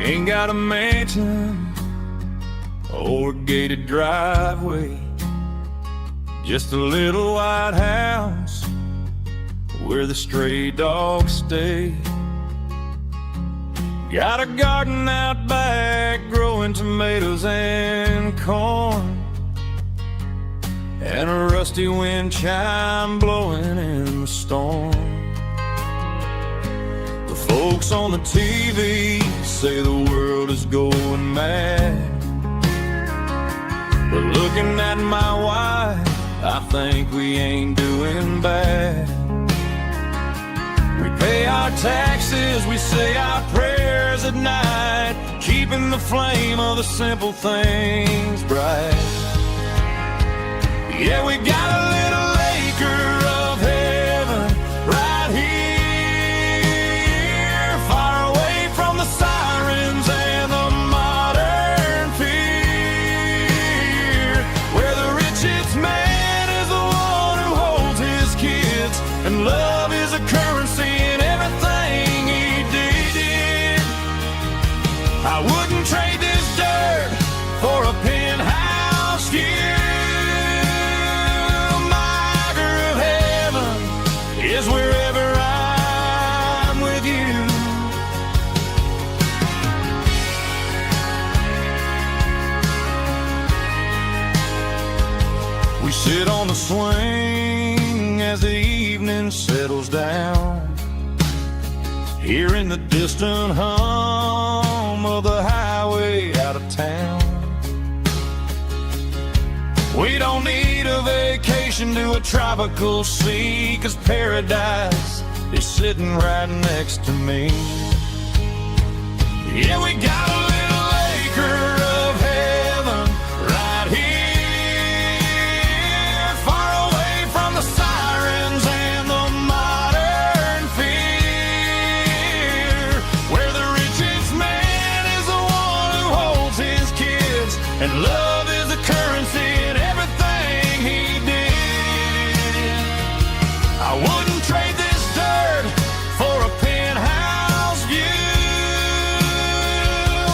Ain't got a mansion or a gated driveway, just a little white house where the stray dogs stay. Got a garden out back growing tomatoes and corn, and a rusty wind chime blowing in the storm. The folks on the TV say the world is going mad, but looking at my wife, I think we ain't doing bad. pay our taxes, we say our prayers at night, keeping the flame of the simple things bright. Yeah, we got a little acre of heaven right here, far away from the sirens and the modern fear, where the richest man is the one who holds his kids, and love is a currency in everything he did. I wouldn't trade this dirt for a penthouse view. Is wherever I'm with you. We sit on the swing as the evening settles down, hearing the distant hum of the highway out of town. We don't need a vacation to a tropical sea, 'cause paradise is sitting right next to me. Yeah, we got a little acre of heaven right here, far away from the sirens and the modern fear, where the richest man is the one who holds his kids, and love is a currency in everything he did. I wouldn't trade this dirt for a penthouse view.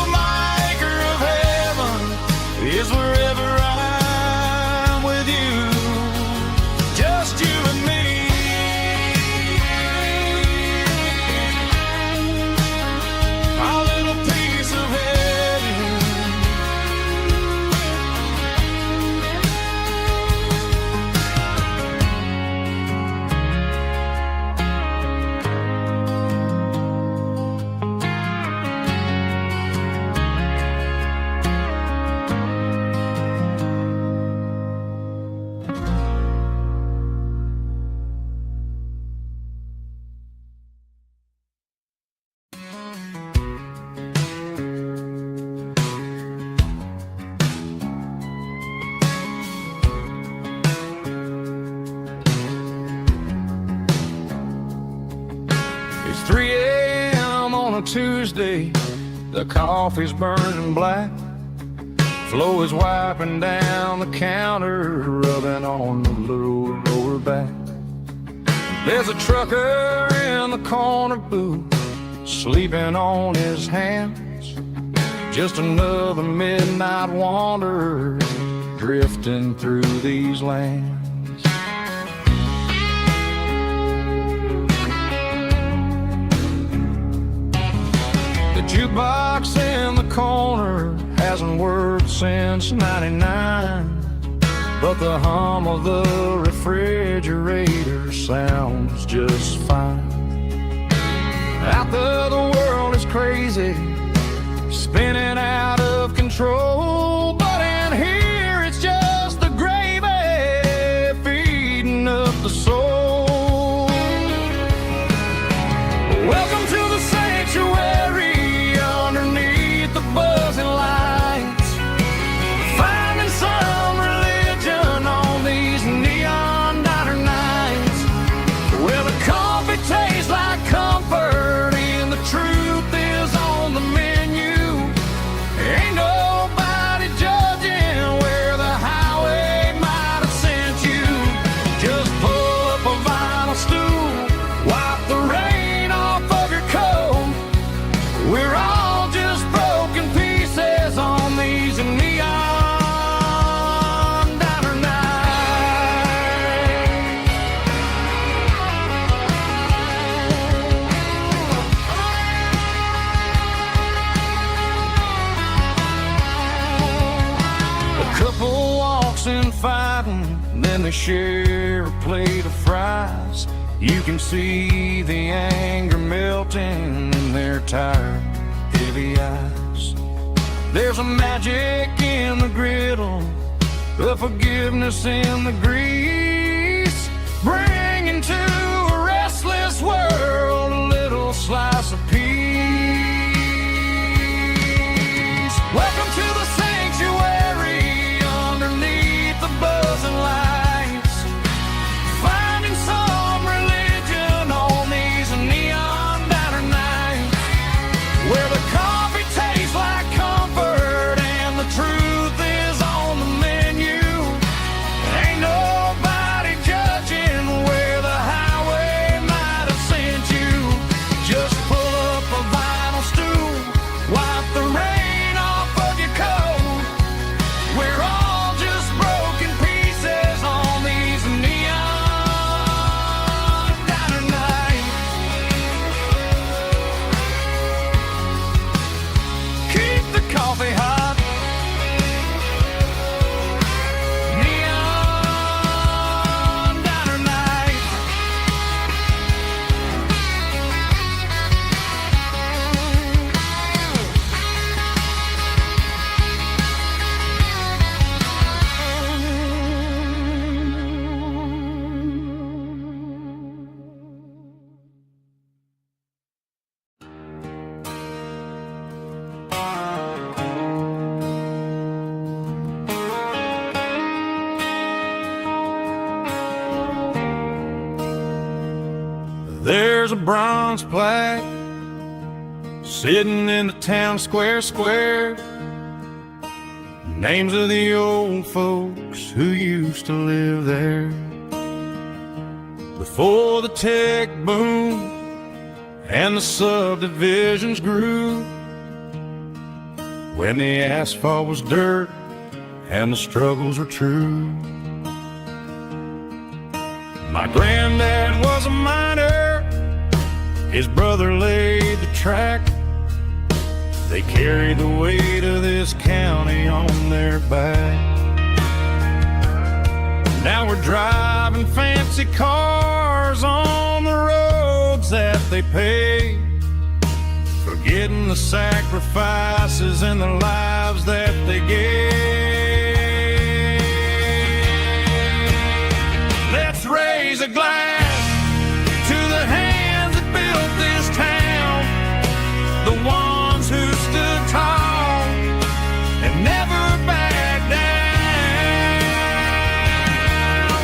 My acre of heaven is wherever I'm with you, just you and me. Our little piece of heaven. It's 3 a.m. on a Tuesday, the coffee's burning black, Flo is wiping down the counter, rubbing on the little lower back. There's a trucker in the corner booth, sleeping on his hands, just another midnight wanderer drifting through these lands. The jukebox in the corner hasn't worked since '99, but the hum of the refrigerator sounds just fine. Out there the world is crazy, spinning out of control, but in here it's just the gravy feeding up the soul. Welcome to the sanctuary underneath the buzzing lights, finding some religion on these neon diner nights, where the coffee tastes like comfort and the truth is on the menu. Ain't nobody judging where the highway might have sent you. Just pull up a vinyl stool, wipe the rain off of your coat. We're all just broken pieces on these neon diner nights. A couple walks in fighting, then they share a plate of fries. You can see the anger melting in their tired, heavy eyes. There's a magic in the griddle, a forgiveness in the grease, bringing to a restless world slice of peace. Welcome to the sanctuary underneath the buzzing lights, finding some religion on these neon diner nights, where the coffee tastes like comfort and the truth is on the menu. Ain't nobody judging where the highway might have sent you. Just pull up a vinyl stool, wipe the rain off of your coat. We're all just broken pieces on these neon diner nights. Keep the coffee hot. Neon diner nights. There's a bronze plaque sitting in the town square. Names of the old folks who used to live there before the tech boom and the subdivisions grew, when the asphalt was dirt and the struggles were true. My granddad was a miner, his brother laid the track. They carried the weight of this county on their back. Now we're driving fancy cars on the roads that they paved, forgetting the sacrifices and the lives that they gave. Let's raise a glass to the hands that built this town, the ones who stood tall and never backed down.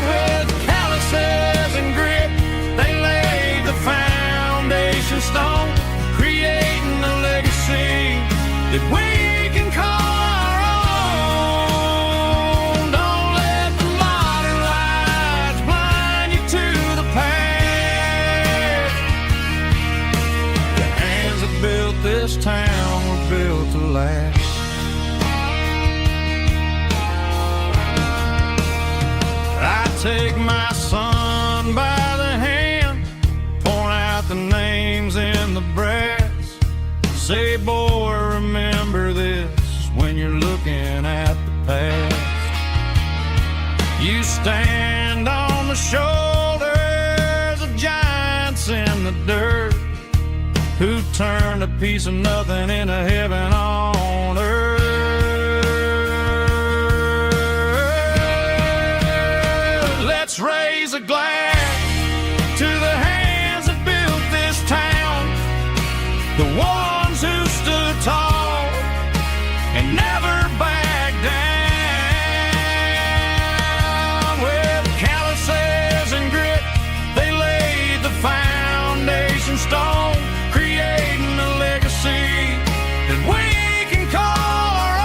With calluses and grit, they laid the foundation stone, creating a legacy that we can call our own. Don't let the modern lights blind you to the past. The hands that built this town were built to last. I take my son by the hand, point out the names in the brass. Say, boy, remember this when you're looking at the past. You stand on the shoulders of giants in the dirt, who turned a piece of nothing into heaven on earth. Let's raise a glass to the hands that built this town, the ones who stood tall and never backed down. With calluses and grit, they laid the foundation stone, creating a legacy that we can call our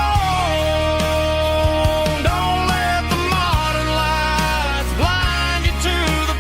own. Don't let the modern lights blind you to the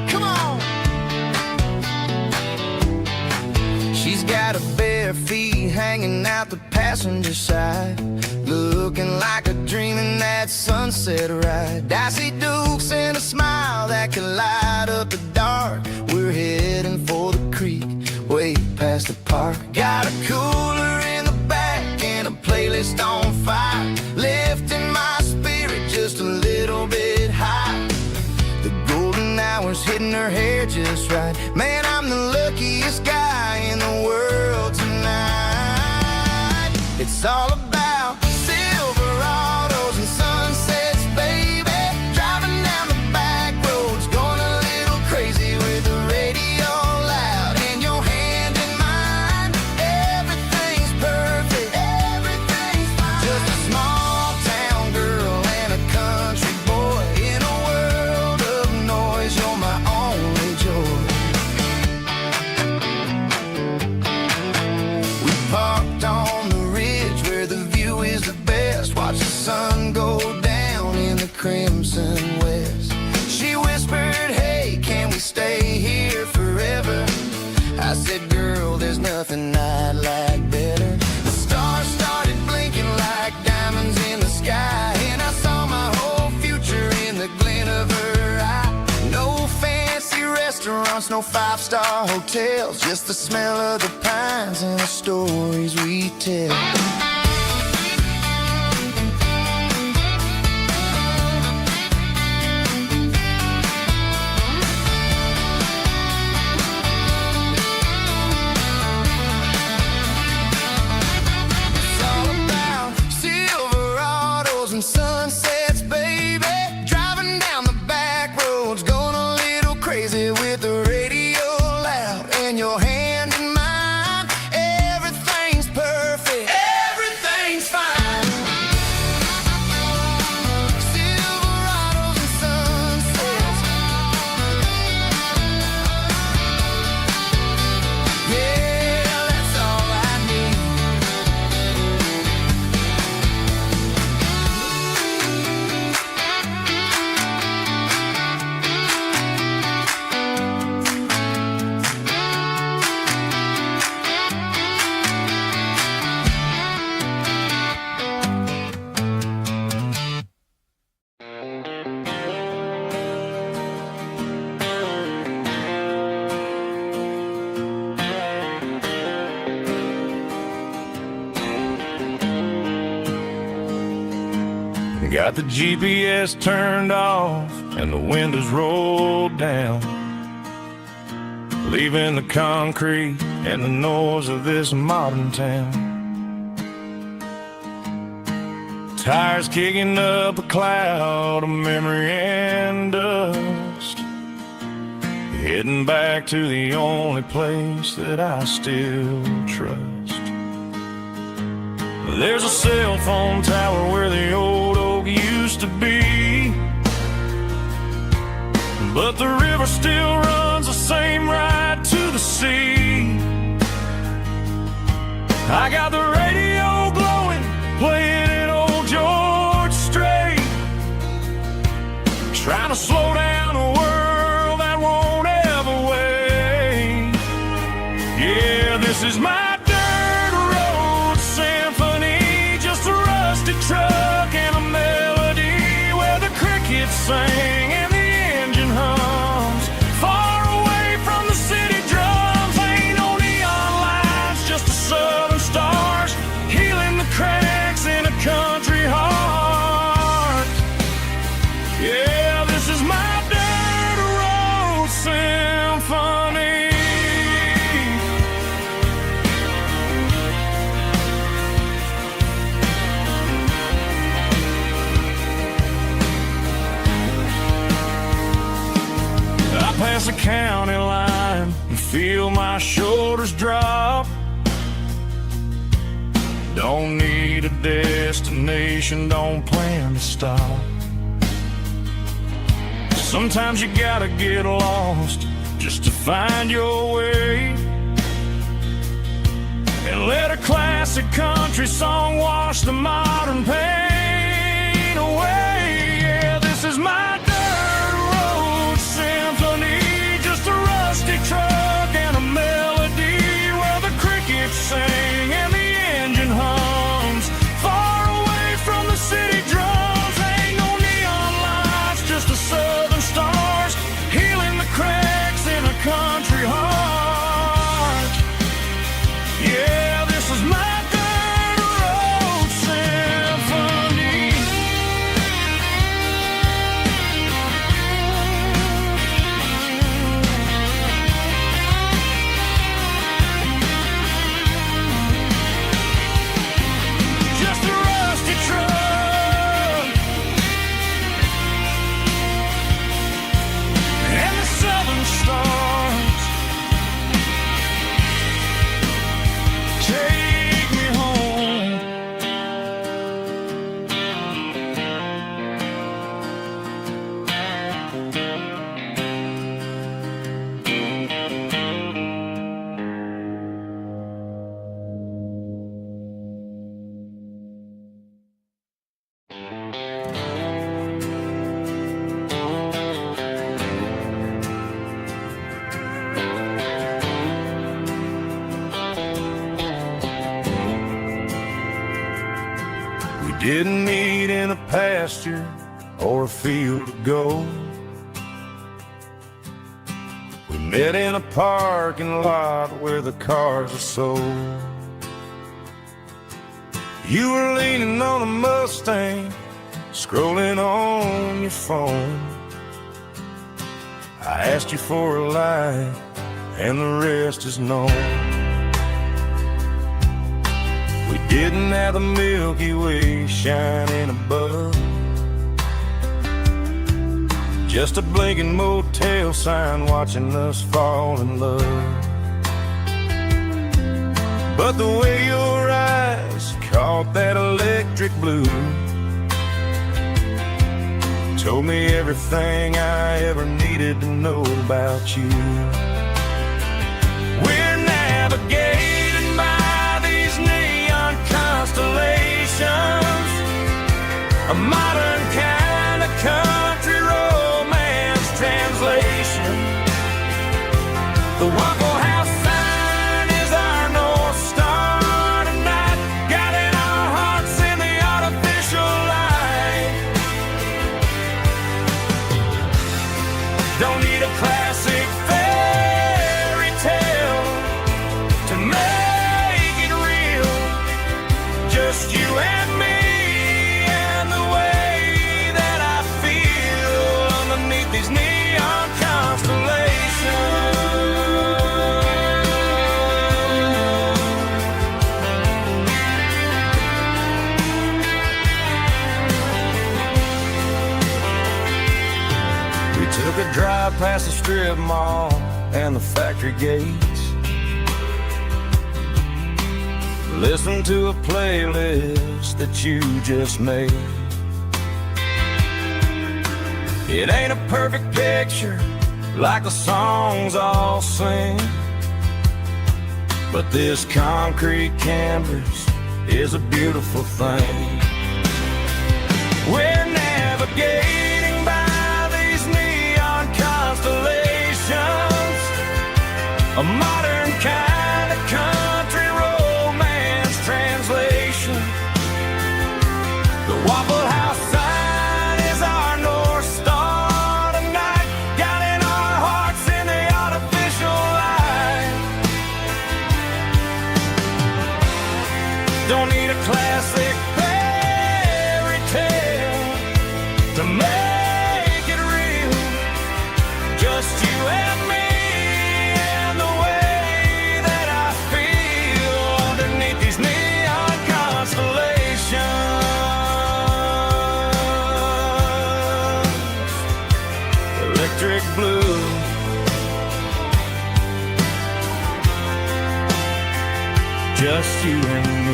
Come on. She's got her bare feet hanging out the passenger side, looking like a dream in that sunset ride. I see Dukes and a smile that can light up the dark. We're heading for the creek, way past the park. Got a cooler in the back and a playlist on fire, lifting my spirit just a little bit high. The golden hours hitting her hair just right. Man, I'm the luckiest guy in the world tonight. It's all about Silverados and sunsets, baby. Driving down the back roads, going a little crazy with the radio loud and your hand in mine. Everything's perfect, everything's fine. Just a small town girl and a country boy in a world of noise. You're my only joy. We parked on the ridge where the view is the best. Watch the sun go down in the crimson west. She whispered, hey, can we stay here forever? I said, girl, there's nothing I'd like better. The stars started blinking like diamonds in the sky, and I saw my whole future in the glint of her eye. No fancy restaurants, no five-star hotels, just the smell of the pines and the stories we tell. It's all about Silverados and sunsets, baby. Driving down the back roads, going a little crazy with the radio loud and your hand in mine. Everything's perfect, everything's fine. Silverados and sunsets. Yeah, that's all I need. Got the GPS turned off and the windows rolled down, leaving the concrete and the noise of this modern town. Tires kicking up a cloud of memory and dust, heading back to the only place that I still trust. There's a cell phone tower where the old oak used to be, but the river still runs the same right to the sea. I got the radio glowing, playing an old George Strait, trying to slow down a world that won't ever wait. Yeah, this is my dirt road symphony, just a rusty truck and a melody where the crickets sing and the engine hums. Far away from the city drums, ain't no neon lights, just the southern stars healing the cracks in a country heart. Yeah, this is my dirt road symphony. I pass the county line and feel my shoulders drop. Don't need a destination, don't plan to stop. Sometimes you gotta get lost just to find your way. and let a classic country song wash the modern pain away. Yeah, this is my dirt road symphony, just a rusty truck and a melody where the crickets sing and the engine hums far away from the city drums. Ain't no neon lights, just the southern stars healing the cracks in a country heart. Yeah, this is my dirt road symphony. Just a rusty truck and the southern stars take me home. We didn't meet in a pasture or a field of gold. We met in a parking lot where the cars are sold. You were leaning on a Mustang, scrolling on your phone. I asked you for a light, and the rest is known. We didn't have the Milky Way shining above, just a blinking motel sign watching us fall in love. But the way your eyes caught that electric blue told me everything I ever needed to know about you. We're navigated by these neon constellations, a modern kind of country romance translation. The Waffle House sign is our North Star tonight, guiding our hearts in the artificial light. Don't need a classic fairy tale to make it real. Just you and me and the way that I feel underneath these neon constellations. We took a drive past the strip mall and the factory gates, listened to a playlist that you just made. It ain't a perfect picture like the songs all sing, but this concrete canvas is a beautiful thing. We're navigating by these neon constellations, a modern kind of country romance translation. The Waffle House sign is our North Star tonight, guiding our hearts in the artificial light. Don't need a classic fairy tale to make it real. Just you and me and the way that I feel underneath these neon constellations. Electric blue, just you and me.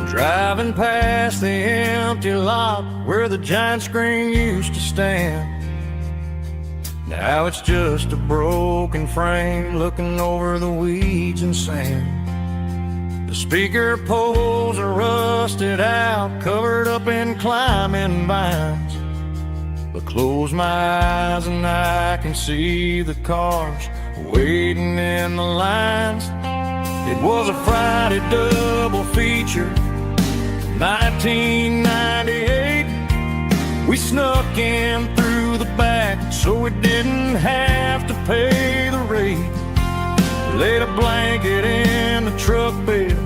Driving past the empty lot where the giant screen used to stand. Now it's just a broken frame looking over the weeds and sand. The speaker poles are rusted out, covered up in climbing vines. But close my eyes and I can see the cars waiting in the lines. It was a Friday double feature, 1998. We snuck in through the back so we didn't have to pay the rate. Laid a blanket in the truck bed,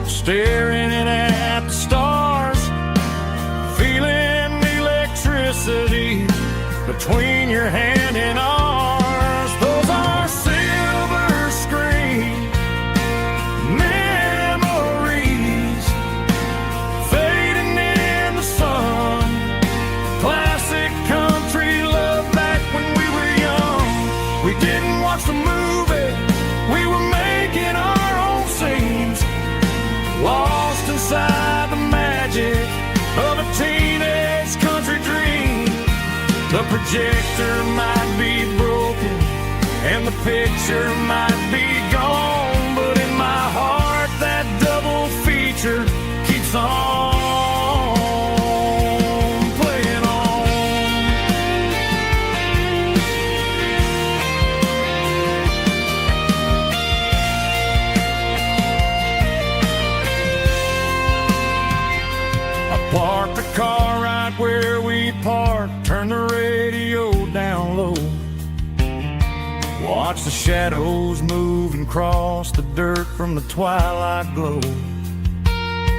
staring at the stars, feeling the electricity between your hand and ours. Those are silver screen memories fading in the sun. Classic country love back when we were young. We didn't watch the movie, we were making our own scenes, lost inside the magic of a teenage country dream. The projector might be broken and the picture might be gone, but in my heart that double feature keeps on playing on. I parked the car right where we parked, turned the radio down low, watch the shadows move and cross the dirt from the twilight glow.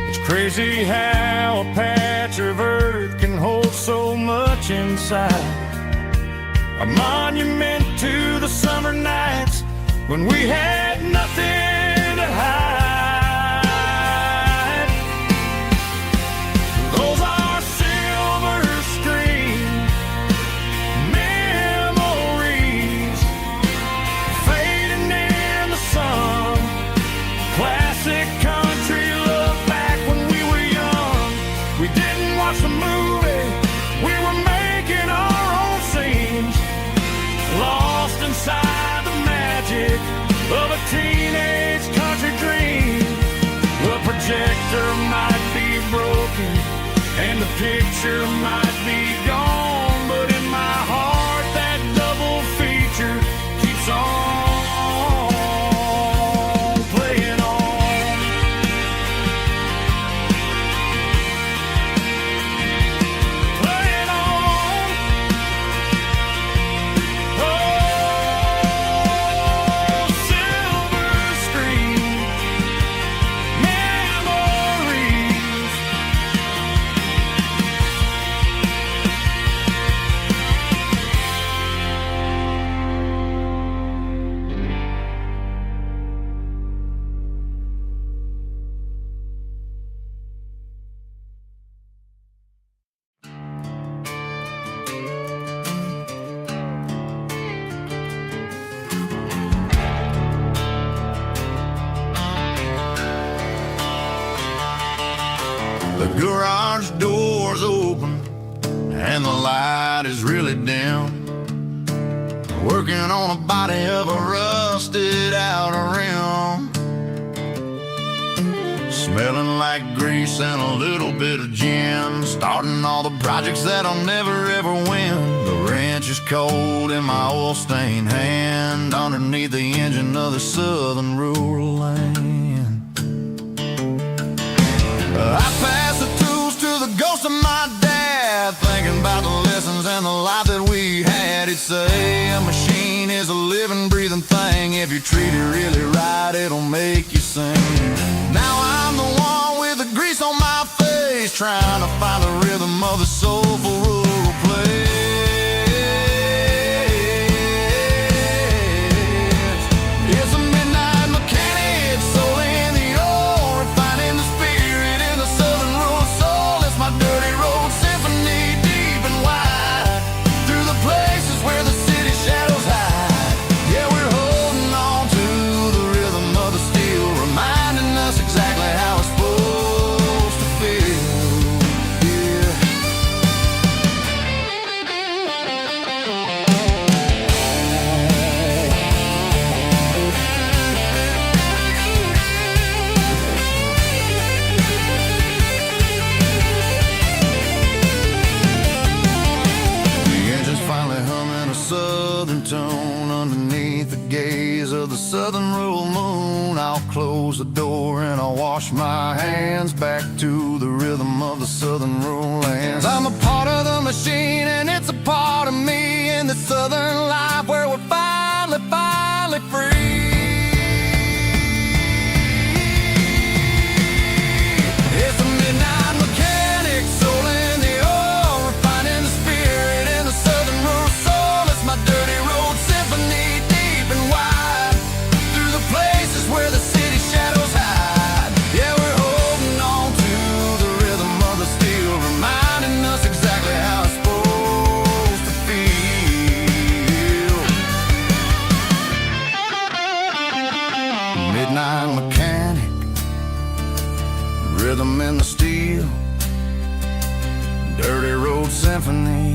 It's crazy how a patch of earth can hold so much inside. A monument to the summer nights when we had nothing to hide. Those are silver screen memories fading in the sun. Classic country love back when we were young. We didn't watch the movie, we were making our own scenes, lost inside the magic of a teenage country dream. The projector might be broken and the picture might be gone, but in my heart that double feature keeps on playing on. Playing on. Oh, silver screen memories. The garage door's open and the light is really dim. Working on a body of a rusted out rim. Smelling like grease and a little bit of gin. Starting all the projects that'll never ever win. The wrench is cold in my oil stained hand, underneath the engine of the southern rural land. I pass the tools to the ghost of my dad, thinking about the lessons and the life that we had. He'd say a machine is a living, breathing thing. If you treat it really right, it'll make you sing. Now I'm the one with the grease on my face, trying to find the rhythm of the soulful rural place. It's a midnight mechanic, soul in the ore, refining the spirit in the southern rural soul. It's my dirty road symphony, deep and wide, through the places where the city shadows hide. Yeah, we're holding on to the rhythm of the steel, reminding us exactly how it's supposed and I wash my hands back to the rhythm of the southern rural lands. I'm a part of the machine and it's a part of me in the southern life where we're finally free. It's a midnight mechanic, soul in the oil, refining the spirit in the southern rural soul. It's my dirty road symphony, deep and wide, through the places where the city shadows hide. Yeah, we're holding on to the rhythm of the steel, reminding us exactly how it's supposed to feel. Midnight mechanic, rhythm in the steel, dirty road symphony.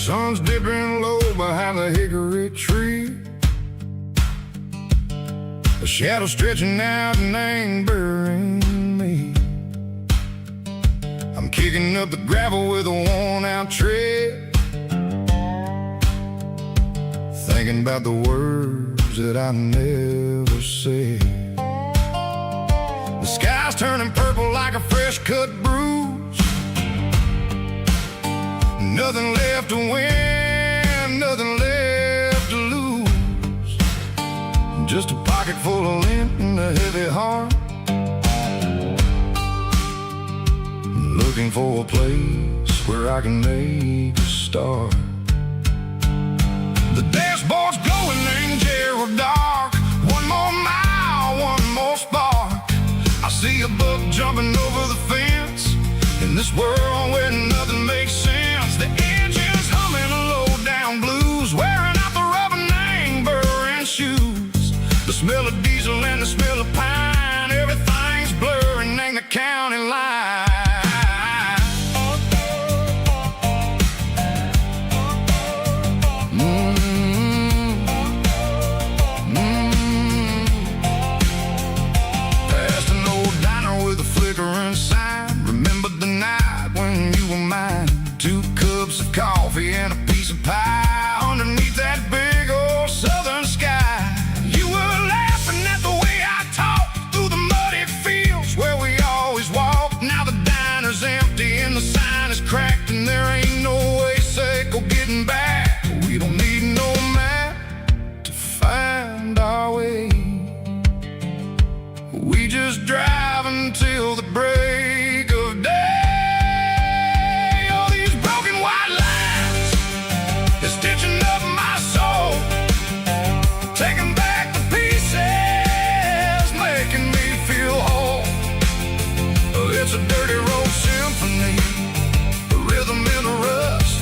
Sun's dipping low behind the hickory tree, a shadow stretching out and angering me. I'm kicking up the gravel with a worn-out tread, thinking about the words that I never said. The sky's turning purple like a fresh-cut bruise. Nothing left to win, nothing left to lose. Just a pocket full of lint and a heavy heart, looking for a place where I can make a start. The dashboard's glowing in Gerald dark. One more mile, one more spark. I see a buck jumping over the fence in this world where nothing makes sense. The engine's humming a low-down blues, wearing out the rubber-name burring shoes. The smell of diesel and the smell of pine, everything's blurring, ain't the county line. Past an old diner with a flickering sign, remember the night when you were mine. 2 cups of coffee and a piece of pie underneath that big old southern sky. You were laughing at the way I talked through the muddy fields where we always walked. Now the diner's empty and the sign is cracked, and there ain't no way safe or getting back. We don't need no map to find our way. We just drive until the break of day. Stitching up my soul, taking back the pieces, making me feel whole. It's a dirty road symphony, a rhythm in the rust,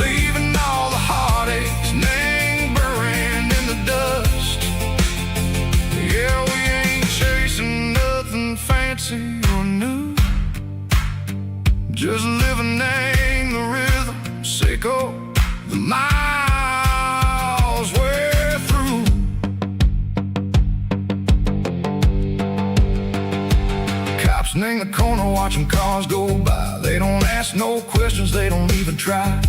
leaving all the heartaches lingering in the dust. Yeah, we ain't chasing nothing fancy or new, just living in the rhythm, sicko. The miles we're through. Cops in the corner watching cars go by. They don't ask no questions, they don't even try.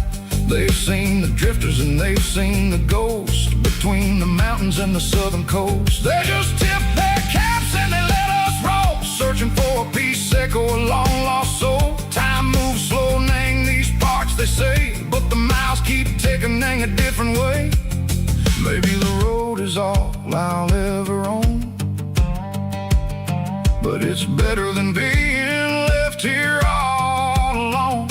They've seen the drifters and they've seen the ghosts between the mountains and the southern coast. They just tip their caps and they let us roll, searching for a piece second or a long lost soul. Time moves slow, nang these parts they say, but the miles keep ticking a different way. Maybe the road is all I'll ever own, but it's better than being left here all alone.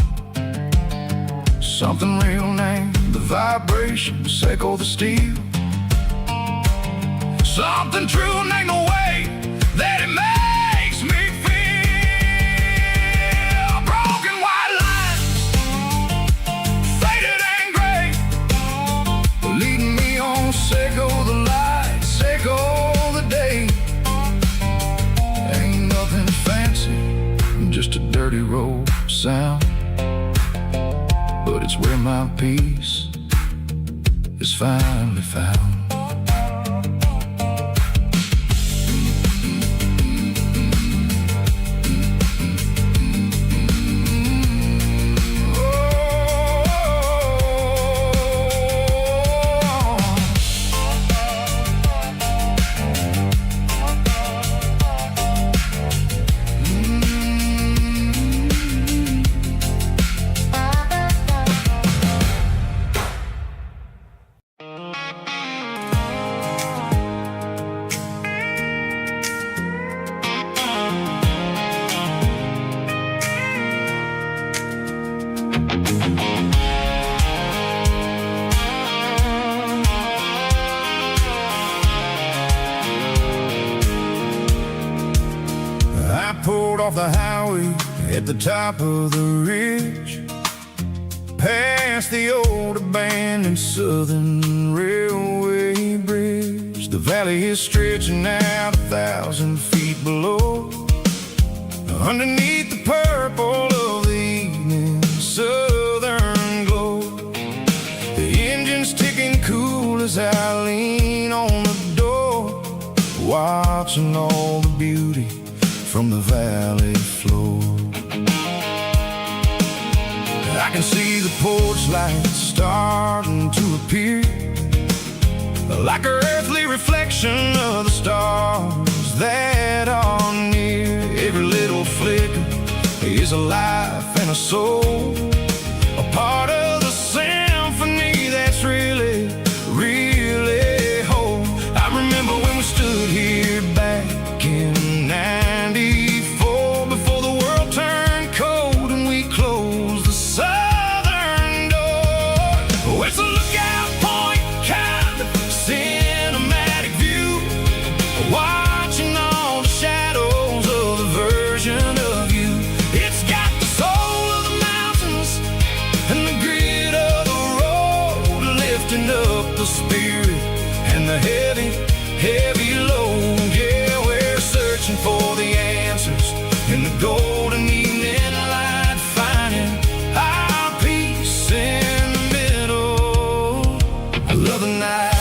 Something real named the vibrations echo the steel. Something true named the way that it makes me feel. Broken white lines, faded and gray, dirty road sound, but it's where my peace is finally found. Pulled off the highway at the top of the ridge, past the old abandoned Southern Railway bridge. The valley is stretching out 1,000 feet below, underneath the purple of the evening southern glow. The engine's ticking cool as I lean on the door, watching all the beauty from the valley floor. I can see the porch lights starting to appear, like an earthly reflection of the stars that are near. Every little flicker is a life and a soul, a part of the symphony that's really, really whole. I remember when we stood here back in '94, before the world turned cold and we closed the southern door. Oh, it's a lookout point, kind of cinematic view, watching all the shadows of the version of you. It's got the soul of the mountains and the grit of the road, lifting up the spirit and the heavy, heavy load. Yeah, we're searching for the answers in the golden evening light, finding our peace in the middle of the night.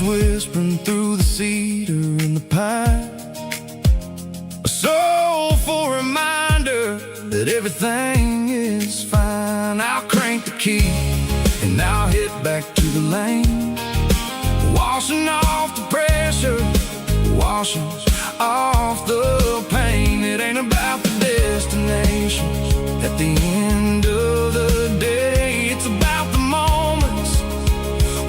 Whispering through the cedar and the pine, a soulful reminder that everything is fine. I'll crank the key and I'll hit back to the lane, washing off the pressure, washing off the pain. It ain't about the destination at the end of the day, it's about the moments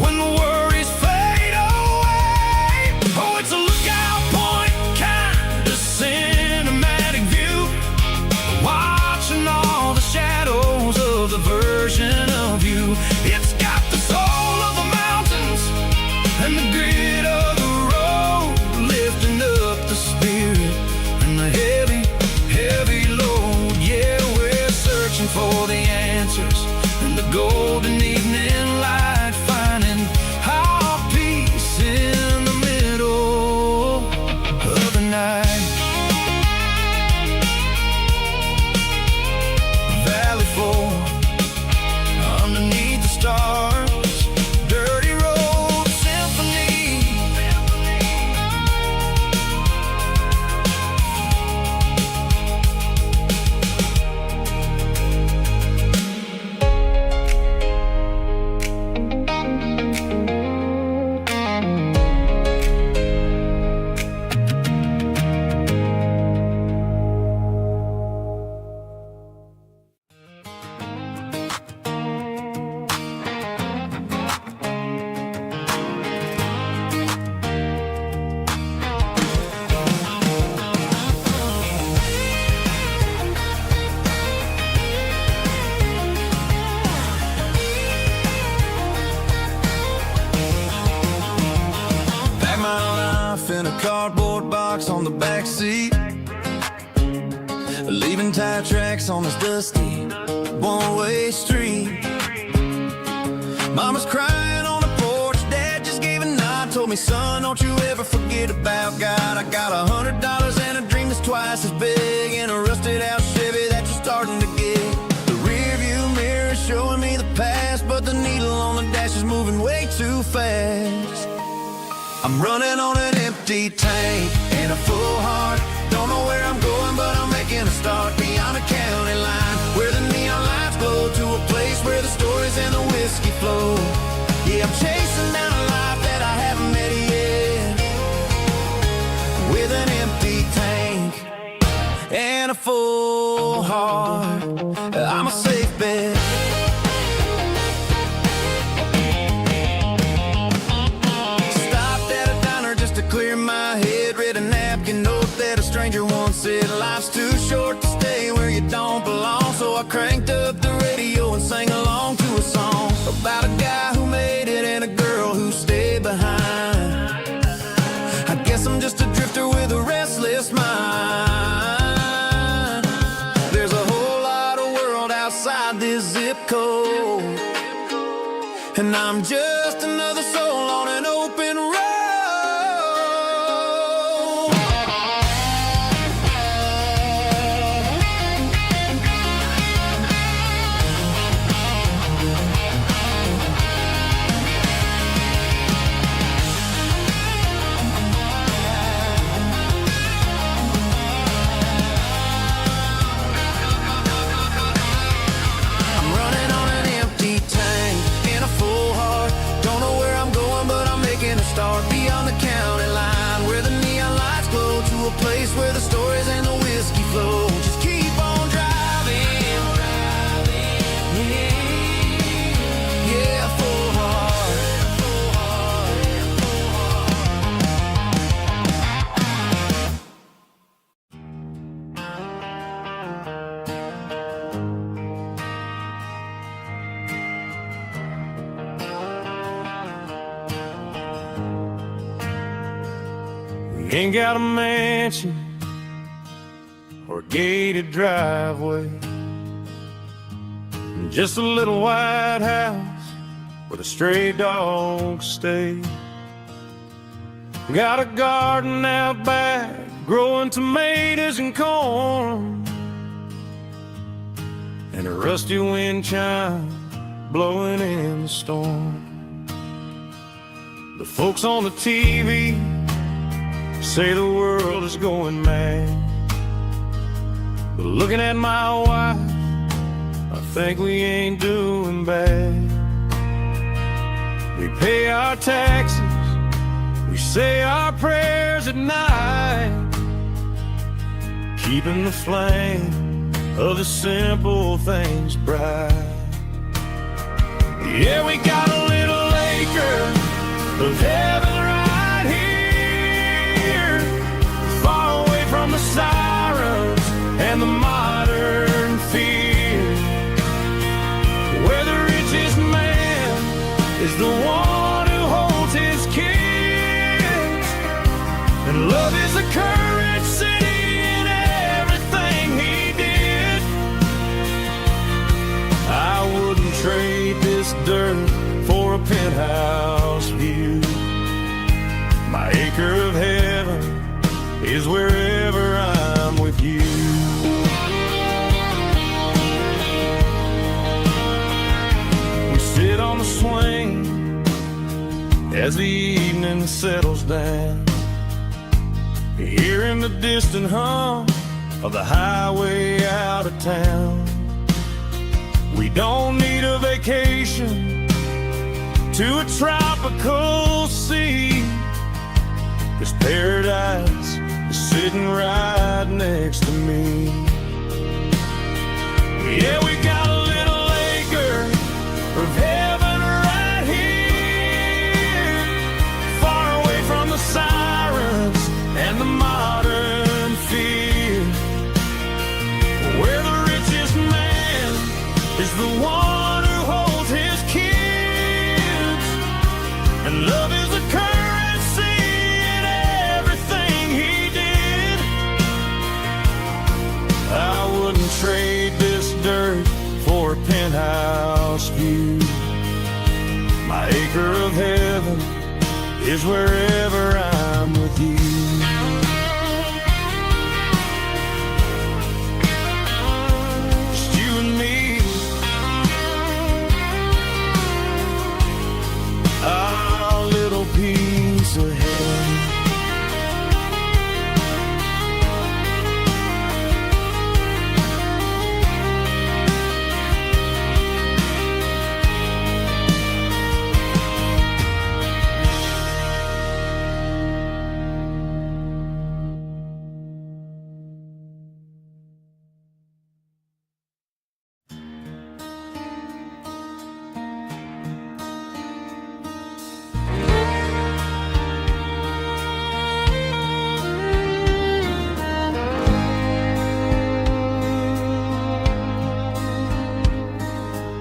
when the worries fade away. Oh, it's a lookout point, kind of cinematic view, watching all the shadows of the version of you. It's got the soul of the mountains and the grit of the road, lifting up the spirit and the heavy, heavy load. Yeah, we're searching for the answers in the golden evening light, finding our peace in the middle of the night. Valley floor, underneath the stars, dirty road symphony. backseat, leaving tire tracks on this dusty one-way street. Mama's crying on the porch, Dad just gave a nod, told me, son, don't you ever forget about God. I got $100 and a dream that's twice as big, and a rusted out Chevy that you're starting to get. The rear view mirror is showing me the past, but the needle on the dash is moving way too fast. I'm running on an empty tank and a full heart. Don't know where I'm going, but I'm making a start beyond a county line, where the neon lights glow, to a place where the stories and the whiskey flow. Yeah, I'm chasing down a life that I haven't met yet, with an empty tank and a full heart. I'm a safe bet. Clear my head, read a napkin note that a stranger once said, life's too short to stay where you don't belong. So I cranked up the radio and sang along to a song about a guy who made it and a girl who stayed behind. I guess I'm just a drifter with a restless mind. There's a whole lot of world outside this zip code, and I'm just another soul on an open road. Beyond the county line, where the neon lights glow, to a place where the stories and the whiskey flow. Just keep on driving, yeah, full heart. Ain't got a mansion or a gated driveway, just a little white house where the stray dogs stay. Got a garden out back, growing tomatoes and corn, and a rusty wind chime blowing in the storm. The folks on the TV say the world is going mad, but looking at my wife, I think we ain't doing bad. We pay our taxes, we say our prayers at night, keeping the flame of the simple things bright. Yeah, we got a little acre of heaven right here, far away from the sirens and the modern fear, where the richest man is the one who holds his kids, and love is the currency in everything he did. I wouldn't trade this dirt for a penthouse view. My acre of heaven is wherever I'm with you. We sit on the swing as the evening settles down, hearing the distant hum of the highway out of town. We don't need a vacation to a tropical sea, 'cause paradise is sitting right next to me. Yeah, we got a little acre of heaven right here, far away from the sirens and the modern fear, where the richest man is the one who holds his kids, and love is the currency in everything he did. acre of heaven is wherever I'm with you. Just you and me, our little piece of heaven.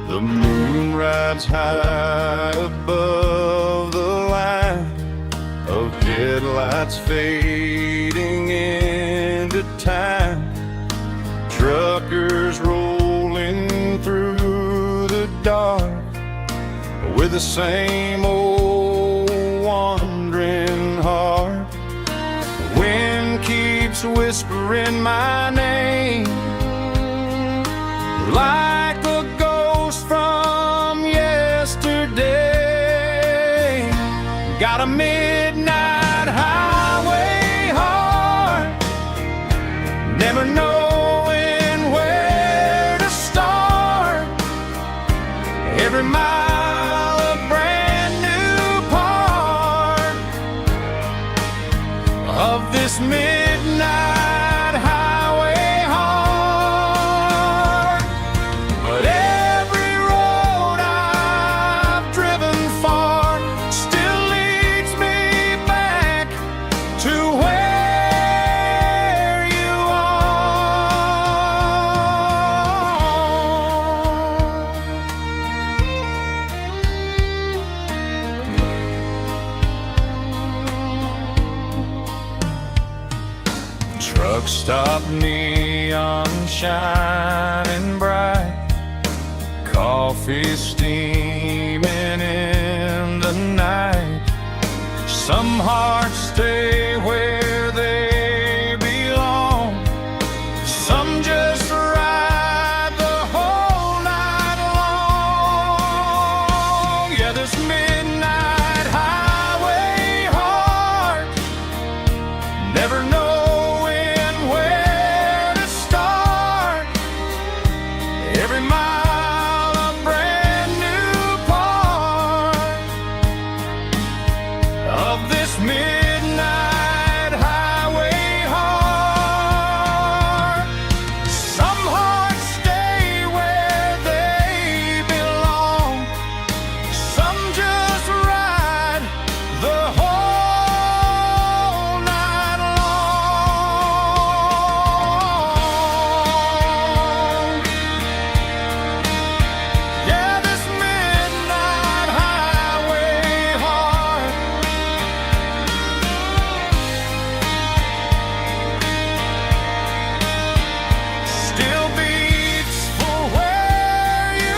The moon rides high above the line of headlights fading into time. Truckers rolling through the dark with the same old wandering heart. The wind keeps whispering my name like a ghost from yesterday. Got a midnight highway heart, never knowing where to start. Every mile a brand new part of this midnight highway heart. But every road I've driven far still leads me back to where you are. Truck stop, neon shining bright, coffee steaming in the night. Some hearts stay where they belong, some just ride the whole night long. Yeah, this midnight highway heart, never knowing where to start. Every mile a brand new part of this midnight highway heart. Some hearts stay where they belong, some just ride the whole night long. Yeah, this midnight highway heart still beats for where you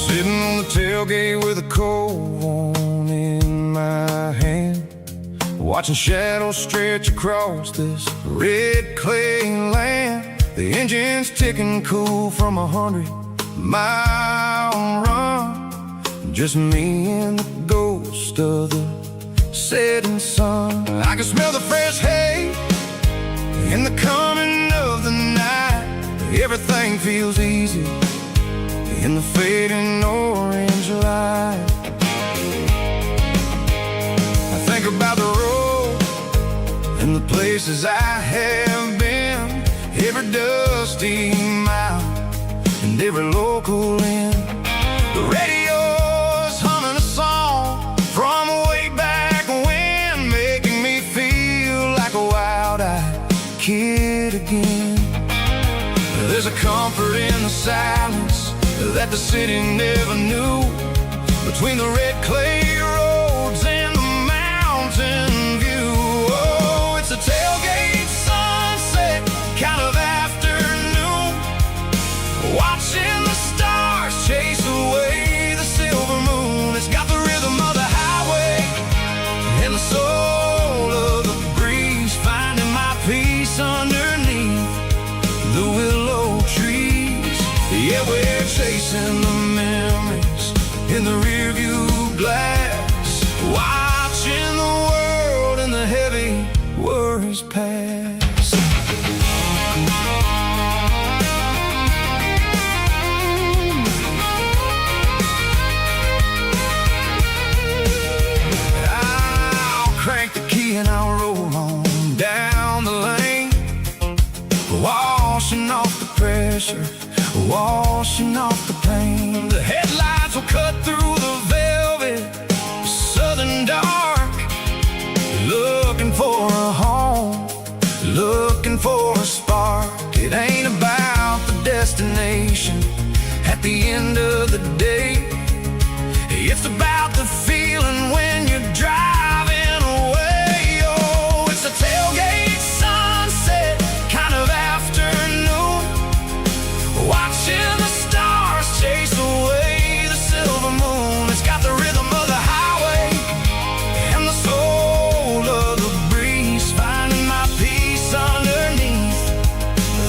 sitting on the tailgate with a cold one in my hand, watching shadows stretch across this red clay land. The engine's ticking cool from 100-mile run. Just me and the ghost of the setting sun. I can smell the fresh hay in the coming of the night. Everything feels easy, in the fading orange light. I think about the road and the places I have been, every dusty mile and every local inn. The radio's humming a song from way back when, making me feel like a wild-eyed kid again. There's a comfort in the silence that the city never knew, between the red clay roads and the mountain view. Oh, it's a tailgate sunset kind of afternoon, watching the stars chase away the silver moon. It's got the rhythm of the highway and the soul of the breeze, finding my peace underneath the willow trees. Yeah, we're chasing the memories in the rearview glass, watching the world and the heavy worries pass. I'll crank the key and I'll roll on down the lane, washing off the pressure, washing off the pain. The headlights will cut through the velvet southern dark, looking for a home, looking for a spark. It ain't about the destination at the end of the day, it's about the feeling when you're driving away. Oh, it's a tailgate sunset kind of afternoon, watching the stars chase away the silver moon. It's got the rhythm of the highway and the soul of the breeze, finding my peace underneath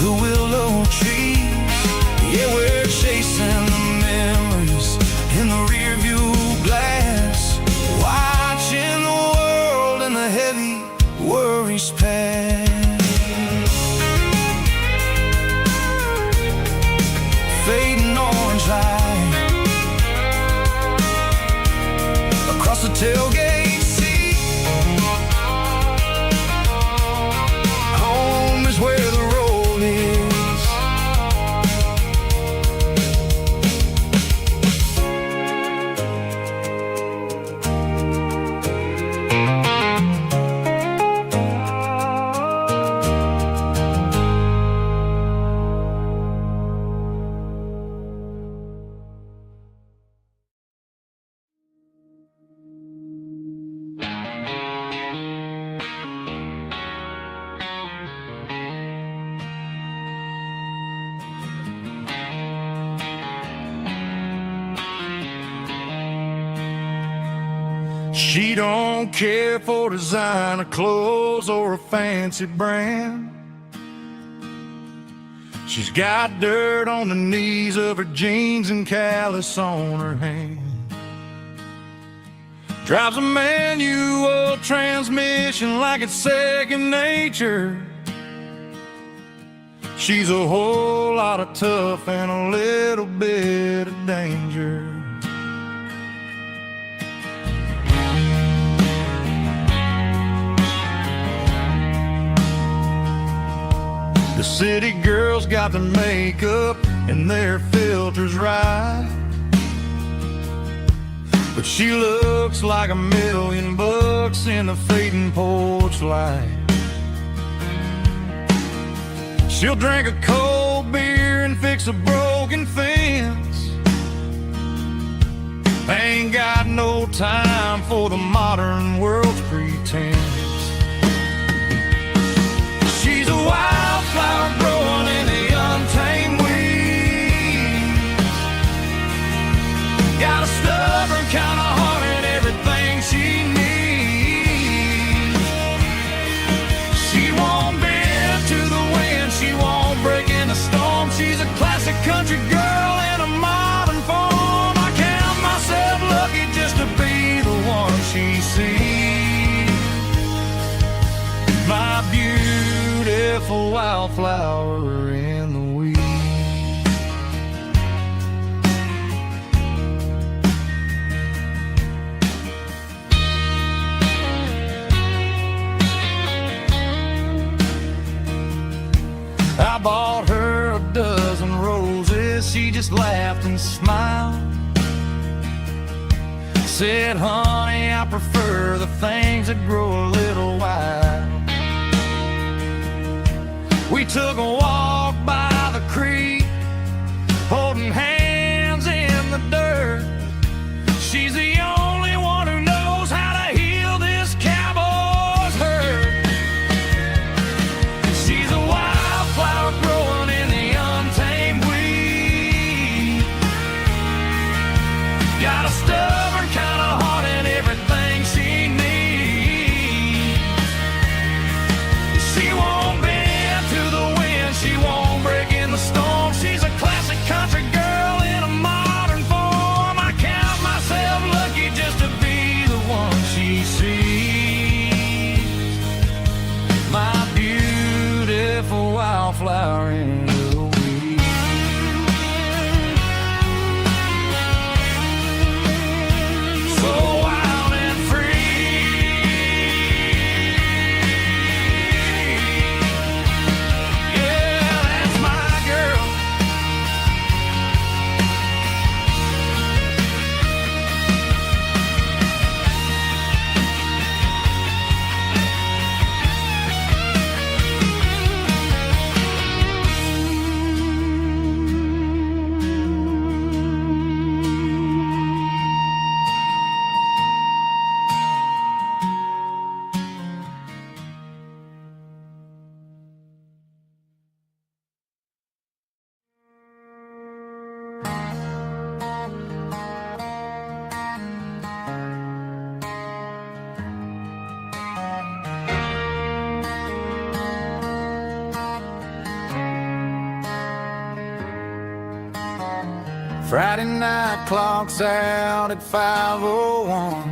the willow trees. Yeah, we're chasing the memories in the rearview glass, watching the world and the heavy worries pass. Fading orange light across the tailgate seat. Home is where the road is. She don't care for designer clothes or a fancy brand. She's got dirt on the knees of her jeans and callus on her hand. Drives a manual transmission like it's second nature. She's a whole lot of tough and a little bit of danger. The city girls got their makeup and their filters right, but she looks like $1,000,000 in a fading porch light. She'll drink a cold beer and fix a broken fence. Ain't got no time for the modern world's pretense. She's a wildflower growing in the untamed weeds. Got a stubborn kind of heart and everything she needs. She won't bend to the wind, she won't break in a storm. She's a classic country girl in a modern form. I count myself lucky just to be the one she sees. My beautiful wildflower in the weeds. she just laughed and smiled. Said, honey, I prefer the things that grow a little wild. We took a walk by the creek, holding hands in the dirt. She's the only one who knows how to heal this cowboy's hurt. She's a wildflower growing in the untamed weed. Got a stubborn kind of heart and everything she needs. She won't bend to the wind, she won't break in the storm. She's a classic country girl in a modern form. I count myself lucky just to be the one she sees. My beautiful wildflower in the weed. So wild and free. Yeah, that's my girl. Friday night clocks out at 5:01.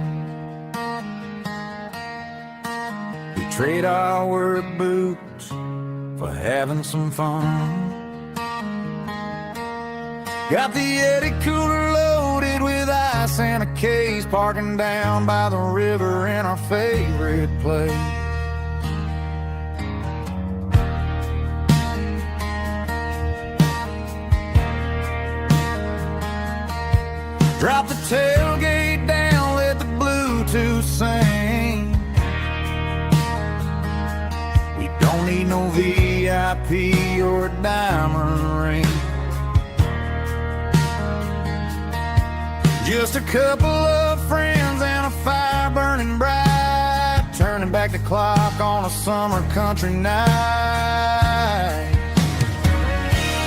We trade our work boots for having some fun. Got the Eddie cooler loaded with ice and a case, parking down by the river in our favorite place. Drop the tailgate down, let the Bluetooth sing. We don't need no VIP or a diamond ring. Just a couple of friends and a fire burning bright, turning back the clock on a summer country night.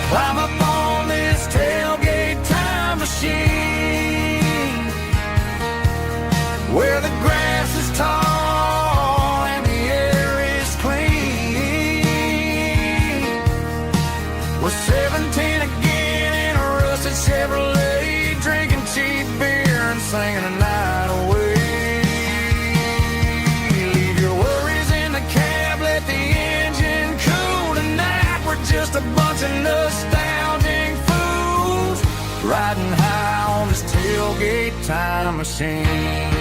Climb up on this tailgate time machine, where the grass is tall and the air is clean. We're 17 again in a rusted Chevrolet, drinking cheap beer and singing the night away. Leave your worries in the cab, let the engine cool tonight. We're just a bunch of nostalgic fools riding high on this tailgate time machine.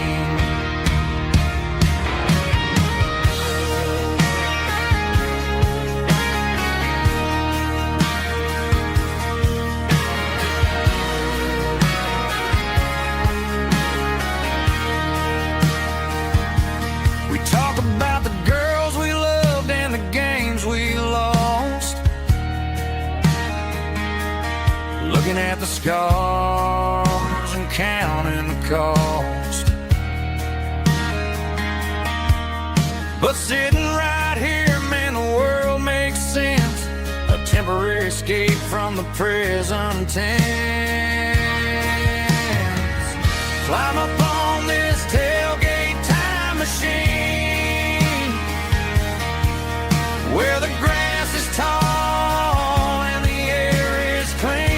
We talk about the girls we loved and the games we lost, looking at the scars and counting the cost. But sitting right here, man, the world makes sense. A temporary escape from the present tense. Climb up on this tailgate time machine, where the grass is tall and the air is clean.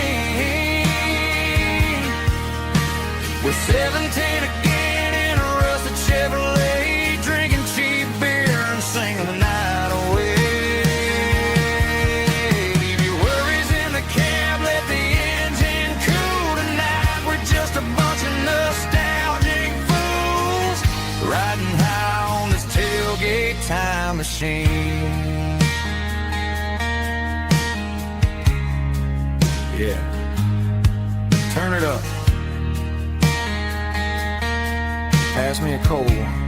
We're 17 again in a rusted Chevrolet, drinking cheap beer and singing the night away. Leave your worries in the cab, let the engine cool tonight. We're just a bunch of nostalgic fools riding high on this tailgate time machine. Yeah. Turn it up. Pass me a cold one.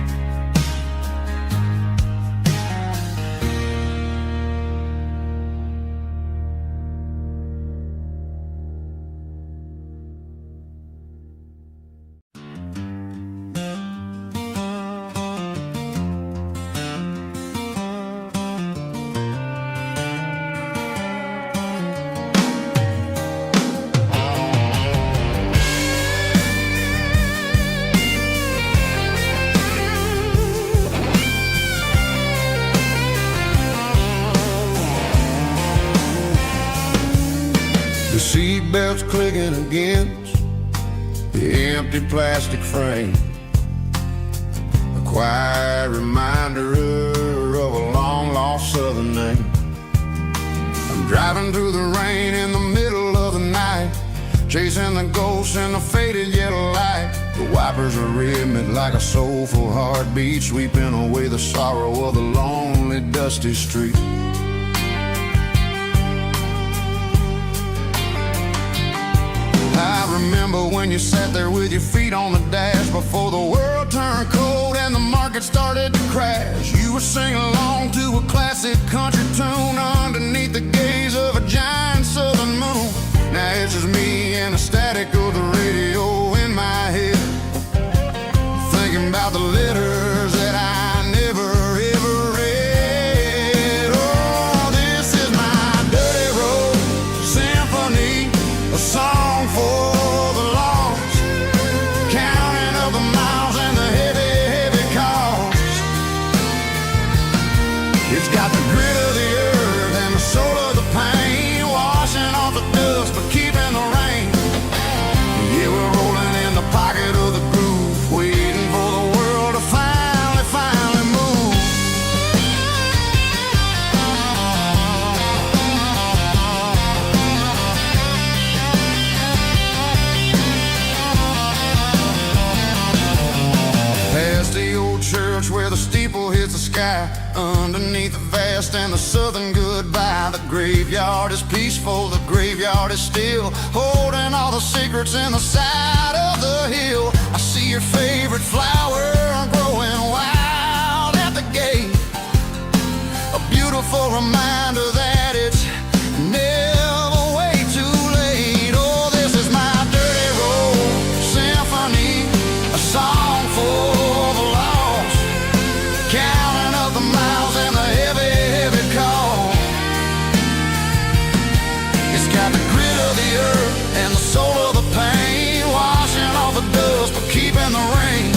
The seatbelt's clicking against the empty plastic frame, a quiet reminder of a long-lost southern name. I'm driving through the rain in the middle of the night, chasing the ghosts in the faded yellow light. The wipers are rhythmic like a soulful heartbeat, sweeping away the sorrow of the lonely, dusty street. I remember when you sat there with your feet on the dash before the world turned cold and the market started to crash. You were singing along to a classic country tune underneath the gaze of a giant southern moon. Now it's just me and the static of the radio in my head, thinking about the letters that I never ever read. Oh, this is my dirty road symphony, a song for the lost, counting up the miles and the heavy, heavy cost. It's got the grit of the earth and the soul of the pain, washing off the dust but keeping the rain. Yeah, we're rolling in the pocket of the groove, waiting for the world to finally move. Past the old church where the steeple hits the sky, underneath the vast and the southern goodbye. The graveyard is peaceful, the graveyard is still, holding all the secrets in the side of the hill. I see your favorite flower growing wild at the gate, a beautiful reminder that it's never way too late. Oh, this is my dirty road symphony, a song for the lost, counting up the miles and the heavy, heavy call. It's got the grit of the earth and the soul of the pain, washing off the dust but keeping the rain.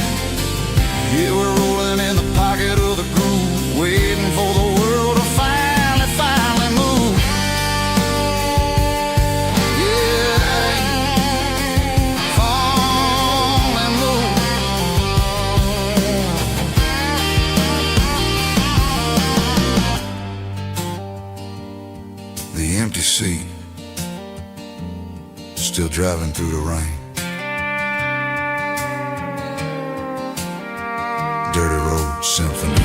Yeah, we're rolling in the pocket of the groove, waiting for the world to finally move. Yeah, finally move. The empty seat, still driving through the rain. Dirty road symphony.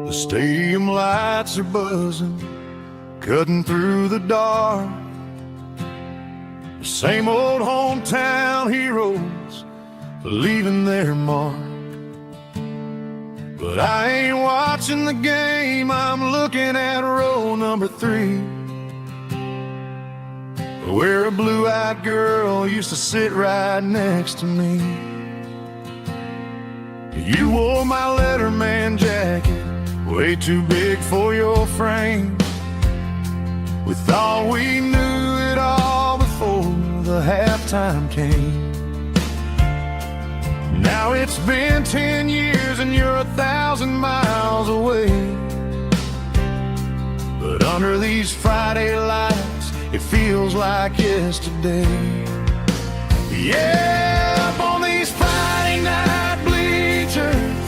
The stadium lights are buzzing, cutting through the dark. The same old hometown heroes leaving their mark. But I ain't watching watching the game, I'm looking at row number 3, where a blue-eyed girl used to sit right next to me. You wore my Letterman jacket, way too big for your frame. We thought we knew it all before the halftime came. Now it's been 10 years and you're 1,000 miles away. But under these Friday lights, it feels like yesterday. Yeah, up on these Friday night bleachers,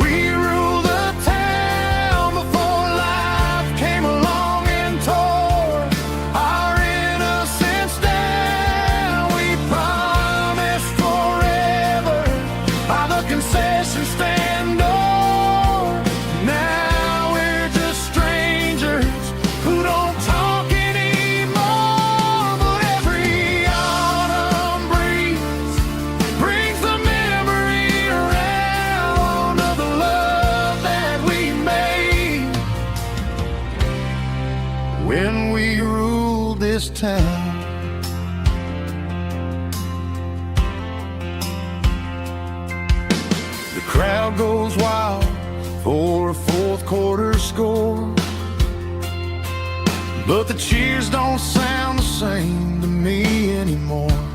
we rule the town before life came along and tore our innocence down. We promised forever by the concession stand door. Now we're just strangers who don't talk anymore. But every autumn breeze brings the memory around of the love that we made when we ruled this town. The crowd goes wild for a fourth quarter score, but the cheers don't sound the same to me anymore.